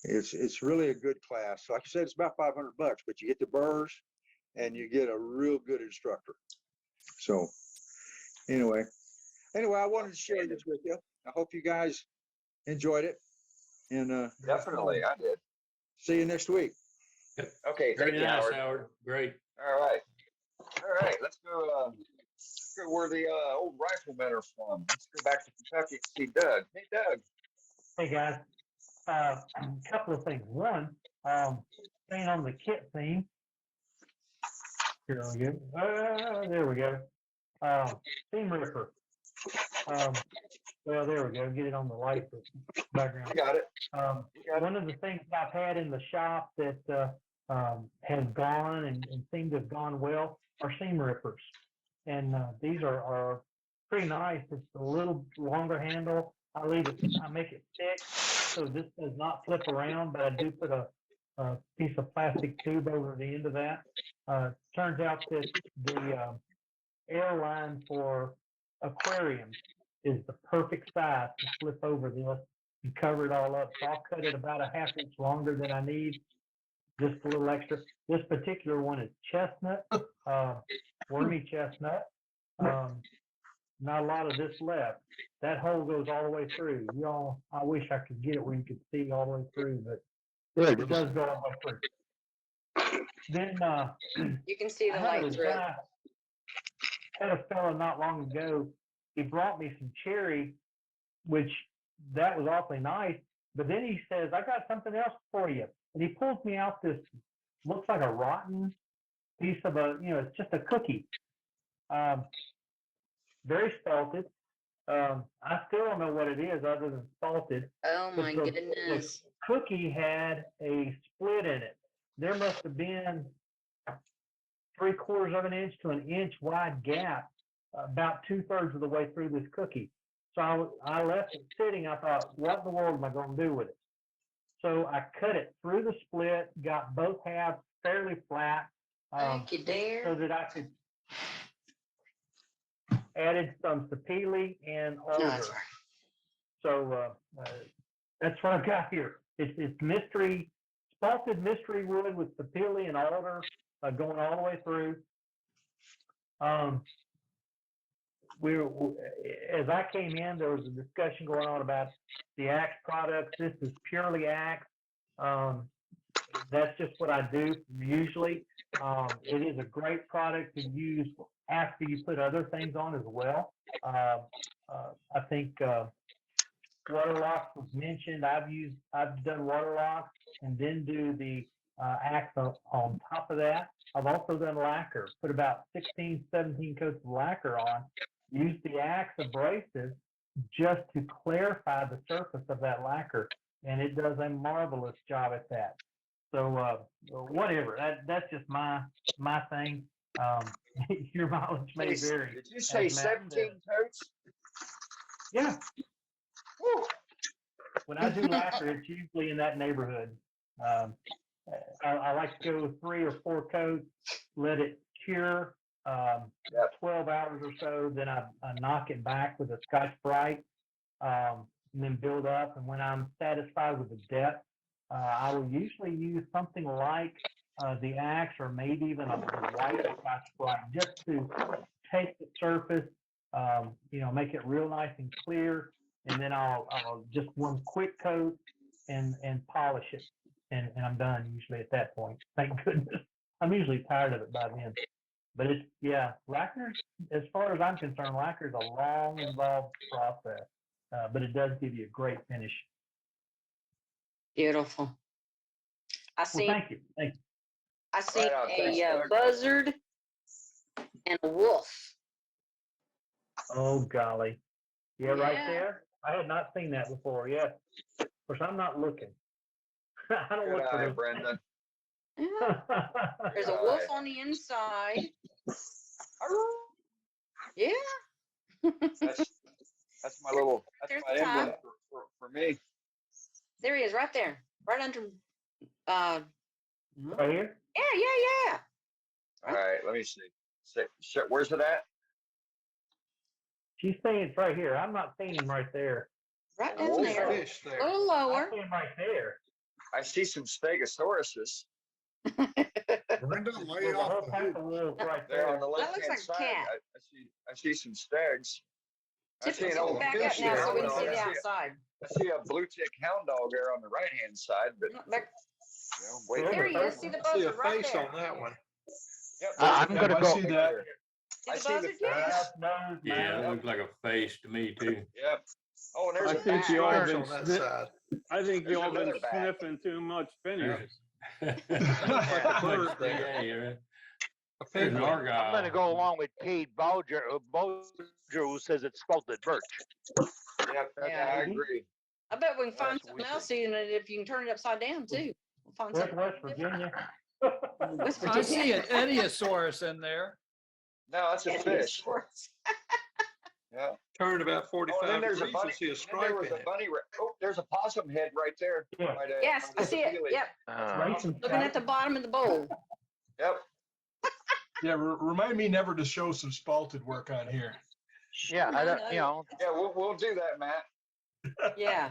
it's really a good class. Like I said, it's about $500, but you get the burrs and you get a real good instructor. So anyway, I wanted to share this with you. I hope you guys enjoyed it. And Definitely, I did. see you next week. Okay, Very thank you, nice, Howard. Howard. Great. All right, let's go. Where the old riflemen are from. Let's go back to Kentucky and see Doug. Hey, Doug. Hey guys, a couple of things. One, staying on the kit theme. Here we go. There we go. Seam ripper. Well, there we go. Get it on the light background. You got it. One of the things I've had in the shop that has gone and seemed to have gone well are seam rippers. And these are pretty nice. It's a little longer handle. I make it thick so this does not flip around, but I do put a piece of plastic tube over the end of that. Turns out that the airline for aquariums is the perfect size to flip over this and cover it all up. So I'll cut it about a 1/2 inch longer than I need, just a little extra. This particular one is chestnut, wormy chestnut. Not a lot of this left. That hole goes all the way through. Y'all, I wish I could get it where you could see all the way through, but it does go all the way through. Then You can see the I had light a through it. guy, had a fella not long ago. He brought me some cherry, which that was awfully nice. But then he says, "I got something else for you," and he pulls me out this looks like a rotten piece of it's just a cookie. Very salted. I still don't know what it is other than salted. Oh But my the goodness. cookie had a split in it. There must have been 3/4 of an inch to an inch wide gap, about 2/3 of the way through this cookie. So I left it sitting. I thought, what in the world am I going to do with it? So I cut it through the split, got both halves fairly flat, Thank you, dear. so that I could added some sapele and alder. No, that's right. So that's what I've got here. It's mystery, salted mystery wood with sapele and alder going all the way through. As I came in, there was a discussion going on about the axe products. This is purely axe. That's just what I do usually. It is a great product to use after you put other things on as well. I think waterlock was mentioned. I've done waterlock and then do the axe on top of that. I've also done lacquer, put about 16, 17 coats of lacquer on, use the axe abrasive just to clarify the surface of that lacquer. And it does a marvelous job at that. So whatever, that's just my thing. Your mileage may vary. Did you say 17 coats? Yeah. Woo. When I do lacquer, it's usually in that neighborhood. I like to go 3 or 4 coats, let it cure 12 hours or so. Then I knock it back with a Scotch-Brite, and then build up. And when I'm satisfied with the depth, I will usually use something like the axe or maybe even a white Scotch-Brite just to take the surface, make it real nice and clear. And then I'll just one quick coat and polish it. And I'm done usually at that point. Thank goodness. I'm usually tired of it by then. But lacquer, as far as I'm concerned, lacquer is a long, involved process. But it does give you a great finish. Beautiful. Well, thank you. Thank you. I seen Right on. Thanks, a Doug. buzzard and a wolf. Oh, golly. Yeah, right Yeah. there. I had not seen that before. Yeah. Of course, I'm not looking. I don't Good look for eye, those. Brenda. Yeah. There's a Good wolf eye. on the inside. Yeah. That's my little, There's that's the my emblem top. for me. There he is, right there, right under. Right here? Yeah. All right, let me see. Where's it at? She's saying it's right here. I'm not seeing him right there. Right Oh, down there. Fish A there. little I lower. see him right there. I see some stegosauruses. Brenda, lay There's a off whole the pack hoop. of wolves right There on there. the That looks left-hand like a side. cat. I see some stags. I see an Tip old back fish up now there. so we can well, see I the see- outside. I see a blue tick hound dog there on the right-hand side, but wait. There he is. See the I see a buzzard right face there. on that one. Yep, I'm Yeah, gonna I go. see that. See I the see the buzzard? Yeah. face. Nose, Yeah, mouth. it looks like a face to me too. Yep. Oh, and there's I a think back. you all Stripes been on that sniff- side. I think you There's all been another back. sniffing too much finish. Like a bird Yeah, there. yeah. A There's penguin. an I'm gonna argyle. go along with Kate Bowger, who says it's salted birch. Yep, Yeah. I agree. I bet we can find That's what we something else in it if you can turn it upside down too. We'll find Where's something. West Virginia? West I Virginia. see an Ediosaurus in there. No, that's a fish. Yeah. Turn about Oh, and 45 then there's a degrees bunny. and see a Then stripe there was in a it. bunny. Oh, there's a possum head right there. Yeah. By the- Yes, by I the see it. Healy. Yep. Racing Looking at the bottom of the bowl. Yep. Yeah, remind me never to show some spalted work on here. Yeah, I don't, you know, Yeah, we'll do that, Matt. Yeah.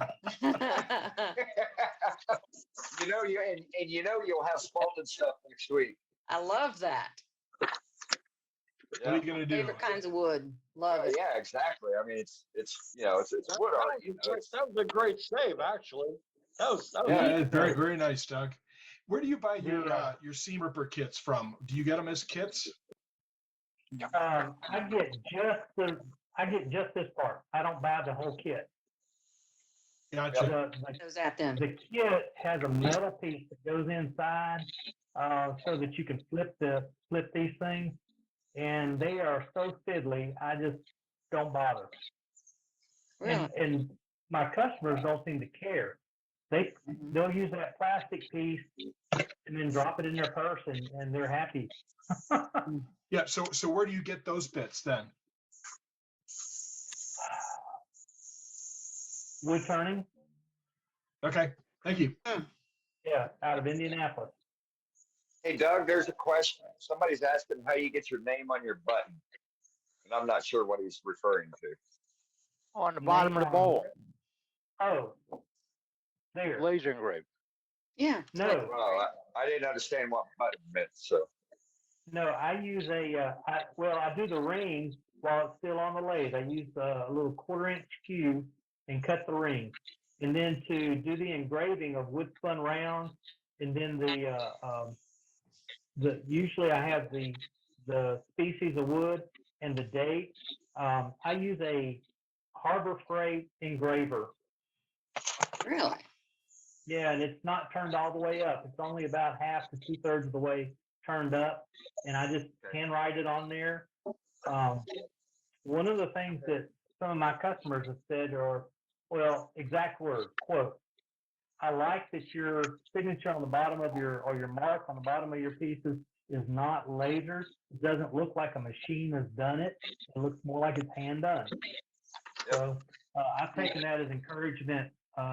You know and you know you'll have spalted stuff next week. I love that. What are you gonna do? Favorite kinds of wood. Love it. Yeah, exactly. I mean, it's wood art. You know, That was a great save, actually. That was Yeah, very, very nice, Doug. Where do you buy Yeah. your seam ripper kits from? Do you get them as kits? I get just this part. I don't buy the whole kit. Gotcha. Goes at them. The kit has a metal piece that goes inside, so that you can flip these things, and they are so fiddly. I just don't bother. Really? And my customers don't seem to care. They'll use that plastic piece and then drop it in their purse, and they're happy. Yeah. So where do you get those bits then? Wood turning, Okay. Thank you. yeah, out of Indianapolis. Hey, Doug, there's a question. Somebody's asking how you get your name on your button, and I'm not sure what he's referring to. on the bottom of the bowl, Oh, there. laser engraved. Yeah. No, Well, I didn't understand what button meant, so. no, I use I do the ring while it's still on the lathe. I use a little 1/4-inch cube and cut the ring. And then to do the engraving of wood spun rounds, and then usually I have the species of wood and the date. I use a Harbor Freight engraver. Really? Yeah, and it's not turned all the way up. It's only about half to 2/3 of the way turned up, and I just handwrite it on there. One of the things that some of my customers have said are, well, exact words, quote, I like that your signature on the bottom of your mark on the bottom of your pieces is not lasered. It doesn't look like a machine has done it. It looks more like it's hand done. So I've taken that as encouragement.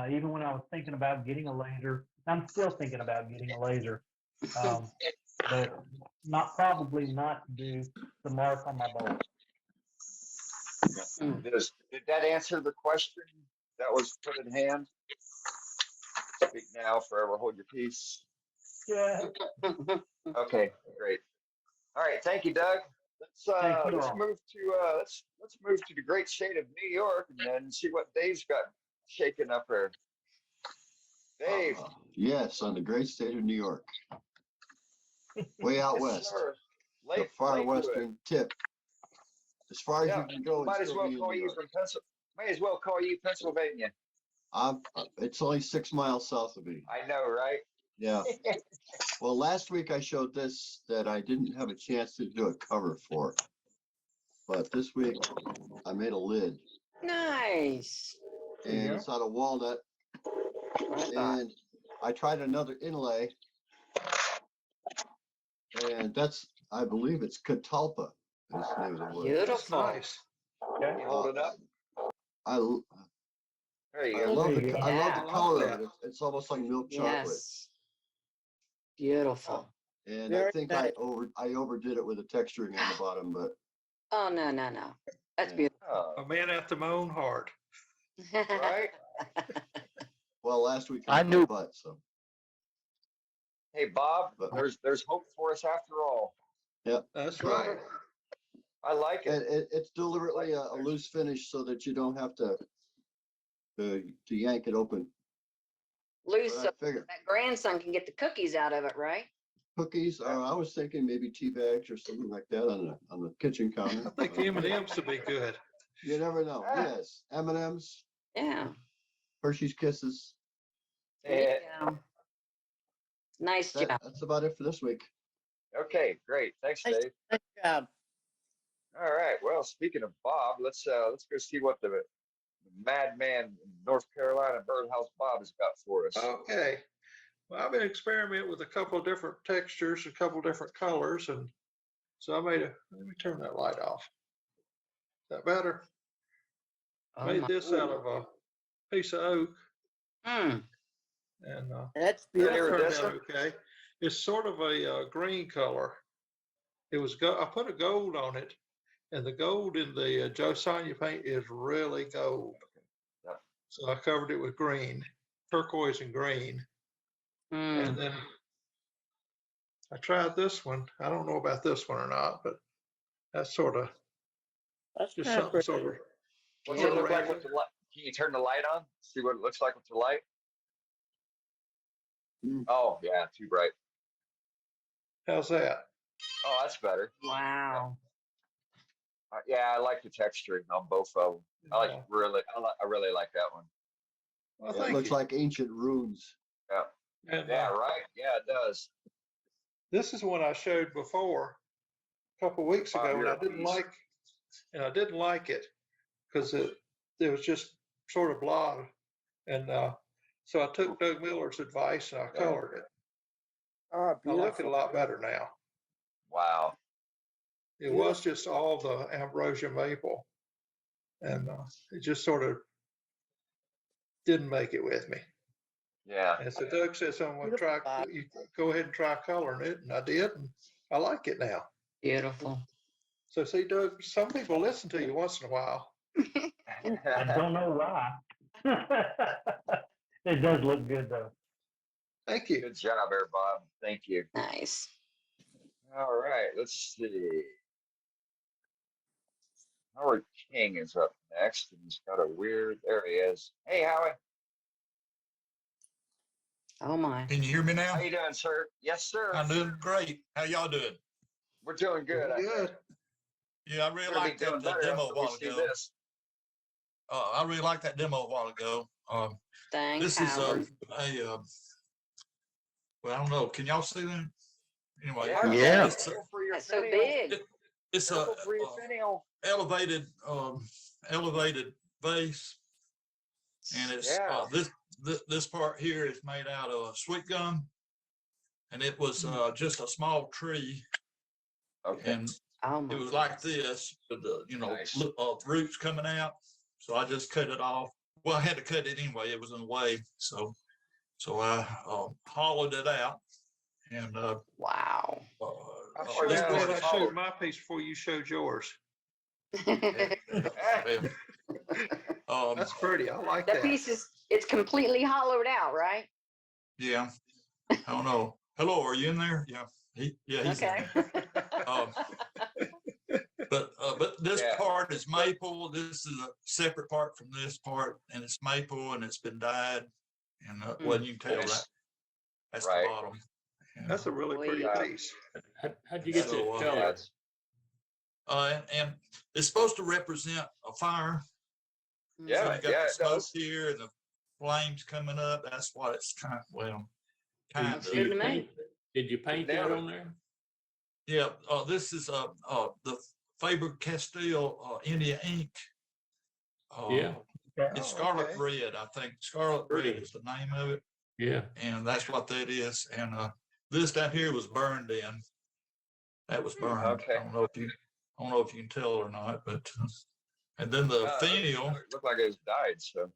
Even when I was thinking about getting a laser, I'm still thinking about getting a laser, but probably not to do the mark on my bowl. Did that answer the question that was put in hand? Speak now, forever hold your peace. Yeah. Okay, great. All right, thank you, Doug. Thank you Let's all. move to let's move to the great state of New York and then see what Dave's got shaking up there. Dave. Yes, on the great state of New York. Way out Yes, west. sir. The far Lakewood. western tip. As far as Yeah, you can go. might and as still well be in call New you York. from May as well call you Pennsylvania. It's only 6 miles south of me. I know, right? Yeah. Well, last week I showed this that I didn't have a chance to do a cover for. But this week I made a lid Nice. and it's out of walnut. And I tried another inlay and that's, I believe it's Catalpa. Is the name of the wood. Beautiful. Nice. Can you hold it up? I There you I go. love There you the go. I love Yeah. the I like color that. of it. It's almost like milk chocolate. Yes. Beautiful. And I Very think nice. I overdid it with the texturing on the bottom, but Oh, no, no, no. That's Yeah. beautiful. Oh, A man after my own heart. right? well, last week I I knew- my butt, so Hey, Bob, But- there's hope for us after all. That's right. I like and it. it's deliberately a loose finish so that you don't have to yank it open. Loose, But I so figure that grandson can get the cookies out of it, right? cookies. I was thinking maybe tea bags or something like that on the kitchen counter. I think M&M's would be good. You never know. Yes, M&Ms, Yeah. Hershey's Kisses. There you go. Nice job. That's about it for this week. Okay, great. Thanks, Nice- Dave. Nice job. All right. Well, speaking of Bob, let's go see what the madman in North Carolina birdhouse Bob has got for us. Okay. Well, I've been experimenting with a couple of different textures, a couple of different colors, and so let me turn that light off. Is that better? Oh Made my- this out of a piece of oak, Mm. and That's it beautiful. turned out Iridescent? okay. It's sort of a green color. It was I put a gold on it, and the gold in the Josiah paint is really gold. Yeah. So I covered it with green, turquoise and green. Mm. And then I tried this one. I don't know about this one or not, but that's sort of That's just kind of something pretty. sort of. What's sort it of look like random. with the light? Can you turn the light on? See what it looks like with the light? Oh, yeah, too bright. How's that? Oh, that's better. Wow. Yeah, I like the texturing on both of them. I Yeah. really like that one. Well, Yeah, it thank looks you. like ancient runes. Yeah. And Yeah, right. Yeah, it does. this is one I showed before a couple weeks Bob, ago, and you're I a didn't beast. like it because it was just sort of blah. And so I took Doug Miller's advice and I colored it. Oh, I like it a beautiful. lot better now. Wow. It was just all the ambrosia maple, and it just sort of didn't make it with me. Yeah. And so Doug said, "So I'm going to try. You go ahead and try coloring it," and I did, and I like it now. Beautiful. So see, Doug, some people listen to you once in a while. I don't know why. It does look good though. Thank you. Good job there, Bob. Thank you. Nice. All right, let's see. Howard King is up next, and he's got a weird. There he is. Hey, Howie. Oh my. Can you hear me now? How you doing, sir? Yes, sir. I'm doing great. How y'all doing? We're doing good. I think. Good. Yeah, I We're really gonna be liked doing that better demo a after we while see ago. this. I really liked that demo a while ago. Thanks, This is Howard. well, I don't know. Can y'all see that? Anyway, Yeah. it's a, For your That's so finial. big. it's a Careful for your finial. elevated vase, and it's Yeah. this part here is made out of sweet gum, and it was just a small tree, Okay. and Oh my. it was like this, with the Nice. roots coming out. So I just cut it off. Well, I had to cut it anyway. It was in the way, so I hollowed it out, and Wow. I'm Oh, sure yeah, glad I it's showed solid. my piece before you showed yours. That's pretty. I like That that. piece it's completely hollowed out, right? Yeah, I don't know. Hello, are you in there? Yeah, he's Okay. in there. But this Yeah. part is maple. This is a separate part from this part, and it's maple, and it's been dyed. And well, you can tell Nice. that's Right. the bottom. And, That's a really pretty Yeah. piece. How'd you get So, that Yeah, color? it's- and it's supposed to represent a fire. So yeah, you got yeah, the it smoke does. here and the flames coming up. That's what it's kind of, well, Do you- kind Looks of. good to me. Did you paint that Nailed it. on there? Yeah, this is the Faber-Castell India ink. Yeah. It's Oh, Scarlet okay. Red, I think. Scarlet Pretty. Red is the name of it, Yeah. and that's what that is. And this down here was burned in. That was burned. Okay. I don't know if you can tell or not, but and then the finial. It looked like it was dyed. So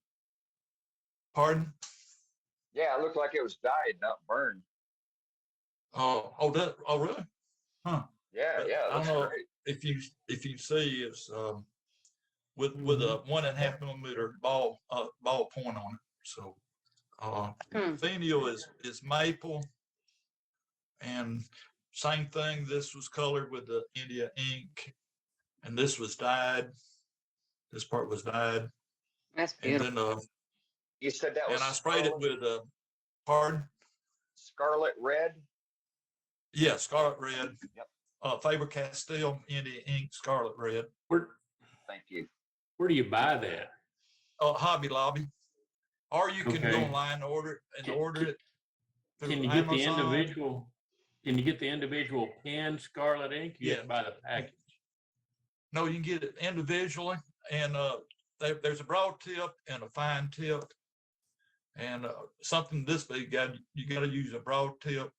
Pardon? yeah, it looked like it was dyed, not burned. Oh, really? Huh. Yeah, But yeah, I don't that's know great. if you see it's with a 1.5 millimeter ball point on it. So finial is maple, and same thing. This was colored with the India ink, and this was dyed. This part was dyed, That's and beautiful. then You said that was and I sprayed it with pardon? Scarlet Red. Yeah, scarlet red. Yep. Faber-Castell India ink, scarlet red. Thank you. Where do you buy that? Hobby Lobby, or you can go Okay. online and order it. Can through you get the Amazon. individual? Can you get the individual pen scarlet ink? You have to buy the package. No, you can get it individually, and there's a broad tip and a fine tip, and something this big, you got to use a broad tip,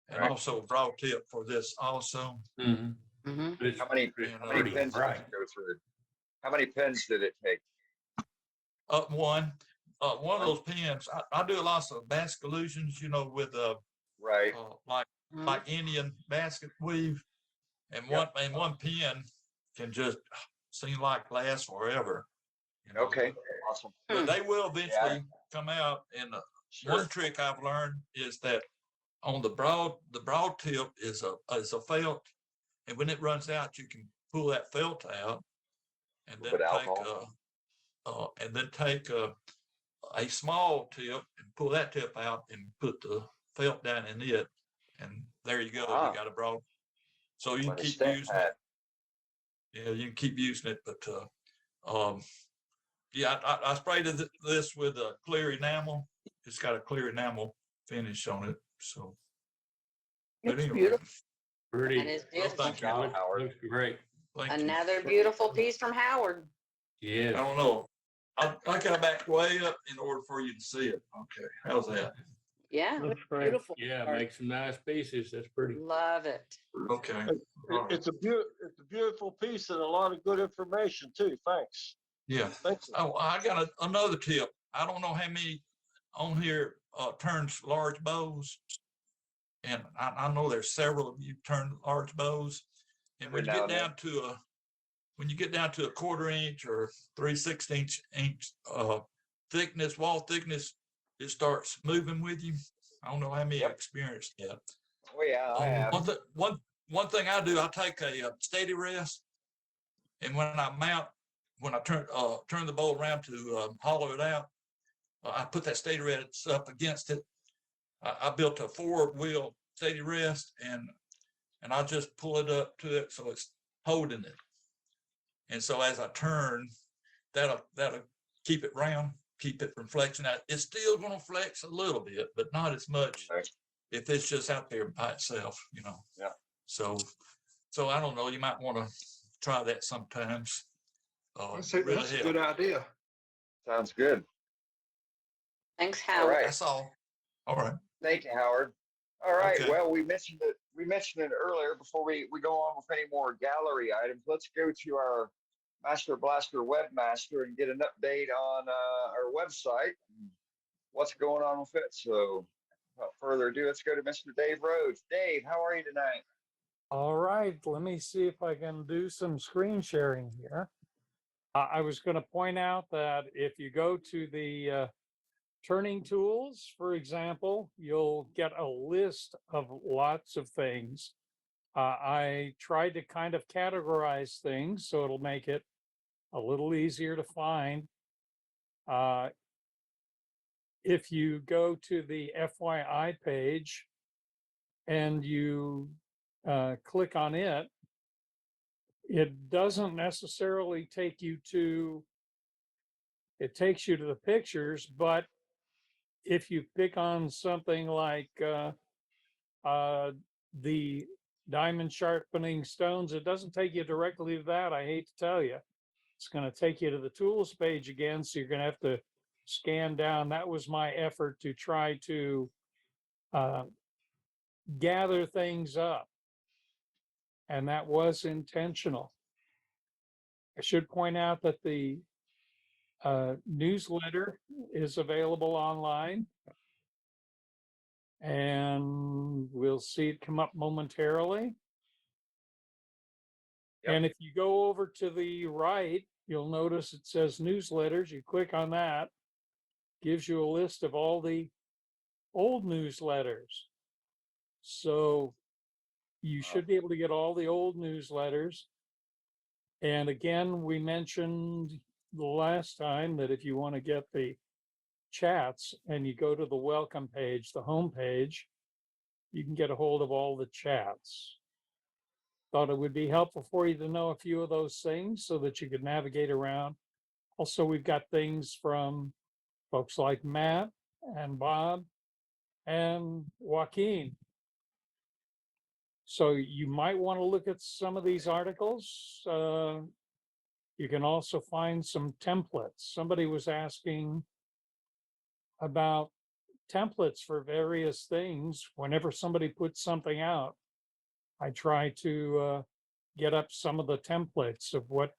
and Right. also a broad tip for this also. Mm-hmm. Mm-hmm. How many pens did you go through? How many pens did it take? One of those pens. I do lots of basket illusions, with right, like Indian basket weave, and one pen can just seem like last forever. Okay, awesome. But they will eventually come out. And one trick I've learned is that on the broad tip is a felt, and when it runs out, you can pull that felt out, and then take a small tip and pull that tip out and put the felt down in it, and there you go. You got a broad. So you can keep using it. Yeah, you can keep using it, but yeah, I sprayed this with a clear enamel. It's got a clear enamel finish on it. So, but anyway, beautiful. Pretty. That is beautiful. Thank you, Howard. Looks great. Thank you. Another beautiful piece from Howard. Yeah. I don't know. I got to back way up in order for you to see it. Okay, how's that? Yeah. Looks great. Beautiful. Yeah, make some nice pieces. That's pretty. Love it. Okay. It's a beautiful piece and a lot of good information too. Thanks. Yeah. Thanks. Oh, I got another tip. I don't know how many on here turns large bows, and I know there's several of you turn large bows. And when you get down to a 1/4 inch or 3/16 inch thickness, wall thickness, it starts moving with you. I don't know how many experienced that. Oh yeah, I have. One thing I do, I take a steady rest, and when I turn the bowl around to hollow it out, I put that steady rest up against it. I built a 4-wheel steady rest, and I just pull it up to it so it's holding it. And so as I turn, that'll keep it round, keep it from flexing out. It's still going to flex a little bit, but not as much if it's just out there by itself, Yeah. So I don't know. You might want to try that sometimes. That's a good idea. Sounds good. Thanks, All Howard. right. That's all. All right. Thank you, Howard. All right. Okay. Well, we mentioned it earlier before we go on with any more gallery items. Let's go to our Master Blaster webmaster and get an update on our website. What's going on with it? So without further ado, let's go to Mr. Dave Rhodes. Dave, how are you tonight? All right, let me see if I can do some screen sharing here. I was going to point out that if you go to the turning tools, for example, you'll get a list of lots of things. I tried to kind of categorize things so it'll make it a little easier to find. If you go to the FYI page and you click on it, it doesn't necessarily take you to, it takes you to the pictures, but if you pick on something like the diamond sharpening stones, it doesn't take you directly to that. I hate to tell you. It's going to take you to the tools page again. So you're going to have to scan down. That was my effort to try to gather things up. And that was intentional. I should point out that the newsletter is available online. And we'll see it come up momentarily. Yep. And if you go over to the right, you'll notice it says newsletters. You click on that, gives you a list of all the old newsletters. So you should be able to get all the old newsletters. And again, we mentioned the last time that if you want to get the chats and you go to the welcome page, the home page, you can get a hold of all the chats. Thought it would be helpful for you to know a few of those things so that you could navigate around. Also, we've got things from folks like Matt and Bob and Waukeene. So you might want to look at some of these articles. You can also find some templates. Somebody was asking about templates for various things. Whenever somebody puts something out, I try to get up some of the templates of what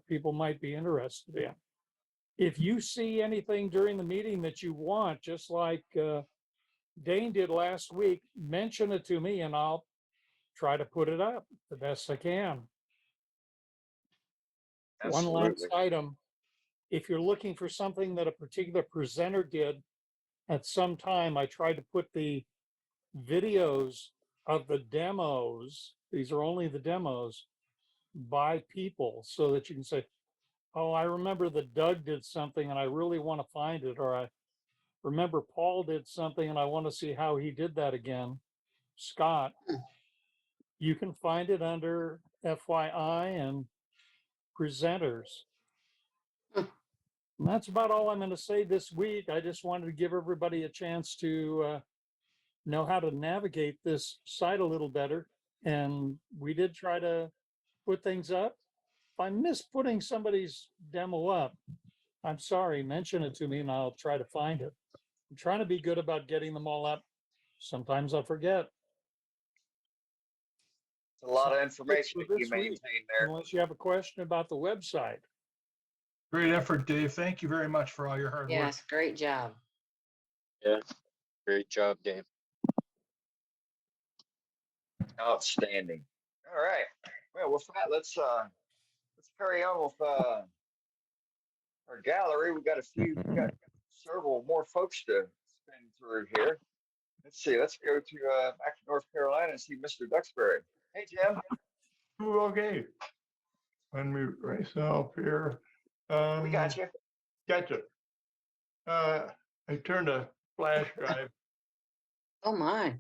people might be interested in. If you see anything during the meeting that you want, just like Dane did last week, mention it to me and I'll try to put it up the best I can. One last item. If you're looking for something that a particular presenter did at some time, I tried to put the videos of the demos, these are only the demos, by people so that you can say, oh, I remember that Doug did something and I really want to find it, or I remember Paul did something and I want to see how he did that again. Scott, you can find it under FYI and presenters. And that's about all I'm going to say this week. I just wanted to give everybody a chance to know how to navigate this site a little better. And we did try to put things up. If I miss putting somebody's demo up, I'm sorry, mention it to me and I'll try to find it. I'm trying to be good about getting them all up. Sometimes I forget. It's a lot of information that you maintain there. Unless you have a question about the website. Great effort, Dave. Thank you very much for all your hard work. Yes, great job. Yeah, great job, Dave. Outstanding. All right. Well, with that, let's carry on with our gallery. We got several more folks to spin through here. Let's see. Let's go to back to North Carolina and see Mr. Duxbury. Hey, Jim. Okay. Unmute myself here. We got you. Gotcha. I turned a flash drive. Oh my.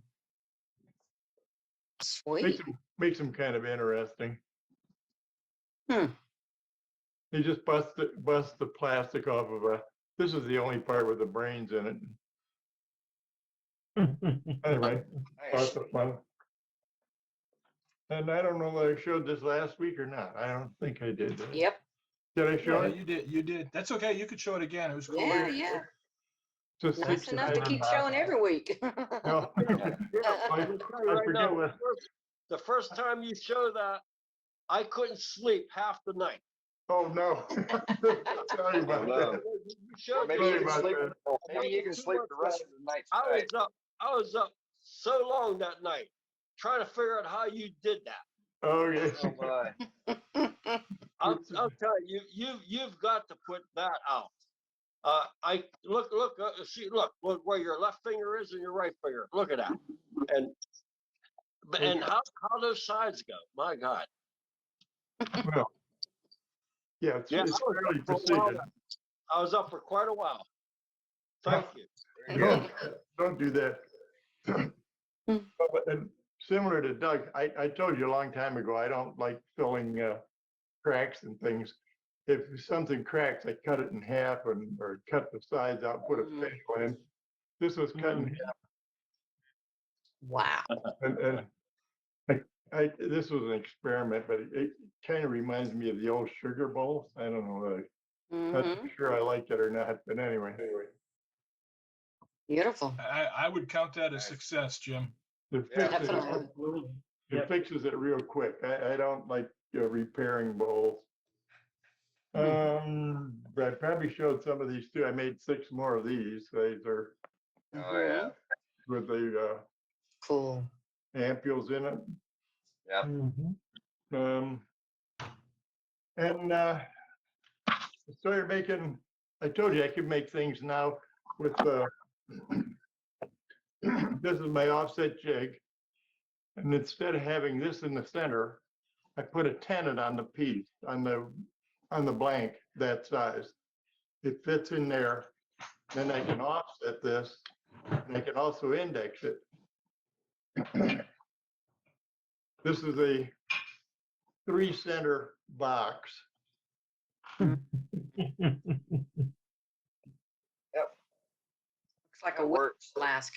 Sweet. Makes them kind of interesting. Hmm. They just bust the plastic off of this is the only part with the brains in it. Anyway, lots of fun. And I don't know whether I showed this last week or not. I don't think I did. Yep. Did I show Yeah, it? you did. That's okay. You could show it again. It was cool. Yeah. Just That's enough to keep showing every week. No. I forget what. The first time you show that, I couldn't sleep half the night. Oh no! Sorry about that. Maybe you can sleep. Maybe you can sleep the rest of the night. I was up so long that night trying to figure out how you did that. Okay. I'll tell you, you've got to put that out. I look, see, look where your left finger is and your right finger. Look at that, and how those sides go. My God. Well, yeah, it's fairly precision. I was up for quite a while. Thank you. Don't do that. And similar to Doug, I told you a long time ago, I don't like filling cracks and things. If something cracks, I cut it in half or cut the sides out, put a facial in. This was cut in half. Wow. And this was an experiment, but it kind of reminds me of the old sugar bowls. I don't know, not Mhm. sure I like it or not, but anyway. Beautiful. I would count that as success, Jim. It Yeah. fixes, Definitely. it fixes it real quick. I don't like repairing bowls. But I probably showed some of these too. I made 6 more of these. These are Oh, yeah. with the Cool. ampules in it. Yep. And I started making, I told you I could make things now with this is my offset jig. And instead of having this in the center, I put a tenon on the piece, on the blank that size. It fits in there. Then I can offset this, and I can also index it. This is a 3-center box. Yep. Looks like That a wood works. flask.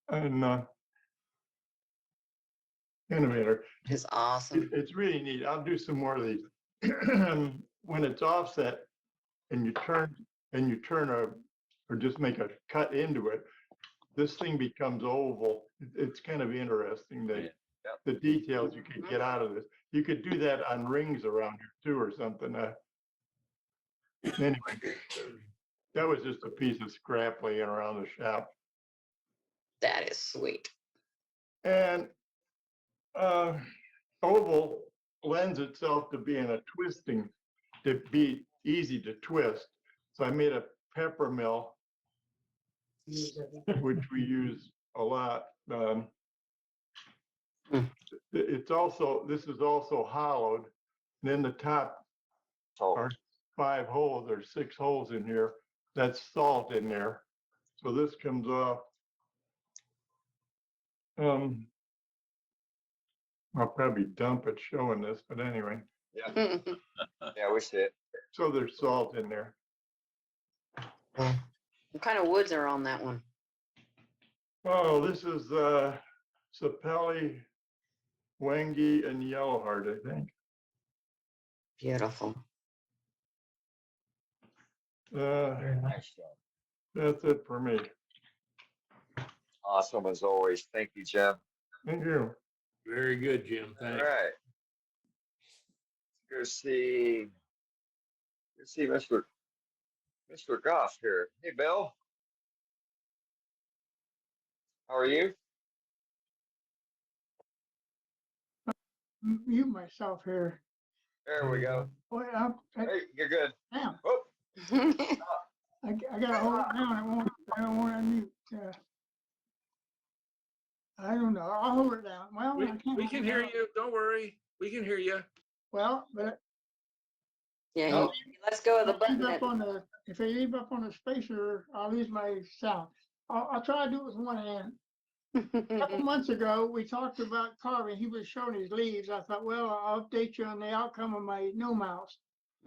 And innovator. It's awesome. It's really neat. I'll do some more of these. When it's offset and you turn or just make a cut into it, this thing becomes oval. It's kind of interesting, the details you can get out of this. You could do that on rings around here too or something. Anyway, that was just a piece of scrap laying around the shop. That is sweet. And oval lends itself to being to be easy to twist. So I made a pepper mill, which we use a lot. This is also hollowed. And then the top are 5 holes or 6 holes in here. That's salt in there. So this comes off. I'll probably dump it showing this, but anyway. Yeah. Yeah, we see it. So there's salt in there. What kind of woods are on that one? Oh, this is sapelli, wangi, and yellowheart, I think. Beautiful. Very nice. That's it for me. Awesome as always. Thank you, Jim. Thank you. Very good, Jim. All Thanks. right. Let's see Mr. Goff here. Hey, Bill. How are you? Mute myself here. There we go. Boy, Hey, you're good. Damn. Oh. I gotta hold it down. I don't want to mute. I don't know. I'll hold it down. Well, I can't We hold can it hear down. you. Don't worry. We can hear you. Well, but Yeah, No. let's go with the if button. I leave up on the, if I leave up on the spacer, I'll lose my sound. I'll try to do it with one hand. A couple months ago, we talked about carving. He was showing his leaves. I thought, well, I'll update you on the outcome of my no mouse.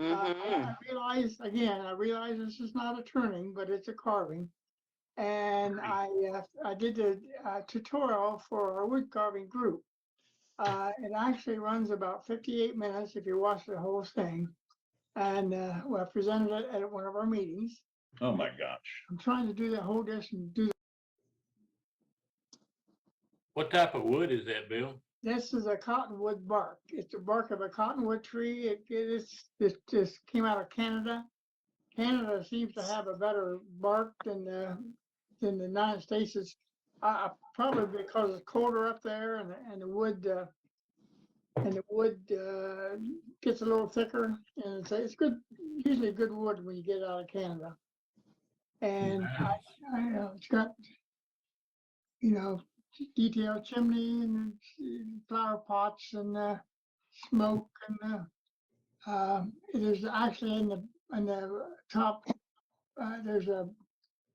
I realized this is not a turning, but it's a carving. And I did the tutorial for our wood carving group. It actually runs about 58 minutes if you watch the whole thing. And I presented it at one of our meetings. Oh my gosh. I'm trying to do the whole dish and do. What type of wood is that, Bill? This is a cottonwood bark. It's the bark of a cottonwood tree. It just came out of Canada. Canada seems to have a better bark than the United States. Is probably because it's colder up there, and the wood gets a little thicker, and it's good. Usually good wood when you get out of Canada. And it's got detailed chimney and flower pots and smoke and there's actually in the top there's a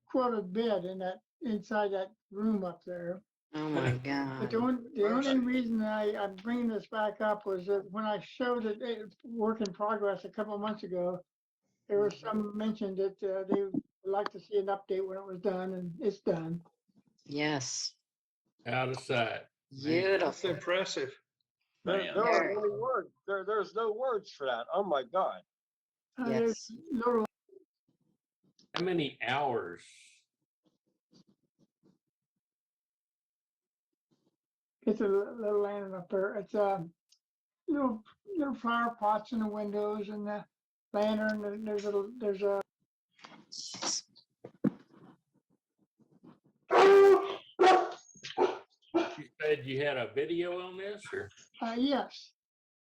quilted bed inside that room up there. Oh my But God. the only reason I'm bringing this back up was that when I showed it work in progress a couple of months ago, there was some mention that they would like to see an update when it was done, and it's done. Yes. Out of sight. That's Beautiful. impressive. Man. There aren't any words. There's no words for that. Oh my God. There's Yes. little, How many hours? it's a little lantern up there. It's little flower pots in the windows and the lantern. And there's a You said you had a video on this, or? yes.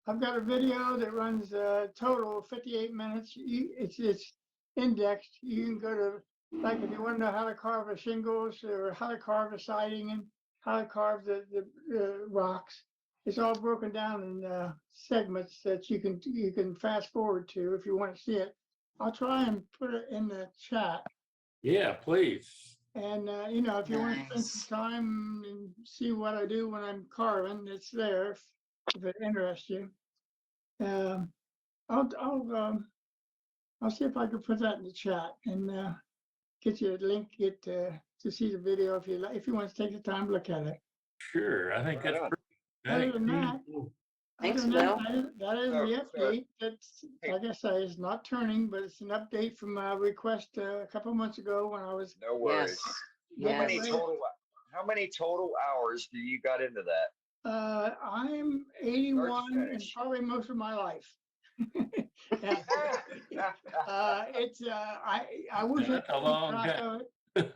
I've got a video that runs total 58 minutes. It's indexed. You can go to, like, if you want to know how to carve a shingles or how to carve a siding and how to carve the rocks. It's all broken down in segments that you can fast forward to if you want to see it. I'll try and put it in the chat. Yeah, please. And if you want to spend some time and see what I do when I'm carving, it's there if it interests you. I'll see if I can put that in the chat and get you a link to see the video if you want to take the time to look at it. Sure, I think Right that's on. pretty. Other than that, Thanks, other than Bill. that is So- the so- update. That's, like I say, it's not turning, but it's an update from a request a couple months ago when I was. No worries. Yes. How many Yes. total hours do you got into that? I'm 81 and finish. probably most of my life. Yeah. It's I wish I That's a could keep long track time. of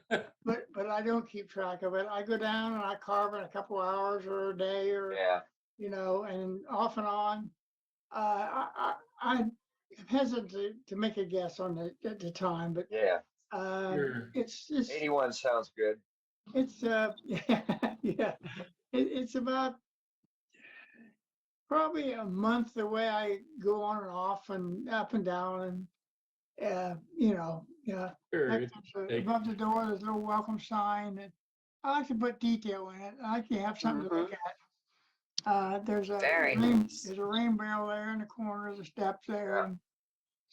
it, but I don't keep track of it. I go down and I carve in a couple hours or a day or Yeah. and off and on. I'm hesitant to make a guess on the time, but Yeah. Sure. it's 81 sounds good. yeah, it's about probably a month the way I go on and off and up and down and yeah. Sure. Like above the door, there's a little welcome sign, and I like to put detail in it. I like to have something to look at. There's a Very there's a rain barrel there in the corner, the steps there, Yeah. and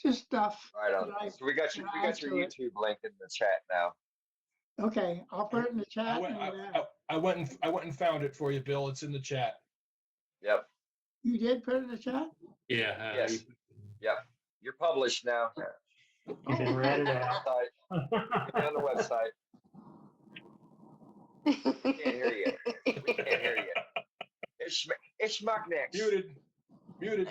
just stuff. Right on. that I- So we got your that I we add got your to it. YouTube link in the chat now. Okay, I'll put it in the I chat. went, And, I went and found it for you, Bill. It's in the chat. Yep. you did put it in the chat? Yeah. Yes. Yep. You're published now. You been read it out. Website. Get on the website. We can't hear you. We can't hear you. It's Schmuck next. Muted. Muted.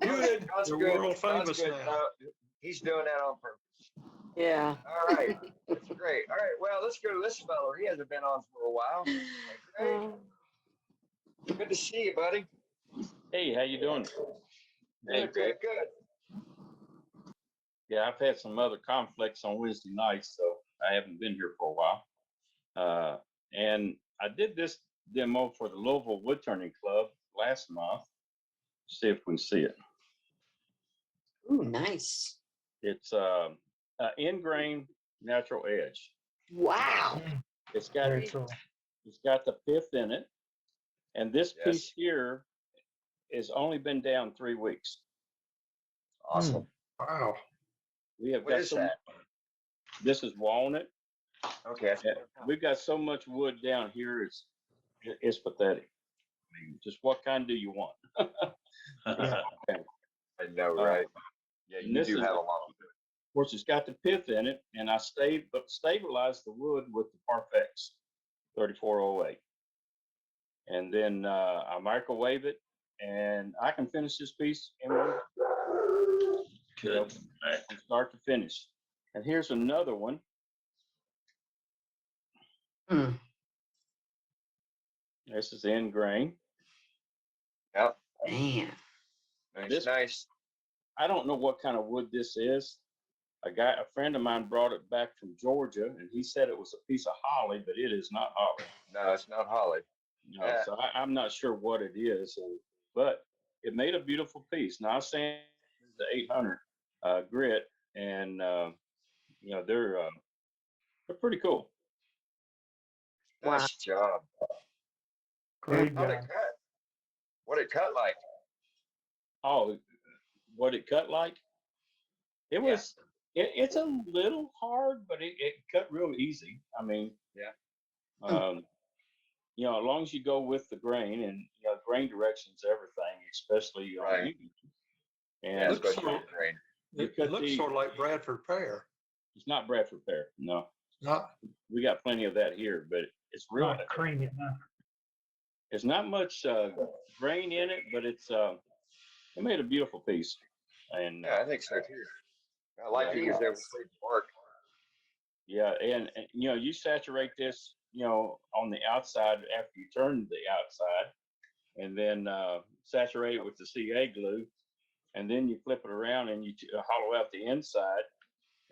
Muted. God's You're good. world God's famous good. now. He's doing that on purpose. Yeah. All right. That's great. All right. Well, let's go to this fellow. He hasn't been on for a while. Okay. Good to see you, buddy. Hey, how you doing? Good, good, good. Yeah, I've had some other conflicts on Wednesday nights, so I haven't been here for a while. And I did this demo for the Louisville Wood Turning Club last month. See if we can see it. Ooh, nice. It's endgrain natural edge. Wow. It's got Very cool. it's got the pith in it, and this Yes. piece here has only been down 3 weeks. Awesome. Wow. We have What got is so that? This is walnut. Okay. We've got so much wood down here, it's pathetic. I mean, just what kind do you want? Yeah. I know, right? Yeah, and you this do is- have a lot of food. Of course, it's got the pith in it, and I stabilized the wood with the Parfex 3408. And then I microwave it, and I can finish this piece in one. Good. From start to finish. And here's another one. This is end grain. Yep. Man. Nice, nice. I don't know what kind of wood this is. A friend of mine brought it back from Georgia, and he said it was a piece of holly, but it is not holly. No, it's not holly. No, so I'm not sure what it is, but it made a beautiful piece. Now I'm saying the 800 grit, and they're pretty cool. Nice job. Great How'd job. it cut? What it cut like? Oh, what it cut like? It was It's a little hard, but it cut real easy. I mean, Yeah. You know, as long as you go with the grain, and you know, grain direction's everything, especially on Right. you. Yeah, And looks especially sort with grain. It looks sort of like Bradford pear. it's not Bradford pear. No, Not, we got plenty of that here, but it's real. Not creamy enough. There's not much grain in it, but it's it made a beautiful piece. And Yeah, I think so too. I like to use that with bark. yeah, and you know, you saturate this, you know, on the outside after you turn the outside, and then saturate it with the CA glue, and then you flip it around and you hollow out the inside,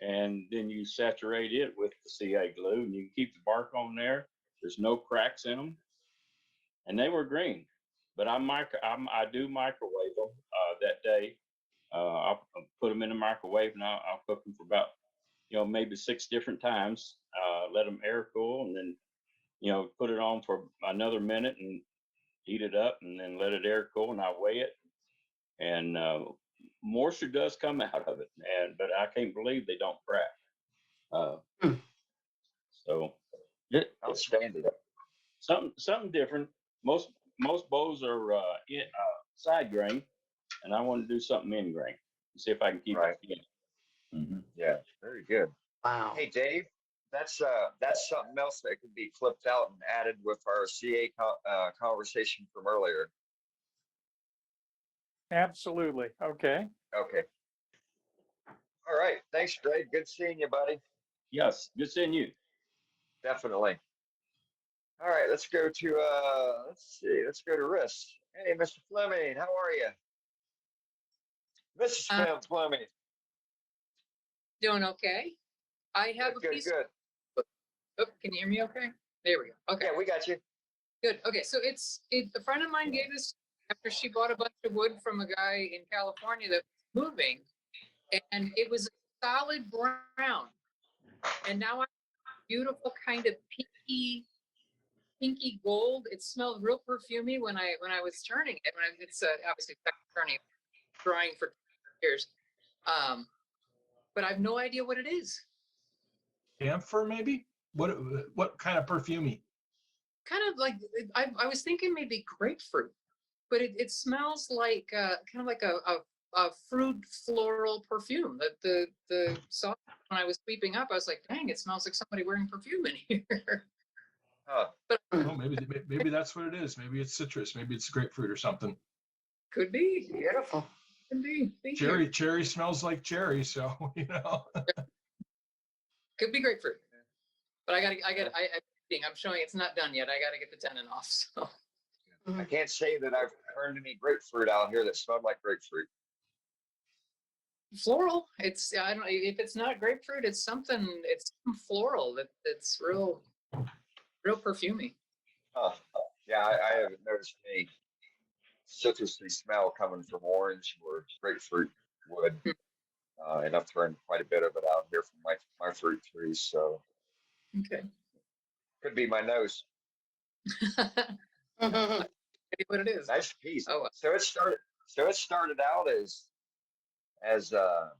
and then you saturate it with the CA glue, and you can keep the bark on there. There's no cracks in them, and they were green. But I do microwave them that day. I'll put them in the microwave, and I'll cook them for about, you know, maybe 6 different times. Let them air cool, and then, you know, put it on for another minute and heat it up, and then let it air cool, and I weigh it. And moisture does come out of it, but I can't believe they don't crack. So it's Outstanding. something different. Most bows are side grain, and I want to do something in grain. See if I can keep it in. Yeah, very good. Wow. Hey, Dave, that's something else that could be flipped out and added with our CA conversation from earlier. Absolutely. Okay. Okay. All right. Thanks, Greg. Good seeing you, buddy. Yes, good seeing you. Definitely. All right, let's go to let's go to Riss. Hey, Mr. Fleming, how are you? Mrs. Fleming. Doing okay. I have a Good, piece. good. Oh, can you hear me okay? There we go. Okay. Yeah, we got you. Good. Okay. So a friend of mine gave this after she bought a bunch of wood from a guy in California that was moving, and it was a solid brown. And now I have a beautiful kind of pinky gold. It smelled real perfumey when I was turning it. It's obviously turning, drying for years. But I have no idea what it is. Camphor, maybe? What kind of perfumey? Kind of like I was thinking maybe grapefruit, but it smells like kind of like a fruit floral perfume. The sauce when I was sweeping up, I was like, dang, it smells like somebody wearing perfume in here. But Oh, maybe that's what it is. Maybe it's citrus. Maybe it's grapefruit or something. could be beautiful. Could be. Thank you. Cherry smells like cherry, so you know. Could be grapefruit. But I'm showing it's not done yet. I got to get the tenon off. So I can't say that I've turned any grapefruit out here that smelled like grapefruit. floral. I don't know if it's not grapefruit. It's something. It's some floral that's real perfumey. Huh. Yeah, I haven't noticed any citrusy smell coming from orange or grapefruit wood. And I've turned quite a bit of it out here from my fruit trees, so Okay. could be my nose. What it is. Nice piece. Oh, So it started out as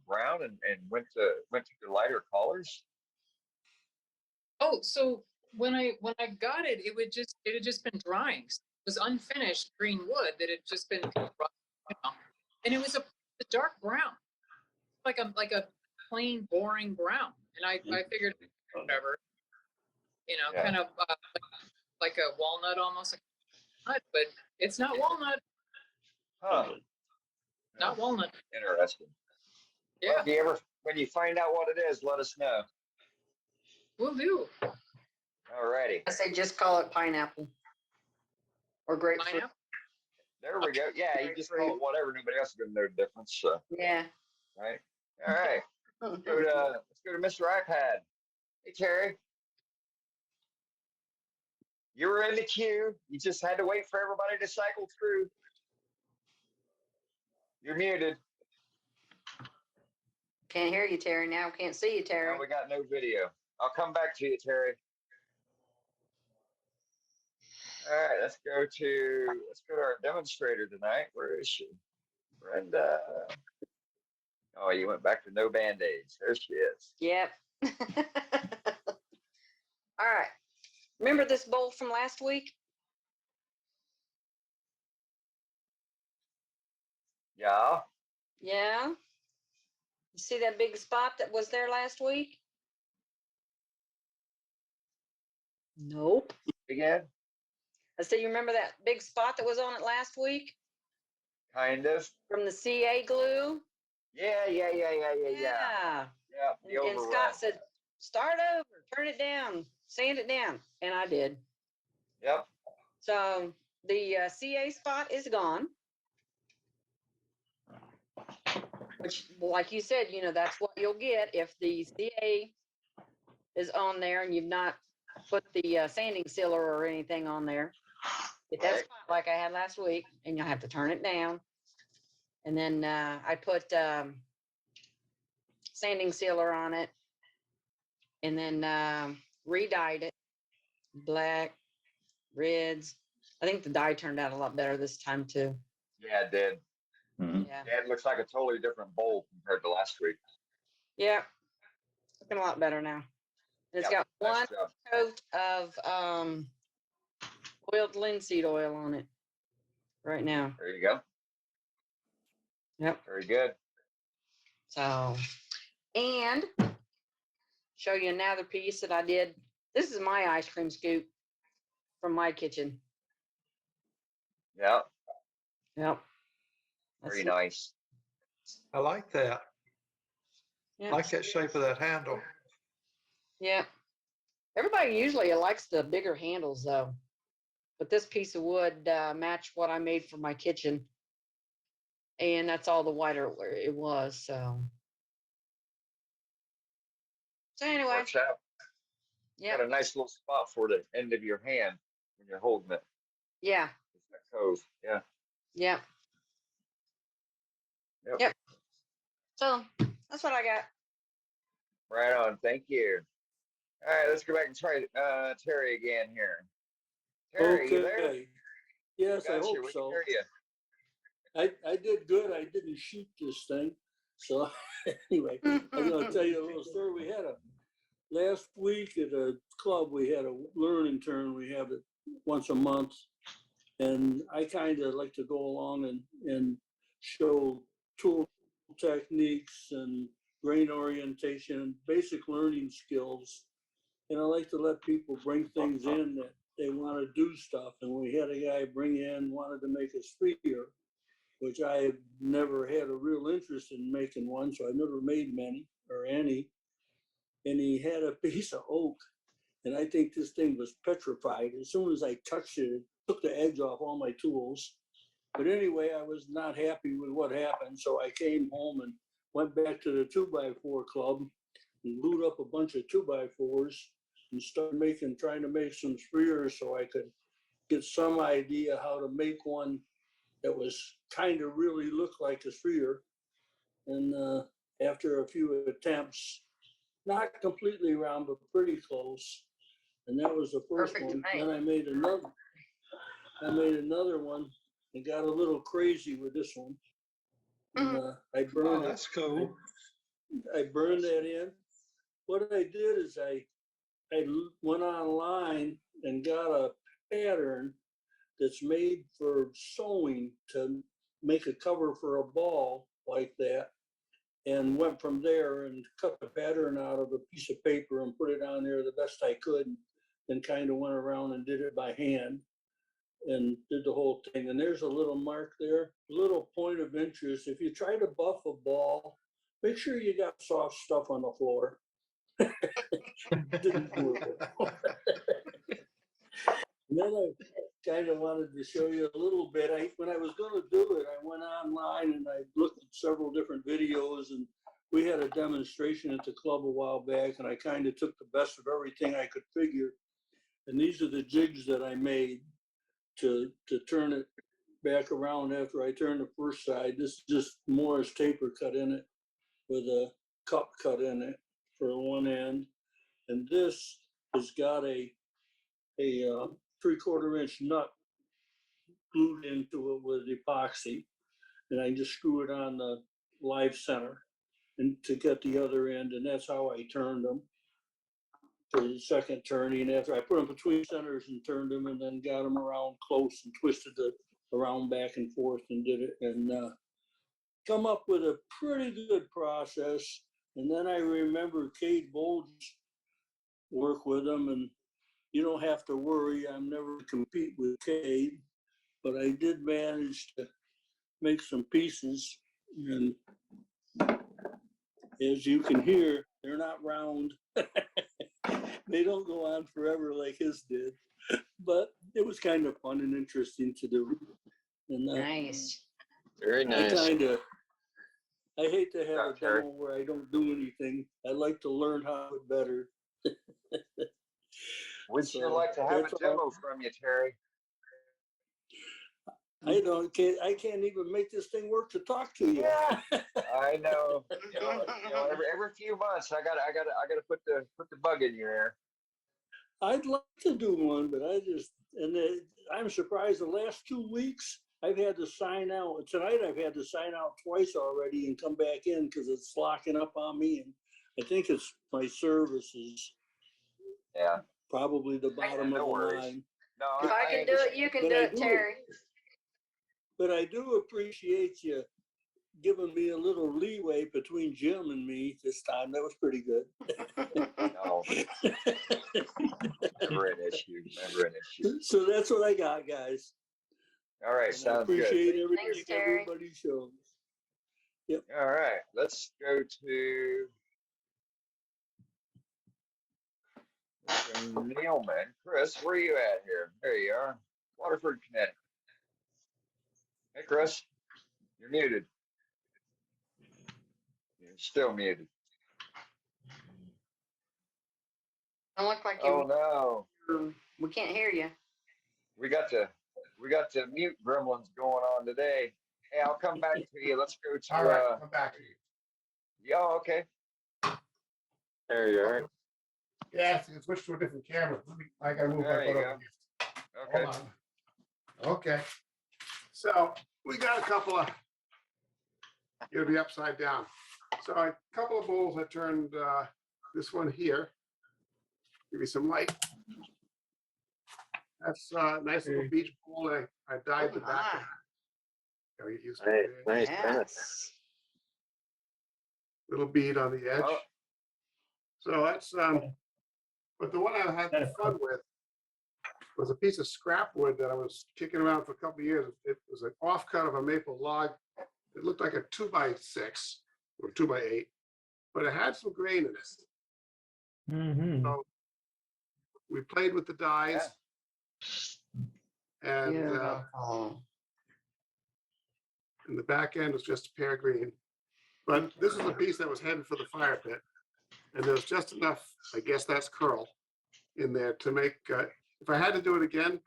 brown and went to the lighter colors. Oh, so when I got it, it had just been drying. So it was unfinished green wood that had just been, and it was a dark brown, like a plain boring brown. And I figured whatever, Yeah. kind of like a walnut almost, like a nut, but it's not walnut. Huh. Not walnut. Interesting. Yeah. Well, if you ever, when you find out what it is, let us know. Will do. All righty. I say just call it pineapple or grapefruit. Pineapple. There we go. Yeah, you just call it whatever. Nobody else is going to know the difference. So, Yeah. right. All right. Let's go to Mr. iPad. Hey, Terry. You were in the queue. You just had to wait for everybody to cycle through. You're muted. Can't hear you, Terry. Now can't see you, Terry. Now we got no video. I'll come back to you, Terry. All right, let's go to our demonstrator tonight. Where is she? Brenda. Oh, you went back to no Band-Aids. There she is. Yep. All right. Remember this bowl from last week? Yeah. Yeah. You see that big spot that was there last week? Nope. Again? I said, you remember that big spot that was on it last week Kind of. from the CA glue? Yeah. Yeah. Yeah. The And overrun. Scott said, start over, turn it down, sand it down. And I did. Yep. So the CA spot is gone. Which, like you said, you know, that's what you'll get if the CA is on there and you've not put the sanding sealer or anything on there. Get that spot like I had last week, and you'll have to turn it down. And then I put sanding sealer on it, and then re-dyed it black, reds. I think the dye turned out a lot better this time too. Yeah, it did. Yeah. Yeah, it looks like a totally different bowl compared to last week. Yeah, looking a lot better now. And it's Yep, got nice one job. coat of oiled linseed oil on it right now. There you go. Yep. Very good. So, and show you another piece that I did. This is my ice cream scoop from my kitchen. Yep. Yep. Very nice. I like that. Yep. I like that shape of that handle. Yep. Everybody usually likes the bigger handles though, but this piece of wood matched what I made for my kitchen. And that's all the wider it was. So anyway. Works out. Yeah. Got a nice little spot for the end of your hand when you're holding it. Yeah. It's that cove. Yeah. Yep. Yep. So that's what I got. Right on. Thank you. All right, let's go back and try Terry again here. Terry, you there? Okay. Yes, I Got hope you. We so. can hear you. I did good. I didn't shoot this thing. So anyway, I'm going to tell you a little story. We had last week at a club, we had a learning turn. We have it once a month. And I kind of like to go along and show tool techniques and grain orientation, basic learning skills. And I like to let people bring things in that they want to do stuff. And we had a guy bring in, wanted to make a spear, which I have never had a real interest in making one. So I've never made many or any. And he had a piece of oak. And I think this thing was petrified. As soon as I touched it, it took the edge off all my tools. But anyway, I was not happy with what happened. So I came home and went back to the 2x4 club and glued up a bunch of 2x4s and started trying to make some spears so I could get some idea how to make one that was kind of really looked like a spear. And after a few attempts, not completely round, but pretty close. And that was the first Perfect one. to Then I made another one and got a little crazy with this one. And I burned it. That's cool. I burned that in. What I did is I went online and got a pattern that's made for sewing to make a cover for a ball like that, and went from there and cut the pattern out of a piece of paper and put it on there the best I could, and kind of went around and did it by hand and did the whole thing. And there's a little mark there, a little point of interest. If you try to buff a ball, make sure you got soft stuff on the floor. Didn't do it. And then I kind of wanted to show you a little bit. When I was going to do it, I went online and I looked at several different videos, and we had a demonstration at the club a while back, and I kind of took the best of everything I could figure. And these are the jigs that I made to turn it back around after I turned the first side. This is just Morris taper cut in it with a cup cut in it for one end. And this has got a 3/4 inch nut glued into it with epoxy. And I just screw it on the live center. and to get the other end, and that's how I turned them for the second turning. After I put them between centers and turned them, and then got them around close and twisted the around back and forth and did it, and come up with a pretty good process. And then I remember Kate Bolden's work with them, and you don't have to worry, I'm never compete with Kate, but I did manage to make some pieces, and as you can hear, they're not round. They don't go on forever like his did, but it was kind of fun and interesting to do. And Nice. Very nice. I hate to have a demo where I don't do anything. I like to learn how it better. We'd sure like to have a demo from you, Terry. I can't even make this thing work to talk to you. Yeah, I know. Every few months, I gotta put the bug in your ear. I'd like to do one, but I'm surprised the last 2 weeks I've had to sign out. Tonight I've had to sign out twice already and come back in because it's locking up on me. And I think it's my services. Yeah. Probably the bottom of the line. No, If I can do it, you can do it, Terry. But I do appreciate you giving me a little leeway between Jim and me this time. That was pretty good. No. Never an issue. Never an issue. So that's what I got, guys. All right, And sounds I appreciate good. everything Thanks, Terry. everybody shows. Yep. All right, let's go to Mr. Neilman. Chris, where are you at here? There you are. Waterford, Connecticut. Hey, Chris, you're muted. You're still muted. Don't look like you. Oh no, We can't hear you. we got the mute gremlins going on today. Hey, I'll come back to you. Let's go to. All right, come back to you. Yeah, okay. There you are. Yeah, so switch to a different camera. I gotta move There my you butt go. over here. Okay. Hold on. Okay. So we got a couple of, it'll be upside down. So a couple of bowls I turned this one here. Give you some light. That's a nice little beach bowl. I dyed the back of it. Gotta get used to it. Nice. Yes. Little bead on the edge. Oh. So that's but the one I had fun with was a piece of scrap wood that I was kicking around for a couple of years. It was an offcut of a maple log. It looked like a 2x6 or 2x8, but it had some grain in it. Mm-hmm. So we played with the dyes, and the back end was just a pear green. But this is a piece that was headed for the fire pit, and there's just enough, I guess that's curl, in there to make. If I had to do it again,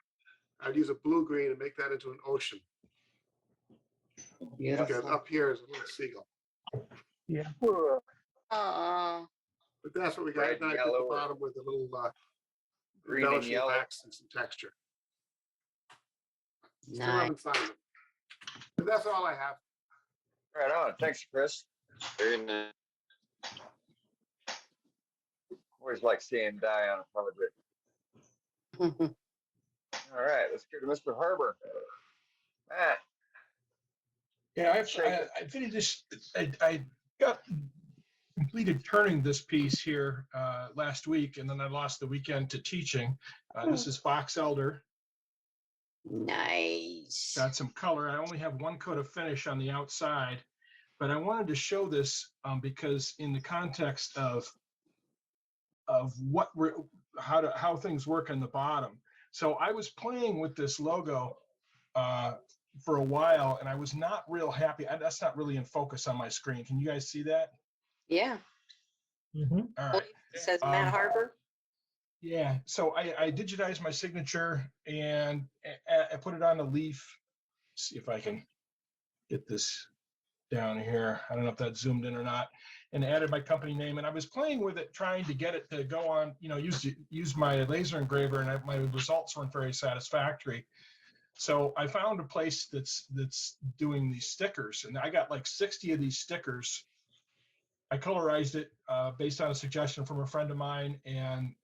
I'd use a blue green and make that into an ocean. Because up here is a little seagull. Yeah. But that's what we got. Red, And I did the yellow, bottom with a little green and embellishing yellow. wax and some texture. Still Nice. haven't signed it. But that's all I have. Right on. Thanks, Chris. Very nice. Always like seeing dye on a project. All right, let's go to Mr. Harber. Matt. Yeah, I finished this. I got completed turning this piece here last week, and then I lost the weekend to teaching. This is box elder. Nice. Got some color. I only have one coat of finish on the outside, but I wanted to show this because in the context of how things work on the bottom. So I was playing with this logo for a while, and I was not real happy. That's not really in focus on my screen. Can you guys see that? Yeah. Mm-hmm. All right. It says Matt Harber. Yeah. So I digitized my signature and I put it on a leaf. See if I can get this down here. I don't know if that's zoomed in or not. And added my company name. And I was playing with it, trying to get it to go on, use my laser engraver, and my results weren't very satisfactory. So I found a place that's doing these stickers, and I got like 60 of these stickers I colorized it based on a suggestion from a friend of mine, and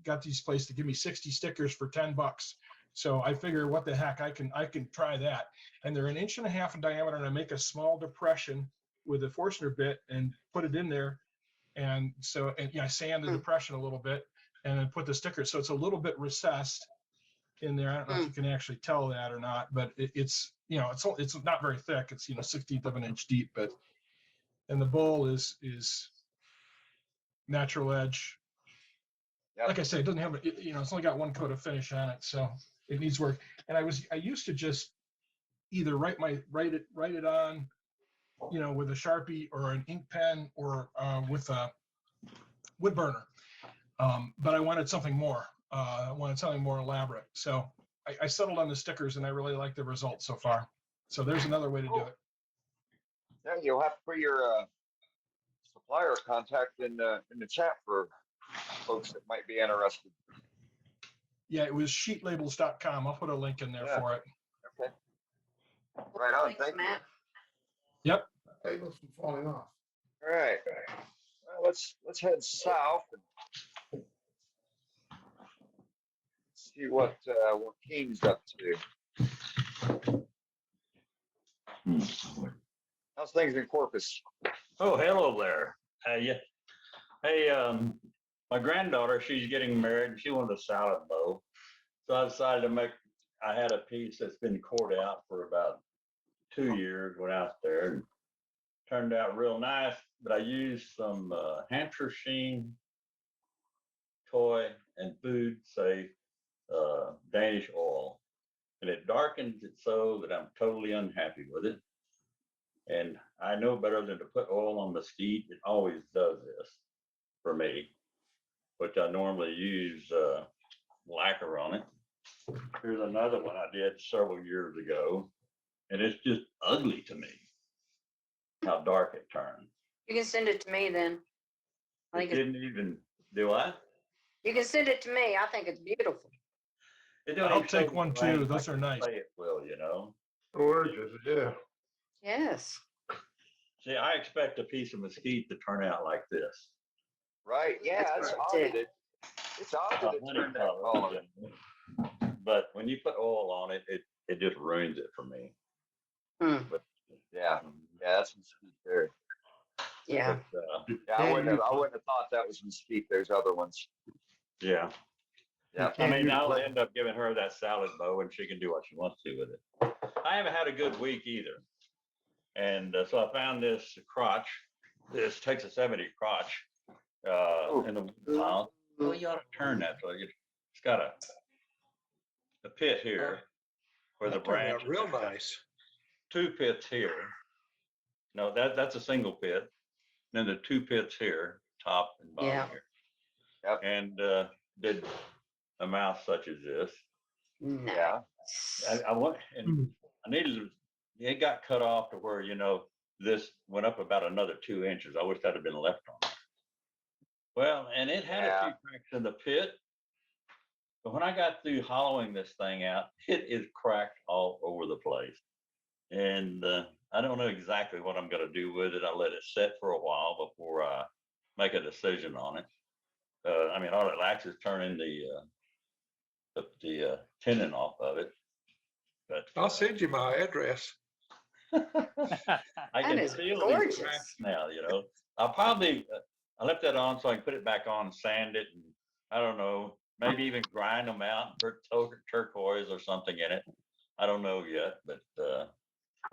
got these places to give me 60 stickers for $10. So I figure, what the heck, I can try that. And they're 1.5 inches in diameter, and I make a small depression with a Forstner bit and put it in there. And so, I sand the depression a little bit and then put the sticker. So it's a little bit recessed in there. I don't know if you can actually tell that or not, but it's not very thick. It's 1/16 of an inch deep, and the bowl is natural edge. Yep. Like I said, it doesn't have it's only got one coat of finish on it, so it needs work. And I used to just either write it on, with a Sharpie or an ink pen or with a wood burner. But I wanted something more. I wanted something more elaborate. So I settled on the stickers, and I really like the results so far. So there's another way to do it. Yeah, you'll have to put your supplier contact in the chat for folks that might be interested. Yeah, it was sheetlabels.com. I'll put a link in there for it. Okay. Right on. Thanks, Thank you. Matt. Yep. Tables from falling off. All right. Well, let's head south and see what Waukene's up to. How's things in Corpus? Oh, hello there. Yeah. Hey, my granddaughter, she's getting married, and she wanted a salad bowl. So I decided I had a piece that's been cored out for about 2 years, went out there and turned out real nice, but I used some Hampshire Sheen toy and food safe Danish oil, and it darkens it so that I'm totally unhappy with it. And I know better than to put oil on mesquite. It always does this for me, which I normally use lacquer on it. Here's another one I did several years ago, and it's just ugly to me how dark it turned. You can send it to me then. I It think didn't even do I? you can send it to me. I think it's beautiful. It don't I'll even show take one the grain too. Those like are nice. you say it will, Gorgeous, yeah. Yes. See, I expect a piece of mesquite to turn out like this. Right. Yeah, That's it's what odd I that did. it's odd that it Honey turned that color, color. but when you put oil on it, it just ruins it for me. But yeah, that's mesquite there. Yeah. But, Yeah, I wouldn't have thought that was mesquite. There's other ones. yeah. Yeah. I mean, I'll end up giving her that salad bowl, and she can do what she wants to with it. I haven't had a good week either. And so I found this crotch, this Texas 70 crotch in the house. Well, you ought to turn that so it's got a pit here where the That turned branch. out real nice. 2 pits here. No, that's a single pit. Then the 2 pits here, top and bottom Yeah. here. Yep. And did a mouth such as this. Yeah. I want, and I needed, it got cut off to where, this went up about another 2 inches. I wish that had been left on. Well, and it had a few cracks in the pit, but when I got through hollowing this thing out, it is cracked all over the place. And I don't know exactly what I'm going to do with it. I let it set for a while before I make a decision on it. I mean, all it lacks is turning the tenon off of it. But I'll send you my address. I can That is feel gorgeous. these cracks now, I'll probably, I left that on so I can put it back on and sand it, and I don't know, maybe even grind them out and put turquoise or something in it. I don't know yet, but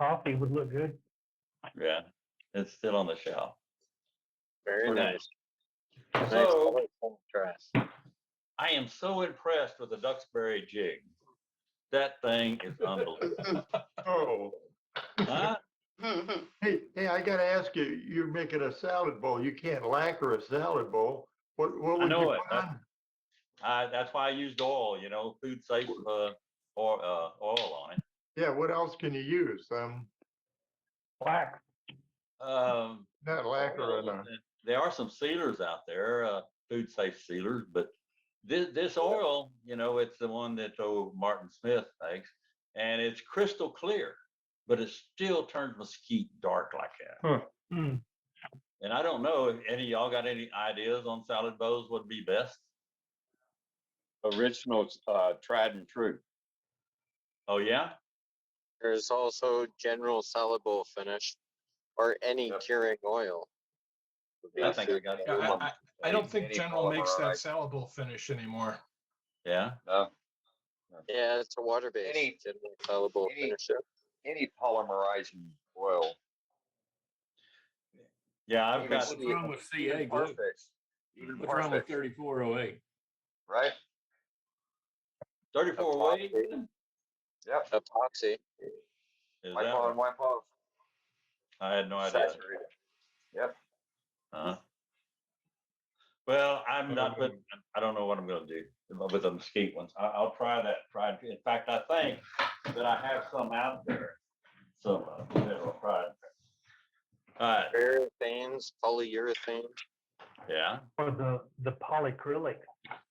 Coffee would look good. yeah, it's still on the shelf. Very nice. So I am so impressed with the Duxbury jig. That thing is unbelievable. Oh. Huh? Hey, I gotta ask you, you're making a salad bowl. You can't lacquer a salad bowl. What I would know you it. put on? That's why I used oil, food safe or oil on it. Yeah, what else can you use? Black. Not lacquer on a. There are some sealers out there, food safe sealers, but this oil, it's the one that Martin Smith makes, and it's crystal clear, but it still turns mesquite dark like that. Huh. And I don't know if any of y'all got any ideas on salad bows would be best. Original, tried and true. Oh, yeah? There's also general salad bowl finish or any curing oil. I think I got it. Yeah, I don't think Any General makes that polymerized. salad bowl finish anymore. Yeah. No. Yeah, it's a water-based Any- general salad bowl any- finisher. Any polymerizing oil. Yeah, I've Even got. Steve- What's wrong with even CA glue? Parfix. Even What's wrong with Parfix, 3408? right? 34 weight? Yep. Epoxy. Is Wipe that on, right? wipe off. I had no idea. Saturated. Yep. Well, I'm not, but I don't know what I'm gonna do with the mesquite ones. I'll try that. In fact, I think that I have some out there. So, I'll try it. All right, Parabenes, polyurethane. yeah. Or the polyacrylic,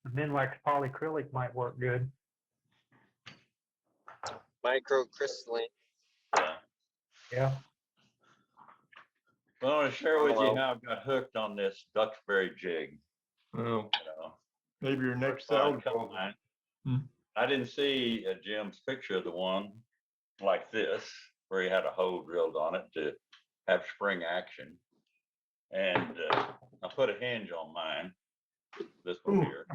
the Minwax polyacrylic might work good. Microcrystalline. Yeah. Yeah. Well, I want to share with you Hello. how I got hooked on this Duxbury jig. Well, You know, maybe your next Fun salad come bowl. on. I didn't see Jim's picture of the one like this, where he had a hole drilled on it to have spring action. And I put a hinge on mine, this one here.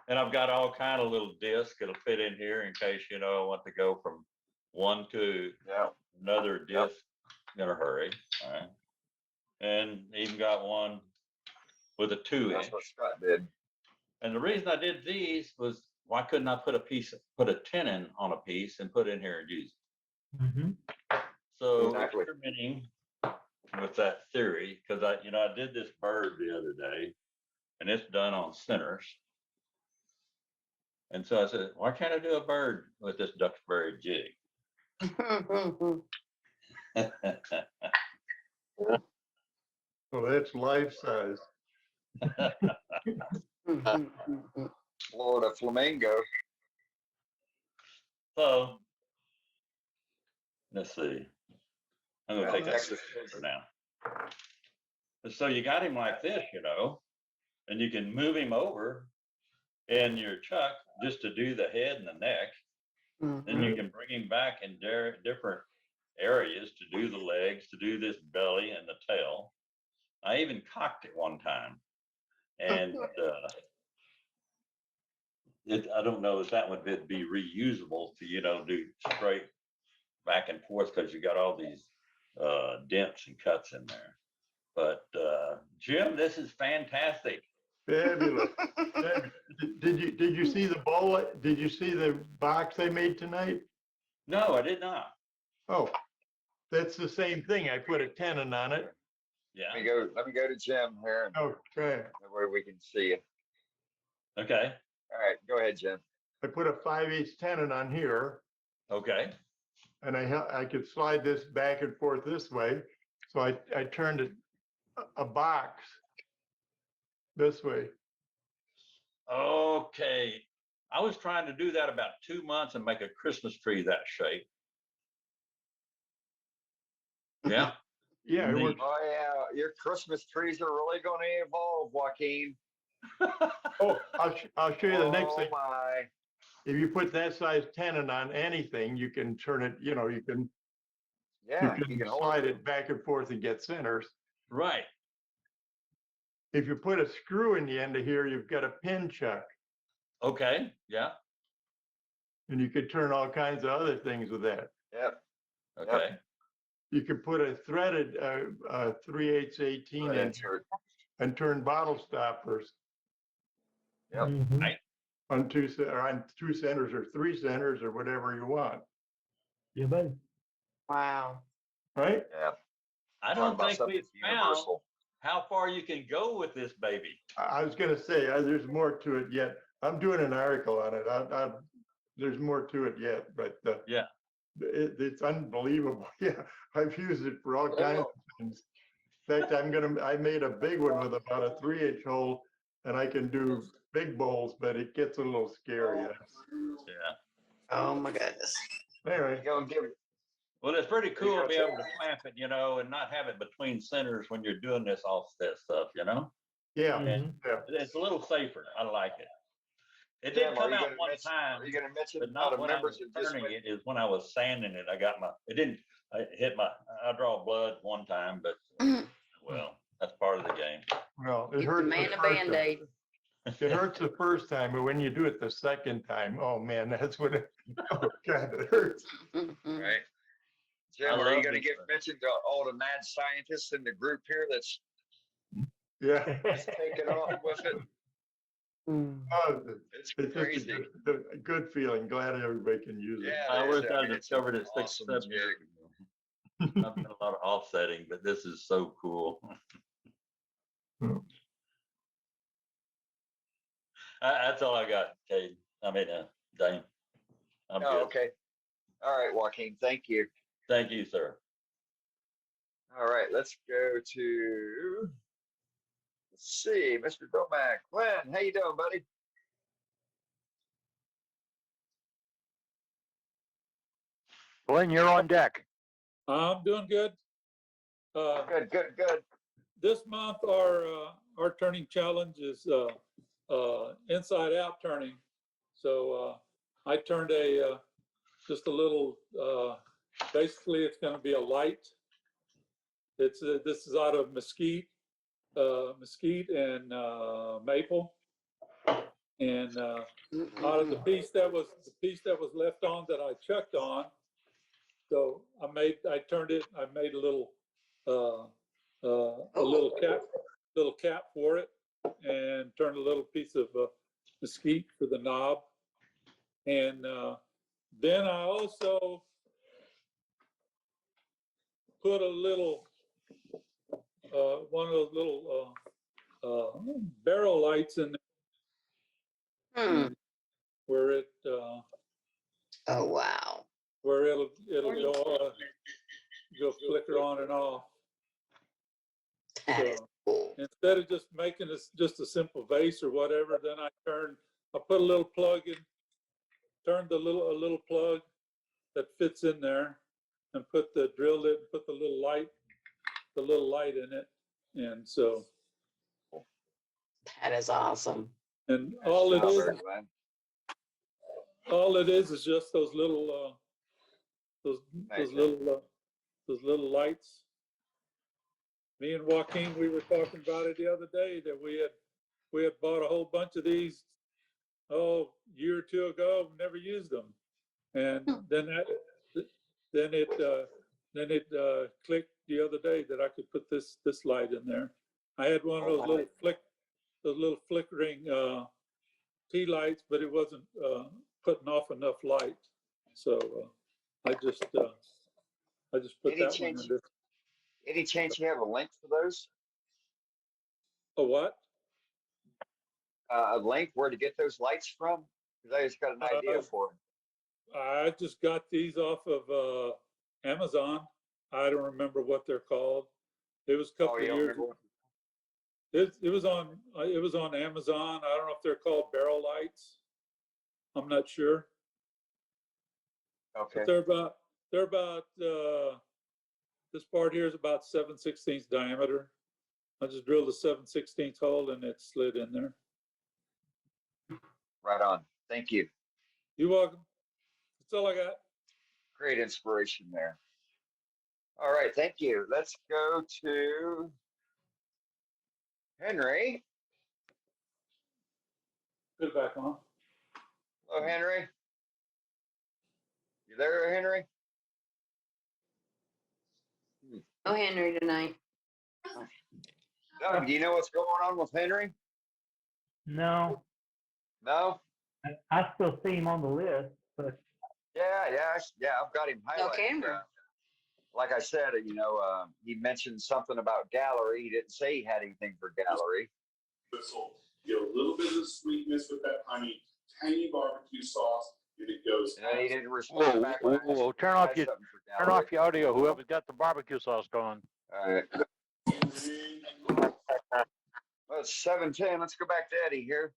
And I've got all kind of little discs that'll fit in here in case, I want to go from one to another disc in a hurry. All right. And even got one with a 2-inch. That's what Scott did. And the reason I did these was, why couldn't I put a tenon on a piece and put it in here and use it? Mm-hmm. So Exactly. experimenting with that theory, because I did this bird the other day, and it's done on centers. And so I said, why can't I do a bird with this Duxbury jig? Well, that's life size. Florida flamingo. So let's see. I'm gonna Well, take that's- Texas now. And so you got him like this, and you can move him over in your chuck just to do the head and the neck. Then you can bring him back in different areas to do the legs, to do this belly and the tail. I even cocked it one time. And I don't know if that would be reusable to, do straight back and forth, because you got all these dents and cuts in there. But Jim, this is fantastic. Fabulous. Did you see the bowl? Did you see the box I made tonight? No, I did not. Oh, that's the same thing. I put a tenon on it. Yeah. Let me go to Jim here. And Okay. that way we can see you. Okay. All right, go ahead, Jim. I put a 5/8 tenon on here, Okay. and I could slide this back and forth this way. So I turned it a box this way. Okay. I was trying to do that about 2 months and make a Christmas tree that shape. Yeah. Yeah, it Neat. works. Oh yeah, your Christmas trees are really going to evolve, Waukeene. Oh, I'll show you the next thing. Oh my. If you put that size tenon on anything, you can turn it, you can Yeah, you can can hold slide it back and forth and get centers. Right. If you put a screw in the end of here, you've got a pin chuck, Okay. Yeah. and you could turn all kinds of other things with that. Yep. Okay. You could put a threaded 3/8 18 Thread in insert. and turn bottle stoppers Yep. Right. on on 2 centers or 3 centers or whatever you want, Yeah, buddy. Wow. right? Yeah. I Talk don't about think something we've found universal. how far you can go with this baby. I was going to say there's more to it yet. I'm doing an article on it. There's more to it yet, but Yeah. it's unbelievable. Yeah, I've used it for all kinds of things. In fact, I made a big one with about a 3/8 hole, and I can do big bowls, but it gets a little scary. Yeah. Oh my goodness. Anyway, Well, it's pretty cool to be able to clamp it, and not have it between centers when you're doing this offset stuff, Yeah, And yeah. it's a little safer. I like it. It Jim, did are come you out gonna one mention, time, are you gonna mention but how not the when I members was have just turning went? it. Is when I was sanding it. I draw blood one time, but well, that's part of the game. Well, it Get the hurts. man the a first time. Band-Aid. It hurts the first time, but when you do it the second time, oh man, that's when oh God, it hurts. Right. Jim, I are you love gonna this get thing. mentioned to all the mad scientists in the group here that's Yeah. taking off with it? Oh, It's just crazy. a good feeling. Glad everybody can use it. Yeah, I it is. wish I mean, it's an discovered it 6, awesome 7 years jig. ago. I've done a lot of offsetting, but this is so cool. That's all I got, Cade. Dane. I'm Oh, good. okay. All right, Waukeene, thank you. Thank you, sir. All right, let's go to, let's see, Mr. Domack. Glenn, how you doing, buddy? Glenn, you're on deck. I'm doing good. Good. This month, our turning challenge is inside out turning. So I turned just a little. Basically, it's going to be a light. This is out of mesquite and maple, and out of the piece that was left on that I chucked on. So I made a little little cap for it, and turned a little piece of mesquite for the knob, and then I also put a little one of those little barrel lights in there, where it Oh, wow. where it'll go flicker on and off. That is So cool. instead of just making this just a simple vase or whatever, then I put a little plug in, turned a little plug that fits in there, and drilled it, and put the little light in it, and so. That is awesome. And Nice all job it there, Glenn. is just those little Nice. those little lights. Me and Waukeene, we were talking about it the other day, that we had bought a whole bunch of these a year or two ago, never used them, and then it clicked the other day that I could put this light in there. I had one of those little flickering tea lights, but it wasn't putting off enough light, so I just put Any that chance, one in this. any chance you have a link for those? A what? A link where to get those lights from? Because I just got an idea for them. I just got these off of Amazon. I don't remember what they're called. It was a couple of years ago. It was on Amazon. I don't know if they're called barrel lights. I'm not sure. Okay. But they're about this part here is about 7/16 diameter. I just drilled a 7/16 hole and it slid in there. Right on. Thank you. You're welcome. That's all I got. Great inspiration there. All right, thank you. Let's go to Henry. Put it back on. Hello, Henry. You there, Henry? Oh, Henry tonight. Doug, do you know what's going on with Henry? No, No? I still see him on the list, but Yeah, I've got him highlighted. Henry. Like I said, he mentioned something about gallery. He didn't say he had anything for gallery. So get a little bit of sweetness with that honey, tangy barbecue sauce, and it goes. And he didn't respond back when I asked him Turn to off add your something for turn gallery. off your audio. Whoever's got the barbecue sauce going. All right. Well, it's 7:10. Let's go back to Eddie here.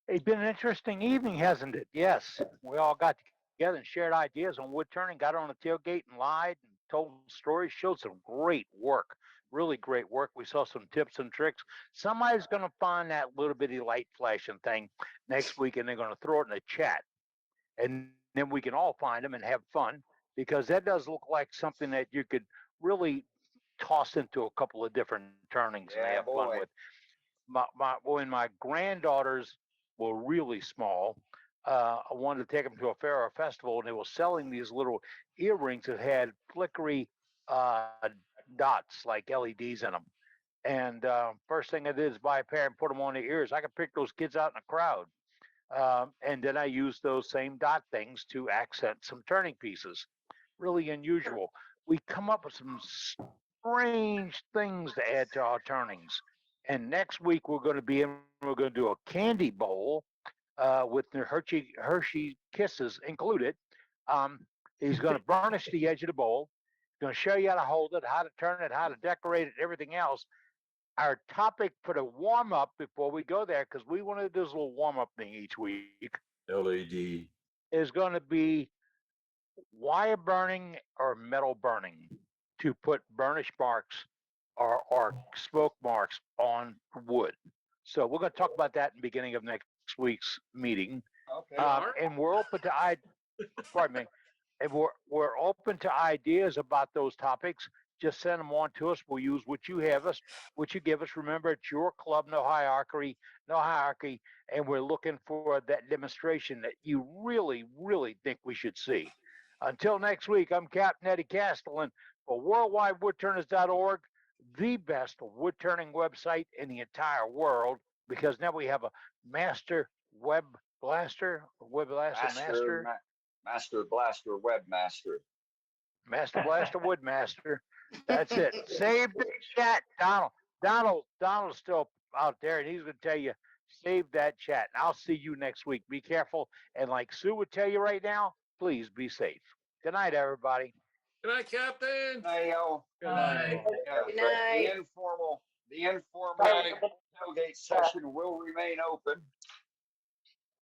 It's been an interesting evening, hasn't it? Yes, we all got together and shared ideas on wood turning, got on a tailgate and lied and told stories, showed some great work, really great work. We saw some tips and tricks. Somebody's going to find that little bitty light flashing thing next week and they're going to throw it in the chat. And then we can all find them and have fun because that does look like something that you could really toss into a couple of different turnings and Yeah, have fun boy. with. When my granddaughters were really small, I wanted to take them to a fair or a festival, and they were selling these little earrings that had flickery uh, dots like LEDs in them. And first thing I did is buy a pair and put them on their ears. I could pick those kids out in the crowd. And then I used those same dot things to accent some turning pieces. Really unusual. We come up with some strange things to add to our turnings. And next week we're going to do a candy bowl with the Hershey Kisses included. He's going to burnish the edge of the bowl. He's going to show you how to hold it, how to turn it, how to decorate it, everything else. Our topic for the warm up before we go there, because we want to do this little warm up thing each week, LED. is going to be wire burning or metal burning to put burnish marks or smoke marks on wood. So we're going to talk about that in the beginning of next week's meeting. Okay. And we're open to pardon me, and we're open to ideas about those topics. Just send them on to us. We'll use what you give us. Remember, it's your club, no hierarchy, and we're looking for that demonstration that you really, really think we should see. Until next week, I'm Captain Eddie Castellan for worldwidewoodturners.org, the best wood turning website in the entire world, because now we have a master web blaster, master. Master Blaster Webmaster. Master Blaster Woodmaster. That's it. Save the chat, Donald. Donald's still out there, and he's going to tell you, save that chat. And I'll see you next week. Be careful. And like Sue would tell you right now, please be safe. Good night, everybody. Good night, Captain. Hey, yo. Good night. Yeah, Good but night. the informal tailgate session will remain open.